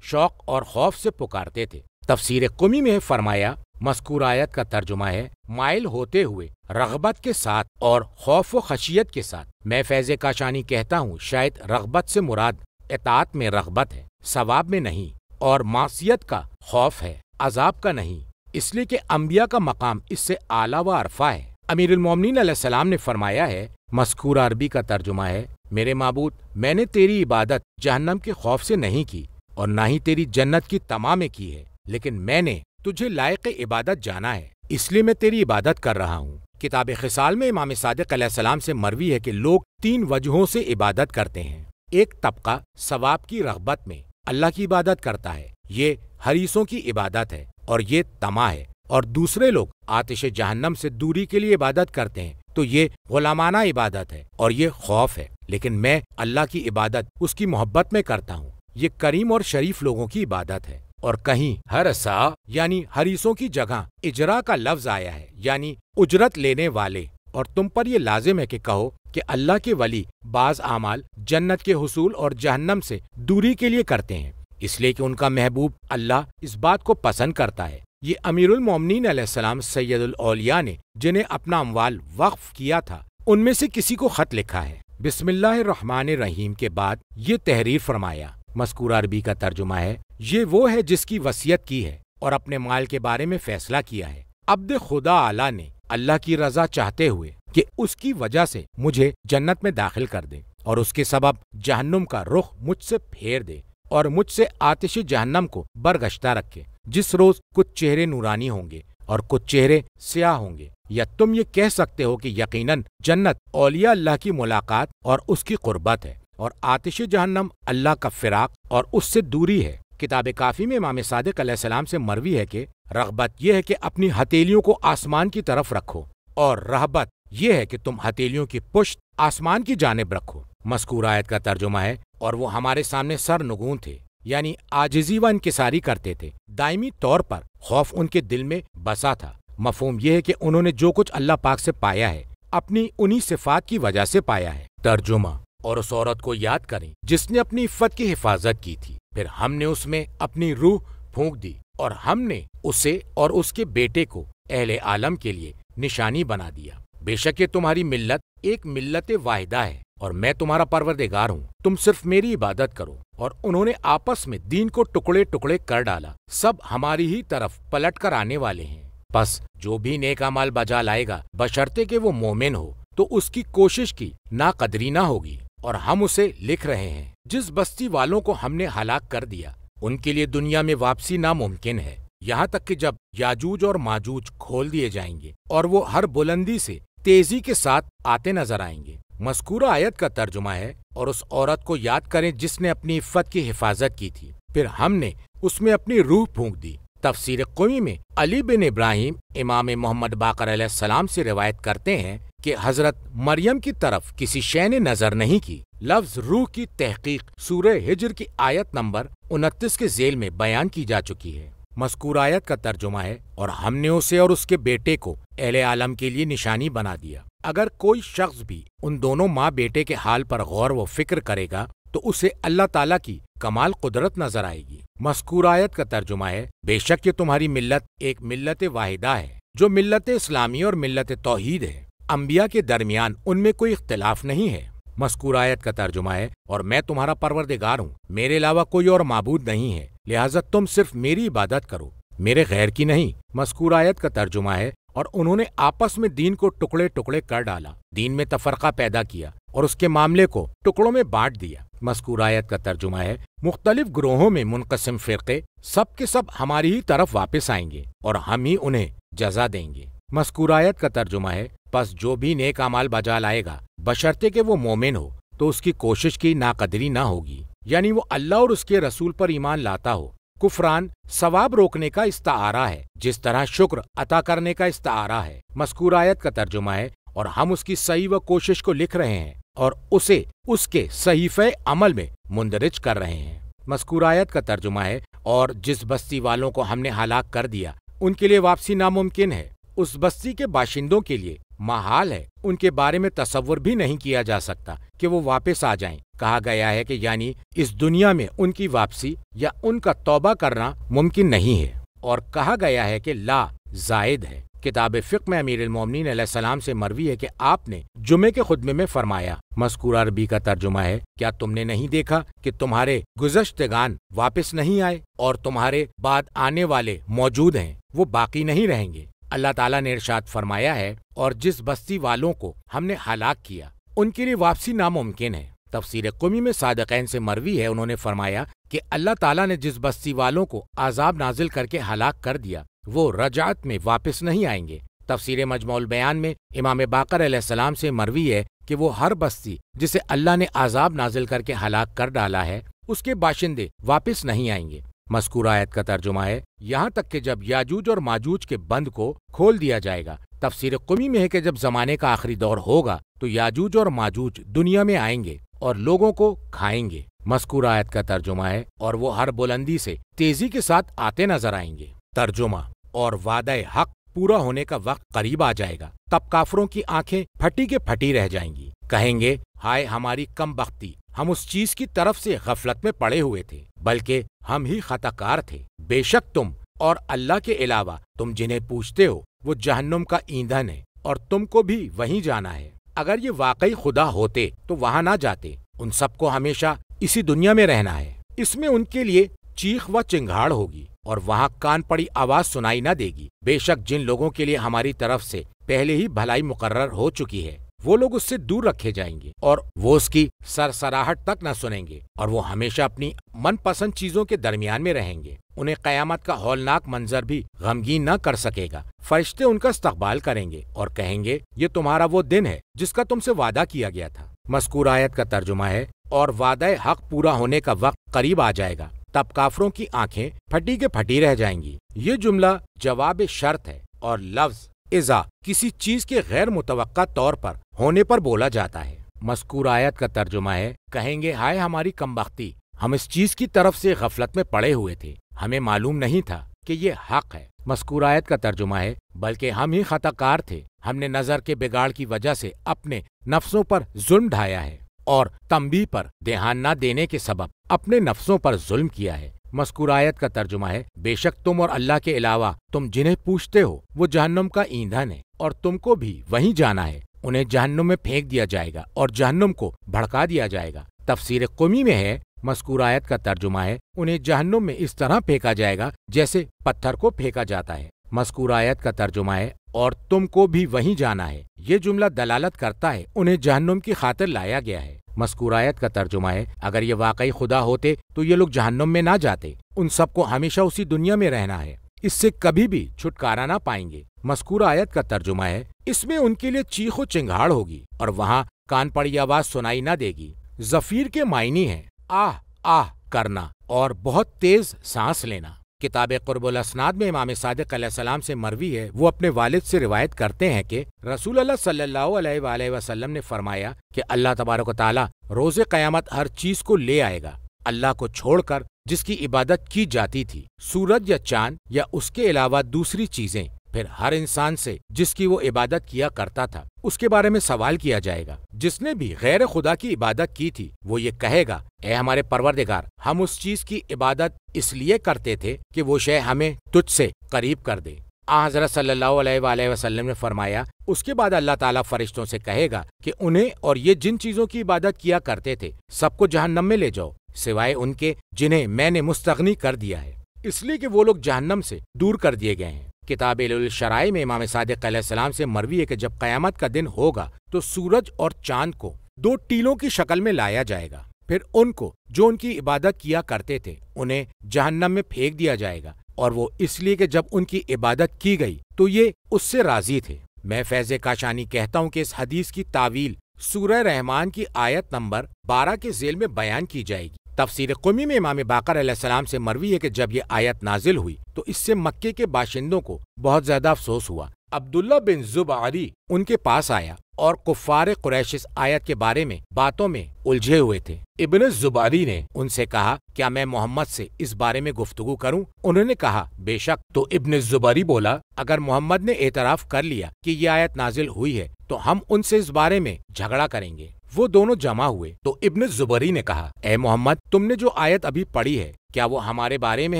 شوق اور خوف سے پکارتے تھے۔ تفسیر قمی میں فرمایا، مذکور آیت کا ترجمہ ہے، مائل ہوتے ہوئے رغبت کے ساتھ اور خوف و خشیت کے ساتھ۔ میں فیض کاشانی کہتا ہوں شاید رغبت سے مراد اطاعت میں رغبت ہے، ثواب میں نہیں، اور معصیت کا خوف ہے، عذاب کا نہیں، اس لیے کہ انبیاء کا مقام اس سے اعلیٰ و ارفع ہے۔ امیر المومنین علیہ السلام نے فرمایا ہے، مذکور عربی کا ترجمہ ہے، میرے معبود میں نے تیری عبادت جہنم کے خوف سے نہیں کی اور نہ ہی تیری جنت کی تما میں کی ہے، لیکن میں نے تجھے لائق عبادت جانا ہے، اس لیے میں تیری عبادت کر رہا ہوں۔ کتاب خصال میں امام صادق علیہ السلام سے مروی ہے کہ لوگ 3 وجہوں سے عبادت کرتے ہیں۔ ایک طبقہ ثواب کی رغبت میں اللہ کی عبادت کرتا ہے، یہ حریصوں کی عبادت ہے اور یہ طمع ہے، اور دوسرے لوگ آتش جہنم سے دوری کے لیے عبادت کرتے ہیں تو یہ غلامانہ عبادت ہے اور یہ خوف ہے، لیکن میں اللہ کی عبادت اس کی محبت میں کرتا ہوں، یہ کریم اور شریف لوگوں کی عبادت ہے۔ اور کہیں حرسا یعنی حریصوں کی جگہ اجرا کا لفظ آیا ہے، یعنی اجرت لینے والے، اور تم پر یہ لازم ہے کہ کہو کہ اللہ کے ولی بعض اعمال جنت کے حصول اور جہنم سے دوری کے لیے کرتے ہیں، اس لیے کہ ان کا محبوب اللہ اس بات کو پسند کرتا ہے۔ یہ امیر المومنین علیہ السلام سید الاولیاء نے جنہیں اپنا اموال وقف کیا تھا ان میں سے کسی کو خط لکھا ہے۔ بسم اللہ الرحمن الرحیم کے بعد یہ تحریر فرمایا۔ مذکور عربی کا ترجمہ ہے، یہ وہ ہے جس کی وصیت کی ہے اور اپنے مال کے بارے میں فیصلہ کیا ہے۔ عبد خدا اعلیٰ نے اللہ کی رضا چاہتے ہوئے کہ اس کی وجہ سے مجھے جنت میں داخل کر دے اور اس کے سبب جہنم کا رخ مجھ سے پھیر دے اور مجھ سے آتش جہنم کو برگشتہ رکھے، جس روز کچھ چہرے نورانی ہوں گے اور کچھ چہرے سیاہ ہوں گے۔ یا تم یہ کہہ سکتے ہو کہ یقیناً جنت اولیاء اللہ کی ملاقات اور اس کی قربت ہے، اور آتش جہنم اللہ کا فراق اور اس سے دوری ہے۔ کتاب کافی میں امام صادق علیہ السلام سے مروی ہے کہ رغبت یہ ہے کہ اپنی ہتھیلیوں کو آسمان کی طرف رکھو، اور رہبت یہ ہے کہ تم ہتھیلیوں کی پشت آسمان کی جانب رکھو۔ مذکور آیت کا ترجمہ ہے، اور وہ ہمارے سامنے سر نگون تھے، یعنی عاجزی و انکساری کرتے تھے، دائمی طور پر خوف ان کے دل میں بسا تھا۔ مفہوم یہ ہے کہ انہوں نے جو کچھ اللہ پاک سے پایا ہے اپنی انہی صفات کی وجہ سے پایا ہے۔ ترجمہ، اور اس عورت کو یاد کریں جس نے اپنی عفت کی حفاظت کی تھی، پھر ہم نے اس میں اپنی روح پھونک دی اور ہم نے اسے اور اس کے بیٹے کو اہل عالم کے لیے نشانی بنا دیا۔ بے شک یہ تمہاری ملت ایک ملت واحدہ ہے اور میں تمہارا پروردگار ہوں، تم صرف میری عبادت کرو۔ اور انہوں نے آپس میں دین کو ٹکڑے ٹکڑے کر ڈالا، سب ہماری ہی طرف پلٹ کر آنے والے ہیں۔ پس جو بھی نیک اعمال بجا لائے گا بشرطے کہ وہ مومن ہو تو اس کی کوشش کی ناقدری نہ ہوگی، اور ہم اسے لکھ رہے ہیں۔ جس بستی والوں کو ہم نے ہلاک کر دیا ان کے لیے دنیا میں واپسی ناممکن ہے، یہاں تک کہ جب یاجوج اور ماجوج کھول دیے جائیں گے اور وہ ہر بلندی سے تیزی کے ساتھ آتے نظر آئیں گے۔ مذکورہ آیت کا ترجمہ ہے، اور اس عورت کو یاد کریں جس نے اپنی عفت کی حفاظت کی تھی، پھر ہم نے اس میں اپنی روح پھونک دی۔ تفسیر قمی میں علی بن ابراہیم امام محمد باقر علیہ السلام سے روایت کرتے ہیں کہ حضرت مریم کی طرف کسی شے نے نظر نہیں کی۔ لفظ روح کی تحقیق سورہ ہجر کی آیت نمبر 29 کے ذیل میں بیان کی جا چکی ہے۔ مذکور آیت کا ترجمہ ہے، اور ہم نے اسے اور اس کے بیٹے کو اہل عالم کے لیے نشانی بنا دیا۔ اگر کوئی شخص بھی ان دونوں ماں بیٹے کے حال پر غور و فکر کرے گا تو اسے اللہ تعالیٰ کی کمال قدرت نظر آئے گی۔ مذکور آیت کا ترجمہ ہے، بے شک یہ تمہاری ملت ایک ملت واحدہ ہے جو ملت اسلامی اور ملت توحید ہے، انبیاء کے درمیان ان میں کوئی اختلاف نہیں ہے۔ مذکور آیت کا ترجمہ ہے اور میں تمہارا پروردگار ہوں، میرے علاوہ کوئی اور معبود نہیں ہے، لہٰذا تم صرف میری عبادت کرو، میرے غیر کی نہیں۔ مذکور آیت کا ترجمہ ہے اور انہوں نے آپس میں دین کو ٹکڑے ٹکڑے کر ڈالا، دین میں تفرقہ پیدا کیا اور اس کے معاملے کو ٹکڑوں میں بانٹ دیا۔ مذکور آیت کا ترجمہ ہے مختلف گروہوں میں منقسم فرقے سب کے سب ہماری ہی طرف واپس آئیں گے اور ہم ہی انہیں جزا دیں گے۔ مذکور آیت کا ترجمہ ہے پس جو بھی نیک اعمال بجا لائے گا بشرطے کہ وہ مومن ہو تو اس کی کوشش کی ناقدری نہ ہوگی، یعنی وہ اللہ اور اس کے رسول پر ایمان لاتا ہو۔ کفران ثواب روکنے کا استعارہ ہے، جس طرح شکر عطا کرنے کا استعارہ ہے۔ مذکور آیت کا ترجمہ ہے اور ہم اس کی صحیح و کوشش کو لکھ رہے ہیں اور اسے اس کے صحیفہ عمل میں مندرج کر رہے ہیں۔ مذکور آیت کا ترجمہ ہے اور جس بستی والوں کو ہم نے ہلاک کر دیا ان کے لیے واپسی ناممکن ہے، اس بستی کے باشندوں کے لیے محال ہے، ان کے بارے میں تصور بھی نہیں کیا جا سکتا کہ وہ واپس آ جائیں۔ کہا گیا ہے کہ یعنی اس دنیا میں ان کی واپسی یا ان کا توبہ کرنا ممکن نہیں ہے، اور کہا گیا ہے کہ لا زائد ہے۔ کتاب فقہ میں امیر المومنین علیہ السلام سے مروی ہے کہ آپ نے جمعے کے خطبے میں فرمایا، مذکور عربی کا ترجمہ ہے کیا تم نے نہیں دیکھا کہ تمہارے گزشتگان واپس نہیں آئے اور تمہارے بعد آنے والے موجود ہیں، وہ باقی نہیں رہیں گے۔ اللہ تعالیٰ نے ارشاد فرمایا ہے اور جس بستی والوں کو ہم نے ہلاک کیا ان کے لیے واپسی ناممکن ہے۔ تفسیر قمی میں صادقین سے مروی ہے، انہوں نے فرمایا کہ اللہ تعالیٰ نے جس بستی والوں کو عذاب نازل کر کے ہلاک کر دیا وہ رجعت میں واپس نہیں آئیں گے۔ تفسیر مجموع البیان میں امام باقر علیہ السلام سے مروی ہے کہ وہ ہر بستی جسے اللہ نے عذاب نازل کر کے ہلاک کر ڈالا ہے اس کے باشندے واپس نہیں آئیں گے۔ مذکور آیت کا ترجمہ ہے یہاں تک کہ جب یاجوج اور ماجوج کے بند کو کھول دیا جائے گا۔ تفسیر قمی میں ہے کہ جب زمانے کا آخری دور ہوگا تو یاجوج اور ماجوج دنیا میں آئیں گے اور لوگوں کو کھائیں گے۔ مذکور آیت کا ترجمہ ہے اور وہ ہر بلندی سے تیزی کے ساتھ آتے نظر آئیں گے۔ ترجمہ اور وعدہ حق پورا ہونے کا وقت قریب آ جائے گا، تب کافروں کی آنکھیں پھٹی کے پھٹی رہ جائیں گی، کہیں گے ہائے ہماری کم بختی، ہم اس چیز کی طرف سے غفلت میں پڑے ہوئے تھے، بلکہ ہم ہی خطا کار تھے۔ بے شک تم اور اللہ کے علاوہ تم جنہیں پوچھتے ہو وہ جہنم کا ایندھن ہے اور تم کو بھی وہیں جانا ہے۔ اگر یہ واقعی خدا ہوتے تو وہاں نہ جاتے، ان سب کو ہمیشہ اسی دنیا میں رہنا ہے، اس میں ان کے لیے چیخ و چنگھاڑ ہوگی اور وہاں کان پڑی آواز سنائی نہ دے گی۔ بے شک جن لوگوں کے لیے ہماری طرف سے پہلے ہی بھلائی مقرر ہو چکی ہے وہ لوگ اس سے دور رکھے جائیں گے اور وہ اس کی سرسراہٹ تک نہ سنیں گے، اور وہ ہمیشہ اپنی من پسند چیزوں کے درمیان میں رہیں گے۔ انہیں قیامت کا ہولناک منظر بھی غمگین نہ کر سکے گا۔ فرشتے ان کا استقبال کریں گے اور کہیں گے یہ تمہارا وہ دن ہے جس کا تم سے وعدہ کیا گیا تھا۔ مذکور آیت کا ترجمہ ہے اور وعدہ حق پورا ہونے کا وقت قریب آ جائے گا، تب کافروں کی آنکھیں پھٹی کے پھٹی رہ جائیں گی۔ یہ جملہ جواب شرط ہے اور لفظ اذا کسی چیز کے غیر متوقع طور پر ہونے پر بولا جاتا ہے۔ مذکور آیت کا ترجمہ ہے کہیں گے ہائے ہماری کمبختی، ہم اس چیز کی طرف سے غفلت میں پڑے ہوئے تھے، ہمیں معلوم نہیں تھا کہ یہ حق ہے۔ مذکور آیت کا ترجمہ ہے بلکہ ہم ہی خطا کار تھے، ہم نے نظر کے بگاڑ کی وجہ سے اپنے نفسوں پر ظلم ڈھایا ہے اور تنبیہ پر دھیان نہ دینے کے سبب اپنے نفسوں پر ظلم کیا ہے۔ مذکور آیت کا ترجمہ ہے بے شک تم اور اللہ کے علاوہ تم جنہیں پوچھتے ہو وہ جہنم کا ایندھن ہے اور تم کو بھی وہیں جانا ہے، انہیں جہنم میں پھینک دیا جائے گا اور جہنم کو بھڑکا دیا جائے گا۔ تفسیر قمی میں ہے مذکور آیت کا ترجمہ ہے انہیں جہنم میں اس طرح پھینکا جائے گا جیسے پتھر کو پھینکا جاتا ہے۔ مذکور آیت کا ترجمہ ہے اور تم کو بھی وہیں جانا ہے، یہ جملہ دلالت کرتا ہے انہیں جہنم کی خاطر لایا گیا ہے۔ مذکور آیت کا ترجمہ ہے اگر یہ واقعی خدا ہوتے تو یہ لوگ جہنم میں نہ جاتے، ان سب کو ہمیشہ اسی دنیا میں رہنا ہے، اس سے کبھی بھی چھٹکارا نہ پائیں گے۔ مذکور آیت کا ترجمہ ہے اس میں ان کے لیے چیخ و چنگھاڑ ہوگی اور وہاں کان پڑی آواز سنائی نہ دے گی۔ زفیر کے معنی ہے آہ آہ کرنا اور بہت تیز سانس لینا۔ کتاب قرب الاسناد میں امام صادق علیہ السلام سے مروی ہے، وہ اپنے والد سے روایت کرتے ہیں کہ رسول اللہ صلی اللہ علیہ وآلہ وسلم نے فرمایا کہ اللہ تبارک و تعالی روز قیامت ہر چیز کو لے آئے گا، اللہ کو چھوڑ کر جس کی عبادت کی جاتی تھی، سورج یا چاند یا اس کے علاوہ دوسری چیزیں، پھر ہر انسان سے جس کی وہ عبادت کیا کرتا تھا اس کے بارے میں سوال کیا جائے گا۔ جس نے بھی غیر خدا کی عبادت کی تھی وہ یہ کہے گا اے ہمارے پروردگار، ہم اس چیز کی عبادت اس لیے کرتے تھے کہ وہ شے ہمیں تجھ سے قریب کر دے۔ حضرت صلی اللہ علیہ وآلہ وسلم نے فرمایا اس کے بعد اللہ تعالیٰ فرشتوں سے کہے گا کہ انہیں اور یہ جن چیزوں کی عبادت کیا کرتے تھے سب کو جہنم میں لے جاؤ سوائے ان کے جنہیں میں نے مستغنی کر دیا ہے، اس لیے کہ وہ لوگ جہنم سے دور کر دیے گئے ہیں۔ کتاب الشرائع میں امام صادق علیہ السلام سے مروی ہے کہ جب قیامت کا دن ہوگا تو سورج اور چاند کو دو ٹیلوں کی شکل میں لایا جائے گا، پھر ان کو جو ان کی عبادت کیا کرتے تھے انہیں جہنم میں پھینک دیا جائے گا، اور وہ اس لیے کہ جب ان کی عبادت کی گئی تو یہ اس سے راضی تھے۔ میں فیض کاشانی کہتا ہوں کہ اس حدیث کی تعویل سورہ رحمان کی آیت نمبر 12 کے ذیل میں بیان کی جائے گی۔ تفسیر قمی میں امام باقر علیہ السلام سے مروی ہے کہ جب یہ آیت نازل ہوئی تو اس سے مکے کے باشندوں کو بہت زیادہ افسوس ہوا۔ عبداللہ بن زبعری ان کے پاس آیا اور کفار قریش اس آیت کے بارے میں باتوں میں الجھے ہوئے تھے۔ ابن زبعری نے ان سے کہا کیا میں محمد سے اس بارے میں گفتگو کروں؟ انہوں نے کہا بے شک۔ تو ابن زبعری بولا اگر محمد نے اعتراف کر لیا کہ یہ آیت نازل ہوئی ہے تو ہم ان سے اس بارے میں جھگڑا کریں گے۔ وہ دونوں جمع ہوئے تو ابن زبعری نے کہا اے محمد تم نے جو آیت ابھی پڑھی ہے کیا وہ ہمارے بارے میں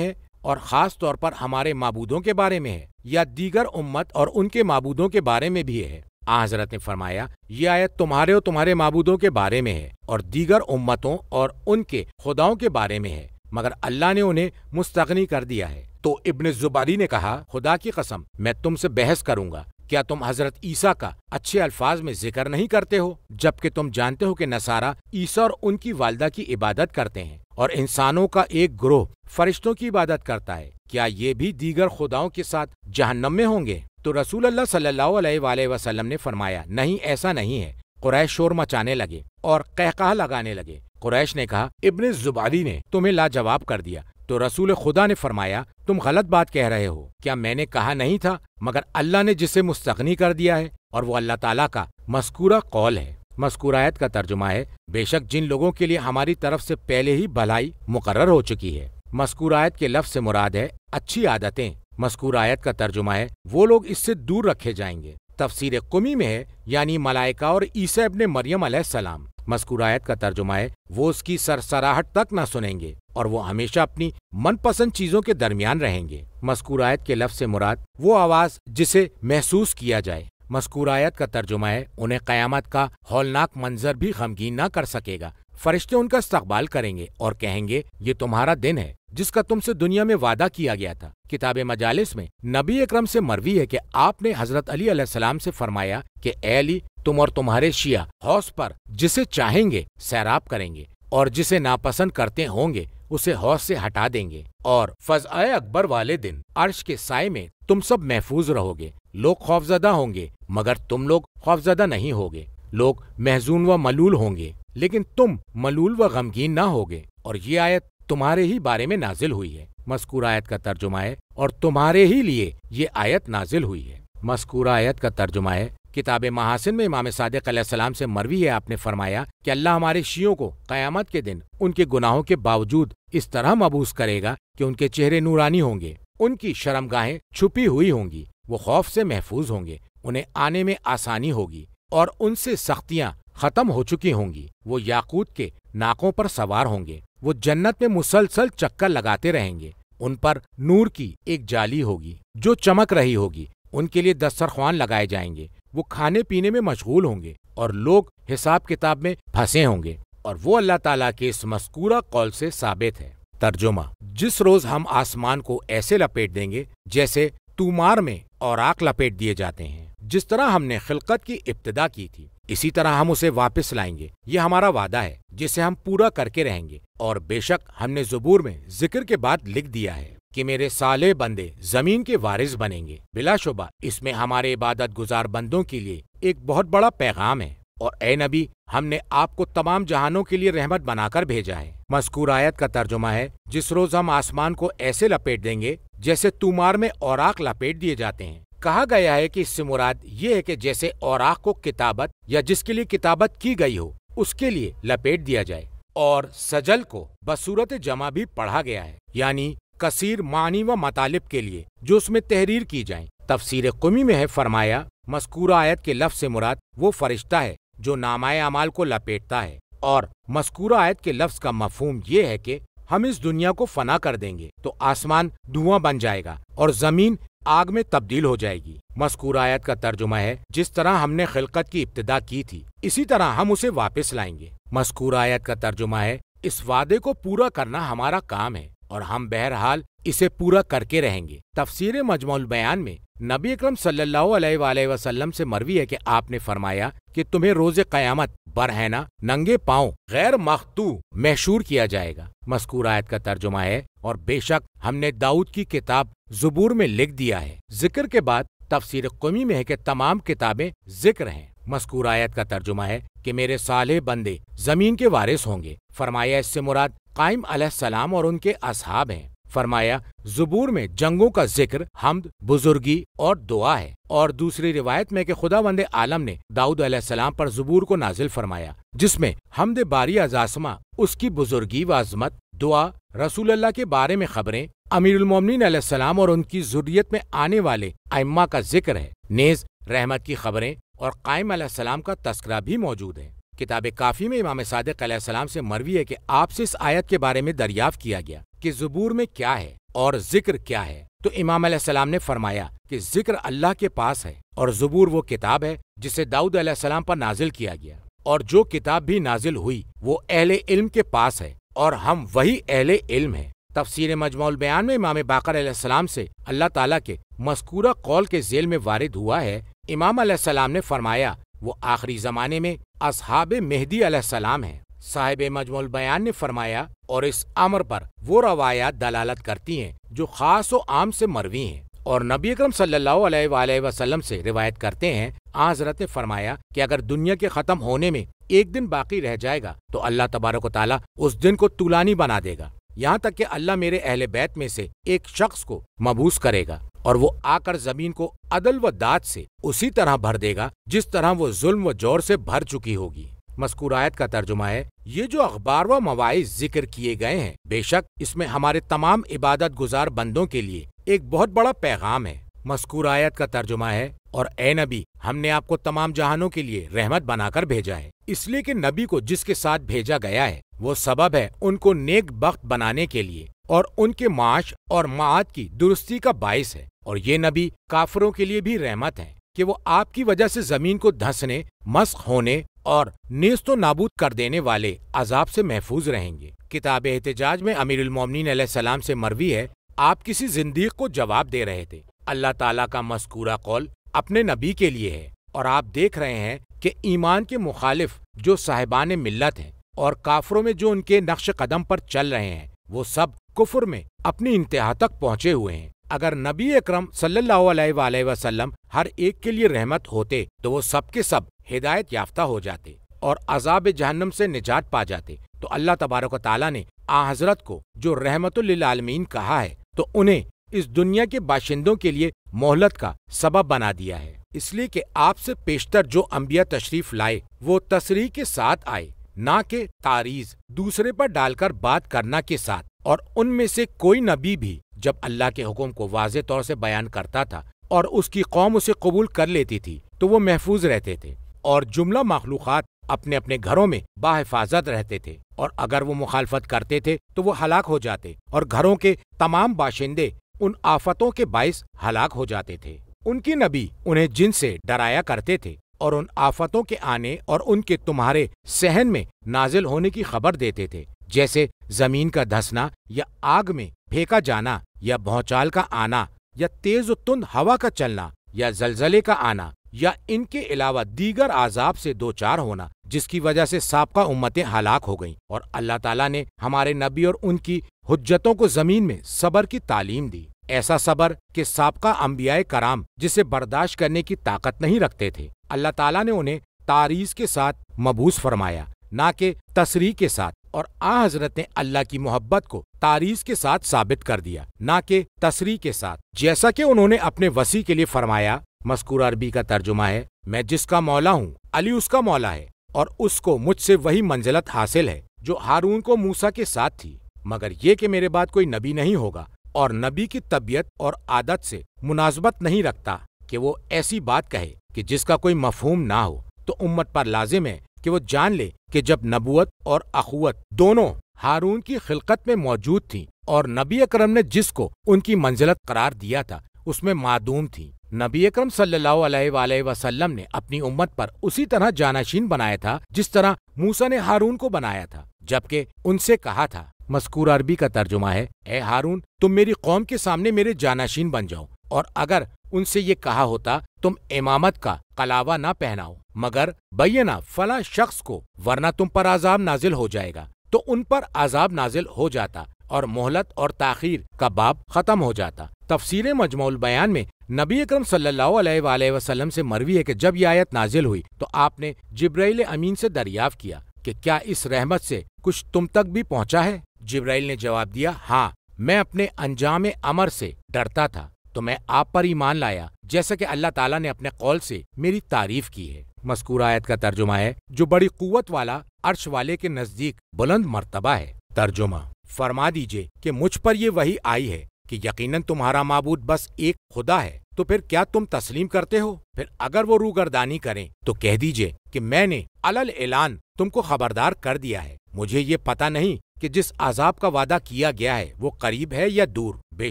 ہے اور خاص طور پر ہمارے معبودوں کے بارے میں ہے یا دیگر امت اور ان کے معبودوں کے بارے میں بھی ہے؟ حضرت نے فرمایا یہ آیت تمہارے اور تمہارے معبودوں کے بارے میں ہے اور دیگر امتوں اور ان کے خداؤں کے بارے میں ہے، مگر اللہ نے انہیں مستغنی کر دیا ہے۔ تو ابن زبعری نے کہا خدا کی قسم میں تم سے بحث کروں گا، کیا تم حضرت عیسیٰ کا اچھے الفاظ میں ذکر نہیں کرتے ہو جبکہ تم جانتے ہو کہ نصارہ عیسیٰ اور ان کی والدہ کی عبادت کرتے ہیں اور انسانوں کا ایک گروہ فرشتوں کی عبادت کرتا ہے؟ کیا یہ بھی دیگر خداؤں کے ساتھ جہنم میں ہوں گے؟ تو رسول اللہ صلی اللہ علیہ وآلہ وسلم نے فرمایا نہیں ایسا نہیں ہے۔ قریش شور مچانے لگے اور قہقہ لگانے لگے۔ قریش نے کہا ابن زبعری نے تمہیں لاجواب کر دیا۔ تو رسول خدا نے فرمایا تم غلط بات کہہ رہے ہو، کیا میں نے کہا نہیں تھا مگر اللہ نے جسے مستغنی کر دیا ہے اور وہ اللہ تعالیٰ کا مذکورہ قول ہے۔ مذکورہ آیت کا ترجمہ ہے بے شک جن لوگوں کے لیے ہماری طرف سے پہلے ہی بھلائی مقرر ہو چکی ہے۔ مذکورہ آیت کے لفظ سے مراد ہے اچھی عادتیں۔ مذکورہ آیت کا ترجمہ ہے وہ لوگ اس سے دور رکھے جائیں گے۔ تفسیر قمی میں ہے یعنی ملائکہ اور عیسیٰ ابن مریم علیہ السلام۔ مذکورہ آیت کا ترجمہ ہے وہ اس کی سرسراہٹ تک نہ سنیں گے اور وہ ہمیشہ اپنی من پسند چیزوں کے درمیان رہیں گے۔ مذکورہ آیت کے لفظ سے مراد وہ آواز جسے محسوس کیا جائے۔ مذکورہ آیت کا ترجمہ ہے انہیں قیامت کا ہولناک منظر بھی غمگین نہ کر سکے گا۔ فرشتے ان کا استقبال کریں گے اور کہیں گے یہ تمہارا دن ہے جس کا تم سے دنیا میں وعدہ کیا گیا تھا۔ کتاب مجالس میں نبی اکرم سے مروی ہے کہ آپ نے حضرت علی علیہ السلام سے فرمایا کہ اے علی تم اور تمہارے شیعہ حوض پر جسے چاہیں گے سیراب کریں گے اور جسے ناپسند کرتے ہوں گے اسے حوض سے ہٹا دیں گے، اور فضائے اکبر والے دن عرش کے سائے میں تم سب محفوظ رہو گے۔ لوگ خوفزدہ ہوں گے مگر تم لوگ خوفزدہ نہیں ہوگے۔ لوگ محزون و ملول ہوں گے لیکن تم ملول و غمگین نہ ہوگے، اور یہ آیت تمہارے ہی بارے میں نازل ہوئی ہے۔ مذکورہ آیت کا ترجمہ ہے اور تمہارے ہی لیے یہ آیت نازل ہوئی ہے۔ مذکورہ آیت کا ترجمہ ہے کتاب محاسن میں امام صادق علیہ السلام سے مروی ہے آپ نے فرمایا کہ اللہ ہمارے شیعوں کو قیامت کے دن ان کے گناہوں کے باوجود اس طرح مبعوث کرے گا کہ ان کے چہرے نورانی ہوں گے، ان کی شرمگاہیں چھپی ہوئی ہوں گی، وہ خوف سے محفوظ ہوں گے، انہیں آنے میں آسانی ہوگی اور ان سے سختیاں ختم ہو چکی ہوں گی۔ وہ یاقوت کے ناقوں پر سوار ہوں گے، وہ جنت میں مسلسل چکر لگاتے رہیں گے، ان پر نور کی ایک جالی ہوگی جو چمک رہی ہوگی، ان کے لیے دسترخوان لگائے جائیں گے، وہ کھانے پینے میں مشغول ہوں گے اور لوگ حساب کتاب میں پھنسے ہوں گے، اور وہ اللہ تعالیٰ کے اس مذکورہ قول سے ثابت ہے۔ ترجمہ: جس روز ہم آسمان کو ایسے لپیٹ دیں گے جیسے تومار میں اوراق لپیٹ دیے جاتے ہیں، جس طرح ہم نے خلقت کی ابتدا کی تھی اسی طرح ہم اسے واپس لائیں گے۔ یہ ہمارا وعدہ ہے جسے ہم پورا کر کے رہیں گے، اور بے شک ہم نے زبور میں ذکر کے بعد لکھ دیا ہے کہ میرے صالح بندے زمین کے وارث بنیں گے۔ بلا شبہ اس میں ہمارے عبادت گزار بندوں کے لیے ایک بہت بڑا پیغام ہے، اور اے نبی ہم نے آپ کو تمام جہانوں کے لیے رحمت بنا کر بھیجا ہے۔ مذکور آیت کا ترجمہ ہے جس روز ہم آسمان کو ایسے لپیٹ دیں گے جیسے تومار میں اوراق لپیٹ دیے جاتے ہیں۔ کہا گیا ہے کہ اس سے مراد یہ ہے کہ جیسے اوراق کو کتابت یا جس کے لیے کتابت کی گئی ہو اس کے لیے لپیٹ دیا جائے، اور سجل کو بصورت جمع بھی پڑھا گیا ہے، یعنی کثیر معنی و مطالب کے لیے جو اس میں تحریر کی جائیں۔ تفسیر قمی میں ہے فرمایا مذکورہ آیت کے لفظ سے مراد وہ فرشتہ ہے جو نامہ اعمال کو لپیٹتا ہے، اور مذکورہ آیت کے لفظ کا مفہوم یہ ہے کہ ہم اس دنیا کو فنا کر دیں گے تو آسمان دھواں بن جائے گا اور زمین آگ میں تبدیل ہو جائے گی۔ مذکور آیت کا ترجمہ ہے، جس طرح ہم نے خلقت کی ابتدا کی تھی اسی طرح ہم اسے واپس لائیں گے۔ مذکور آیت کا ترجمہ ہے، اس وعدے کو پورا کرنا ہمارا کام ہے اور ہم بہرحال اسے پورا کر کے رہیں گے۔ تفسیر مجموع البیان میں نبی اکرم صلی اللہ علیہ وآلہ وسلم سے مروی ہے کہ آپ نے فرمایا کہ تمہیں روز قیامت برہنہ ننگے پاؤں غیر مخطوع محشور کیا جائے گا۔ مذکور آیت کا ترجمہ ہے، اور بے شک ہم نے داؤد کی کتاب زبور میں لکھ دیا ہے۔ ذکر کے بعد تفسیر قمی میں ہے کہ تمام کتابیں ذکر ہیں۔ مذکور آیت کا ترجمہ ہے کہ میرے صالح بندے زمین کے وارث ہوں گے۔ فرمایا اس سے مراد قائم علیہ السلام اور ان کے اصحاب ہیں۔ فرمایا زبور میں جنگوں کا ذکر حمد، بزرگی اور دعا ہے، اور دوسری روایت میں کہ خداوند عالم نے داؤد علیہ السلام پر زبور کو نازل فرمایا، جس میں حمد باری ازاسما، اس کی بزرگی و عظمت، دعا، رسول اللہ کے بارے میں خبریں، امیر المومنین علیہ السلام اور ان کی ذریت میں آنے والے ائمہ کا ذکر ہے، نیز رحمت کی خبریں اور قائم علیہ السلام کا تذکرہ بھی موجود ہے۔ کتاب کافی میں امام صادق علیہ السلام سے مروی ہے کہ آپ سے اس آیت کے بارے میں دریافت کیا گیا کہ زبور میں کیا ہے اور ذکر کیا ہے، تو امام علیہ السلام نے فرمایا کہ ذکر اللہ کے پاس ہے، اور زبور وہ کتاب ہے جسے داؤد علیہ السلام پر نازل کیا گیا، اور جو کتاب بھی نازل ہوئی وہ اہل علم کے پاس ہے، اور ہم وہی اہل علم ہیں۔ تفسیر مجموع البیان میں امام باقر علیہ السلام سے اللہ تعالیٰ کے مذکورہ قول کے ذیل میں وارد ہوا ہے، امام علیہ السلام نے فرمایا وہ آخری زمانے میں اصحاب مہدی علیہ السلام ہیں۔ صاحب مجموع البیان نے فرمایا، اور اس امر پر وہ روایات دلالت کرتی ہیں جو خاص و عام سے مروی ہیں، اور نبی اکرم صلی اللہ علیہ وآلہ وسلم سے روایت کرتے ہیں۔ حضرت نے فرمایا کہ اگر دنیا کے ختم ہونے میں ایک دن باقی رہ جائے گا تو اللہ تبارک و تعالیٰ اس دن کو طولانی بنا دے گا، یہاں تک کہ اللہ میرے اہل بیت میں سے ایک شخص کو مبعوث کرے گا، اور وہ آ کر زمین کو عدل و داد سے اسی طرح بھر دے گا جس طرح وہ ظلم و جور سے بھر چکی ہوگی۔ مذکور آیت کا ترجمہ ہے، یہ جو اخبار و مواعظ ذکر کیے گئے ہیں، بے شک اس میں ہمارے تمام عبادت گزار بندوں کے لیے ایک بہت بڑا پیغام ہے۔ مذکور آیت کا ترجمہ ہے، اور اے نبی، ہم نے آپ کو تمام جہانوں کے لیے رحمت بنا کر بھیجا ہے، اس لیے کہ نبی کو جس کے ساتھ بھیجا گیا ہے وہ سبب ہے ان کو نیک بخت بنانے کے لیے، اور ان کے معاش اور معاد کی درستی کا باعث ہے، اور یہ نبی کافروں کے لیے بھی رحمت ہے کہ وہ آپ کی وجہ سے زمین کو دھنسنے، مسخ ہونے اور نیست و نابود کر دینے والے عذاب سے محفوظ رہیں گے۔ کتاب احتجاج میں امیر المومنین علیہ السلام سے مروی ہے، آپ کسی زندیق کو جواب دے رہے تھے، اللہ تعالیٰ کا مذکورہ قول اپنے نبی کے لیے ہے، اور آپ دیکھ رہے ہیں کہ ایمان کے مخالف جو صاحبان ملت ہیں اور کافروں میں جو ان کے نقش قدم پر چل رہے ہیں، وہ سب کفر میں اپنی انتہا تک پہنچے ہوئے ہیں۔ اگر نبی اکرم صلی اللہ علیہ وآلہ وسلم ہر ایک کے لیے رحمت ہوتے تو وہ سب کے سب ہدایت یافتہ ہو جاتے اور عذاب جہنم سے نجات پا جاتے، تو اللہ تبارک و تعالیٰ نے حضرت کو جو رحمت للعالمین کہا ہے تو انہیں اس دنیا کے باشندوں کے لیے مہلت کا سبب بنا دیا ہے، اس لیے کہ آپ سے پیشتر جو انبیاء تشریف لائے وہ تصریح کے ساتھ آئے، نہ کہ تعریض دوسرے پر ڈال کر بات کرنا کے ساتھ، اور ان میں سے کوئی نبی بھی جب اللہ کے حکم کو واضح طور سے بیان کرتا تھا اور اس کی قوم اسے قبول کر لیتی تھی تو وہ محفوظ رہتے تھے، اور جملہ مخلوقات اپنے اپنے گھروں میں باحفاظت رہتے تھے، اور اگر وہ مخالفت کرتے تھے تو وہ ہلاک ہو جاتے، اور گھروں کے تمام باشندے ان آفتوں کے باعث ہلاک ہو جاتے تھے۔ ان کے نبی انہیں جن سے ڈرایا کرتے تھے اور ان آفتوں کے آنے اور ان کے تمہارے صحن میں نازل ہونے کی خبر دیتے تھے، جیسے زمین کا دھسنا یا آگ میں پھینکا جانا یا بھونچال کا آنا یا تیز و تند ہوا کا چلنا یا زلزلے کا آنا یا ان کے علاوہ دیگر عذاب سے دوچار ہونا جس کی وجہ سے سابقہ امتیں ہلاک ہو گئیں، اور اللہ تعالیٰ نے ہمارے نبی اور ان کی حجتوں کو زمین میں صبر کی تعلیم دی، ایسا صبر کہ سابقہ انبیاء کرام جسے برداشت کرنے کی طاقت نہیں رکھتے تھے۔ اللہ تعالیٰ نے انہیں تعریض کے ساتھ مبعوث فرمایا، نہ کہ تصریح کے ساتھ، اور حضرت نے اللہ کی محبت کو تعریض کے ساتھ ثابت کر دیا، نہ کہ تصریح کے ساتھ، جیسا کہ انہوں نے اپنے وصی کے لیے فرمایا۔ مذکور عربی کا ترجمہ ہے، میں جس کا مولا ہوں علی اس کا مولا ہے، اور اس کو مجھ سے وہی منزلت حاصل ہے جو ہارون کو موسیٰ کے ساتھ تھی، مگر یہ کہ میرے بعد کوئی نبی نہیں ہوگا، اور نبی کی طبیعت اور عادت سے مناسبت نہیں رکھتا کہ وہ ایسی بات کہے کہ جس کا کوئی مفہوم نہ ہو، تو امت پر لازم ہے کہ وہ جان لے کہ جب نبوت اور اخوت دونوں ہارون کی خلقت میں موجود تھیں، اور نبی اکرم نے جس کو ان کی منزلت قرار دیا تھا اس میں معدوم تھیں۔ نبی اکرم صلی اللہ علیہ وآلہ وسلم نے اپنی امت پر اسی طرح جانشین بنایا تھا جس طرح موسیٰ نے ہارون کو بنایا تھا، جبکہ ان سے کہا تھا۔ مذکور عربی کا ترجمہ ہے، اے ہارون، تم میری قوم کے سامنے میرے جانشین بن جاؤ، اور اگر ان سے یہ کہا ہوتا تم امامت کا قلاوہ نہ پہناؤ مگر بینہ فلاں شخص کو، ورنہ تم پر عذاب نازل ہو جائے گا، تو ان پر عذاب نازل ہو جاتا اور مہلت اور تاخیر کا باب ختم ہو جاتا۔ تفسیر مجموع البیان میں نبی اکرم صلی اللہ علیہ وآلہ وسلم سے مروی ہے کہ جب یہ آیت نازل ہوئی تو آپ نے جبرائیل امین سے دریافت کیا کہ کیا اس رحمت سے کچھ تم تک بھی پہنچا ہے؟ جبرائیل نے جواب دیا، ہاں، میں اپنے انجام امر سے ڈرتا تھا تو میں آپ پر ایمان لایا، جیسا کہ اللہ تعالیٰ نے اپنے قول سے میری تعریف کی ہے۔ مذکور آیت کا ترجمہ ہے، جو بڑی قوت والا عرش والے کے نزدیک بلند مرتبہ ہے۔ ترجمہ، فرما دیجئے کہ مجھ پر یہ وحی آئی ہے کہ یقیناً تمہارا معبود بس ایک خدا ہے، تو پھر کیا تم تسلیم کرتے ہو؟ پھر اگر وہ روگردانی کریں تو کہہ دیجئے کہ میں نے علل اعلان تم کو خبردار کر دیا ہے۔ مجھے یہ پتہ نہیں کہ جس عذاب کا وعدہ کیا گیا ہے وہ قریب ہے یا دور۔ بے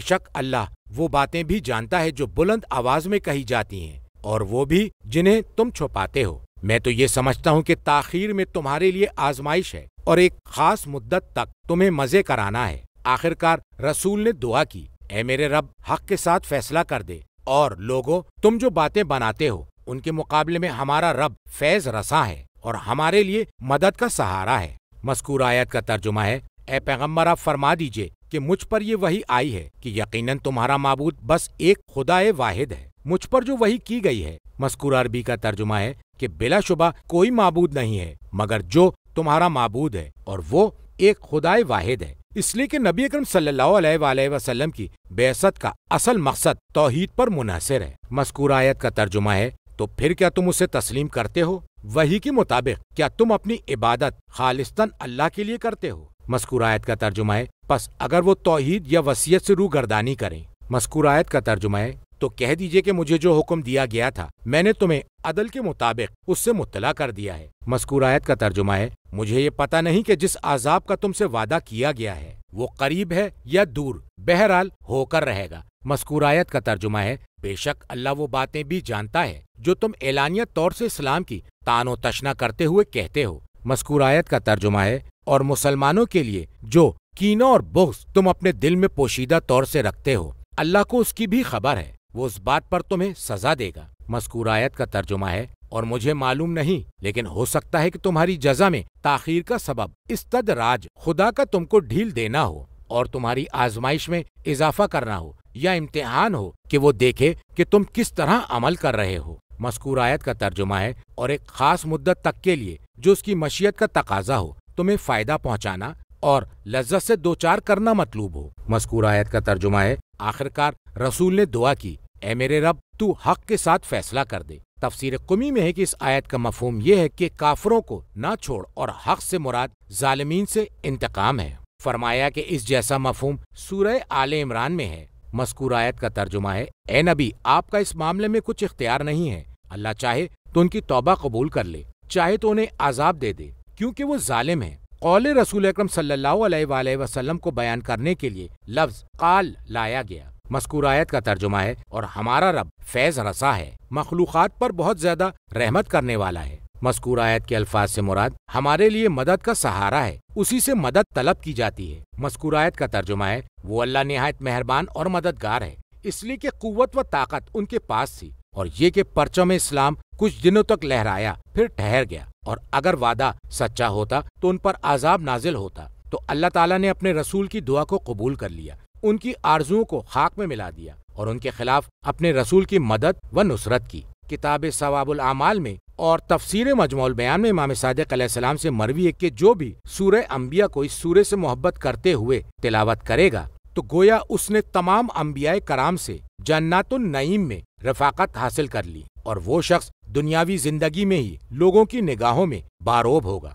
شک اللہ وہ باتیں بھی جانتا ہے جو بلند آواز میں کہی جاتی ہیں، اور وہ بھی جنہیں تم چھپاتے ہو۔ میں تو یہ سمجھتا ہوں کہ تاخیر میں تمہارے لیے آزمائش ہے اور ایک خاص مدت تک تمہیں مزے کرانا ہے۔ آخرکار رسول نے دعا کی، اے میرے رب، حق کے ساتھ فیصلہ کر دے، اور لوگو، تم جو باتیں بناتے ہو ان کے مقابلے میں ہمارا رب فیض رساں ہے اور ہمارے لیے مدد کا سہارا ہے۔ مذکور آیت کا ترجمہ ہے، اے پیغمبر، آپ فرما دیجئے کہ مجھ پر یہ وحی آئی ہے کہ یقیناً تمہارا معبود بس ایک خدا واحد ہے۔ مجھ پر جو وحی کی گئی ہے، مذکور عربی کا ترجمہ ہے کہ بلا شبہ کوئی معبود نہیں ہے مگر جو تمہارا معبود ہے، اور وہ ایک خدا واحد ہے۔ اس لیے کہ نبی اکرم صلی اللہ علیہ وآلہ وسلم کی بعثت کا اصل مقصد توحید پر منحصر ہے۔ مذکور آیت کا ترجمہ ہے، تو پھر کیا تم اسے تسلیم کرتے ہو؟ وحی کے مطابق کیا تم اپنی عبادت خالصتاً اللہ کے لیے کرتے ہو؟ مذکور آیت کا ترجمہ ہے، پس اگر وہ توحید یا وصیت سے روگردانی کریں۔ مذکور آیت کا ترجمہ ہے، تو کہہ دیجئے کہ مجھے جو حکم دیا گیا تھا میں نے تمہیں عدل کے مطابق اس سے مطلع کر دیا ہے۔ مذکور آیت کا ترجمہ ہے، مجھے یہ پتہ نہیں کہ جس عذاب کا تم سے وعدہ کیا گیا ہے وہ قریب ہے یا دور، بہرحال ہو کر رہے گا۔ مذکور آیت کا ترجمہ ہے، بے شک اللہ وہ باتیں بھی جانتا ہے جو تم اعلانیہ طور سے اسلام کی طعن و تشنہ کرتے ہوئے کہتے ہو۔ مذکور آیت کا ترجمہ ہے، اور مسلمانوں کے لیے جو کینہ اور بغض تم اپنے دل میں پوشیدہ طور سے رکھتے ہو، اللہ کو اس کی بھی خبر ہے، وہ اس بات پر تمہیں سزا دے گا۔ مذکور آیت کا ترجمہ ہے، اور مجھے معلوم نہیں لیکن ہو سکتا ہے کہ تمہاری جزا میں تاخیر کا سبب استدراج خدا کا تم کو ڈھیل دینا ہو اور تمہاری آزمائش میں اضافہ کرنا ہو، یا امتحان ہو کہ وہ دیکھے کہ تم کس طرح عمل کر رہے ہو۔ مذکور آیت کا ترجمہ ہے، اور ایک خاص مدت تک کے لیے جو اس کی مشیت کا تقاضا ہو تمہیں فائدہ پہنچانا اور لذت سے دوچار کرنا مطلوب ہو۔ مذکور آیت کا ترجمہ ہے، آخرکار رسول نے دعا کی، اے میرے رب، تو حق کے ساتھ فیصلہ کر دے۔ تفسیر قمی میں ہے کہ اس آیت کا مفہوم یہ ہے کہ کافروں کو نہ چھوڑ، اور حق سے مراد ظالمین سے انتقام ہے۔ فرمایا کہ اس جیسا مفہوم سورہ آل عمران میں ہے۔ مذکور آیت کا ترجمہ ہے، اے نبی، آپ کا اس معاملے میں کچھ اختیار نہیں ہے، اللہ چاہے تو ان کی توبہ قبول کر لے، چاہے تو انہیں عذاب دے دے، کیونکہ وہ ظالم ہیں۔ قول رسول اکرم صلی اللہ علیہ وآلہ وسلم کو بیان کرنے کے لیے لفظ قال لایا گیا۔ مذکور آیت کا ترجمہ ہے، اور ہمارا رب فیض رسا ہے، مخلوقات پر بہت زیادہ رحمت کرنے والا ہے۔ مذکور آیت کے الفاظ سے مراد ہمارے لیے مدد کا سہارا ہے، اسی سے مدد طلب کی جاتی ہے۔ مذکور آیت کا ترجمہ ہے، وہ اللہ نہایت مہربان اور مددگار ہے، اس لیے کہ قوت و طاقت ان کے پاس تھی، اور یہ کہ پرچم اسلام کچھ دنوں تک لہرایا پھر ٹھہر گیا، اور اگر وعدہ سچا ہوتا تو ان پر عذاب نازل ہوتا، تو اللہ تعالیٰ نے اپنے رسول کی دعا کو قبول کر لیا، ان کی آرزوؤں کو خاک میں ملا دیا، اور ان کے خلاف اپنے رسول کی مدد و نصرت کی۔ کتاب ثواب الاعمال میں اور تفسیر مجموع البیان میں امام صادق علیہ السلام سے مروی ہے کہ جو بھی سورہ انبیاء کو اس سورے سے محبت کرتے ہوئے تلاوت کرے گا تو گویا اس نے تمام انبیاء کرام سے جنات النعیم میں رفاقت حاصل کر لی، اور وہ شخص دنیاوی زندگی میں ہی لوگوں کی نگاہوں میں باروب ہوگا۔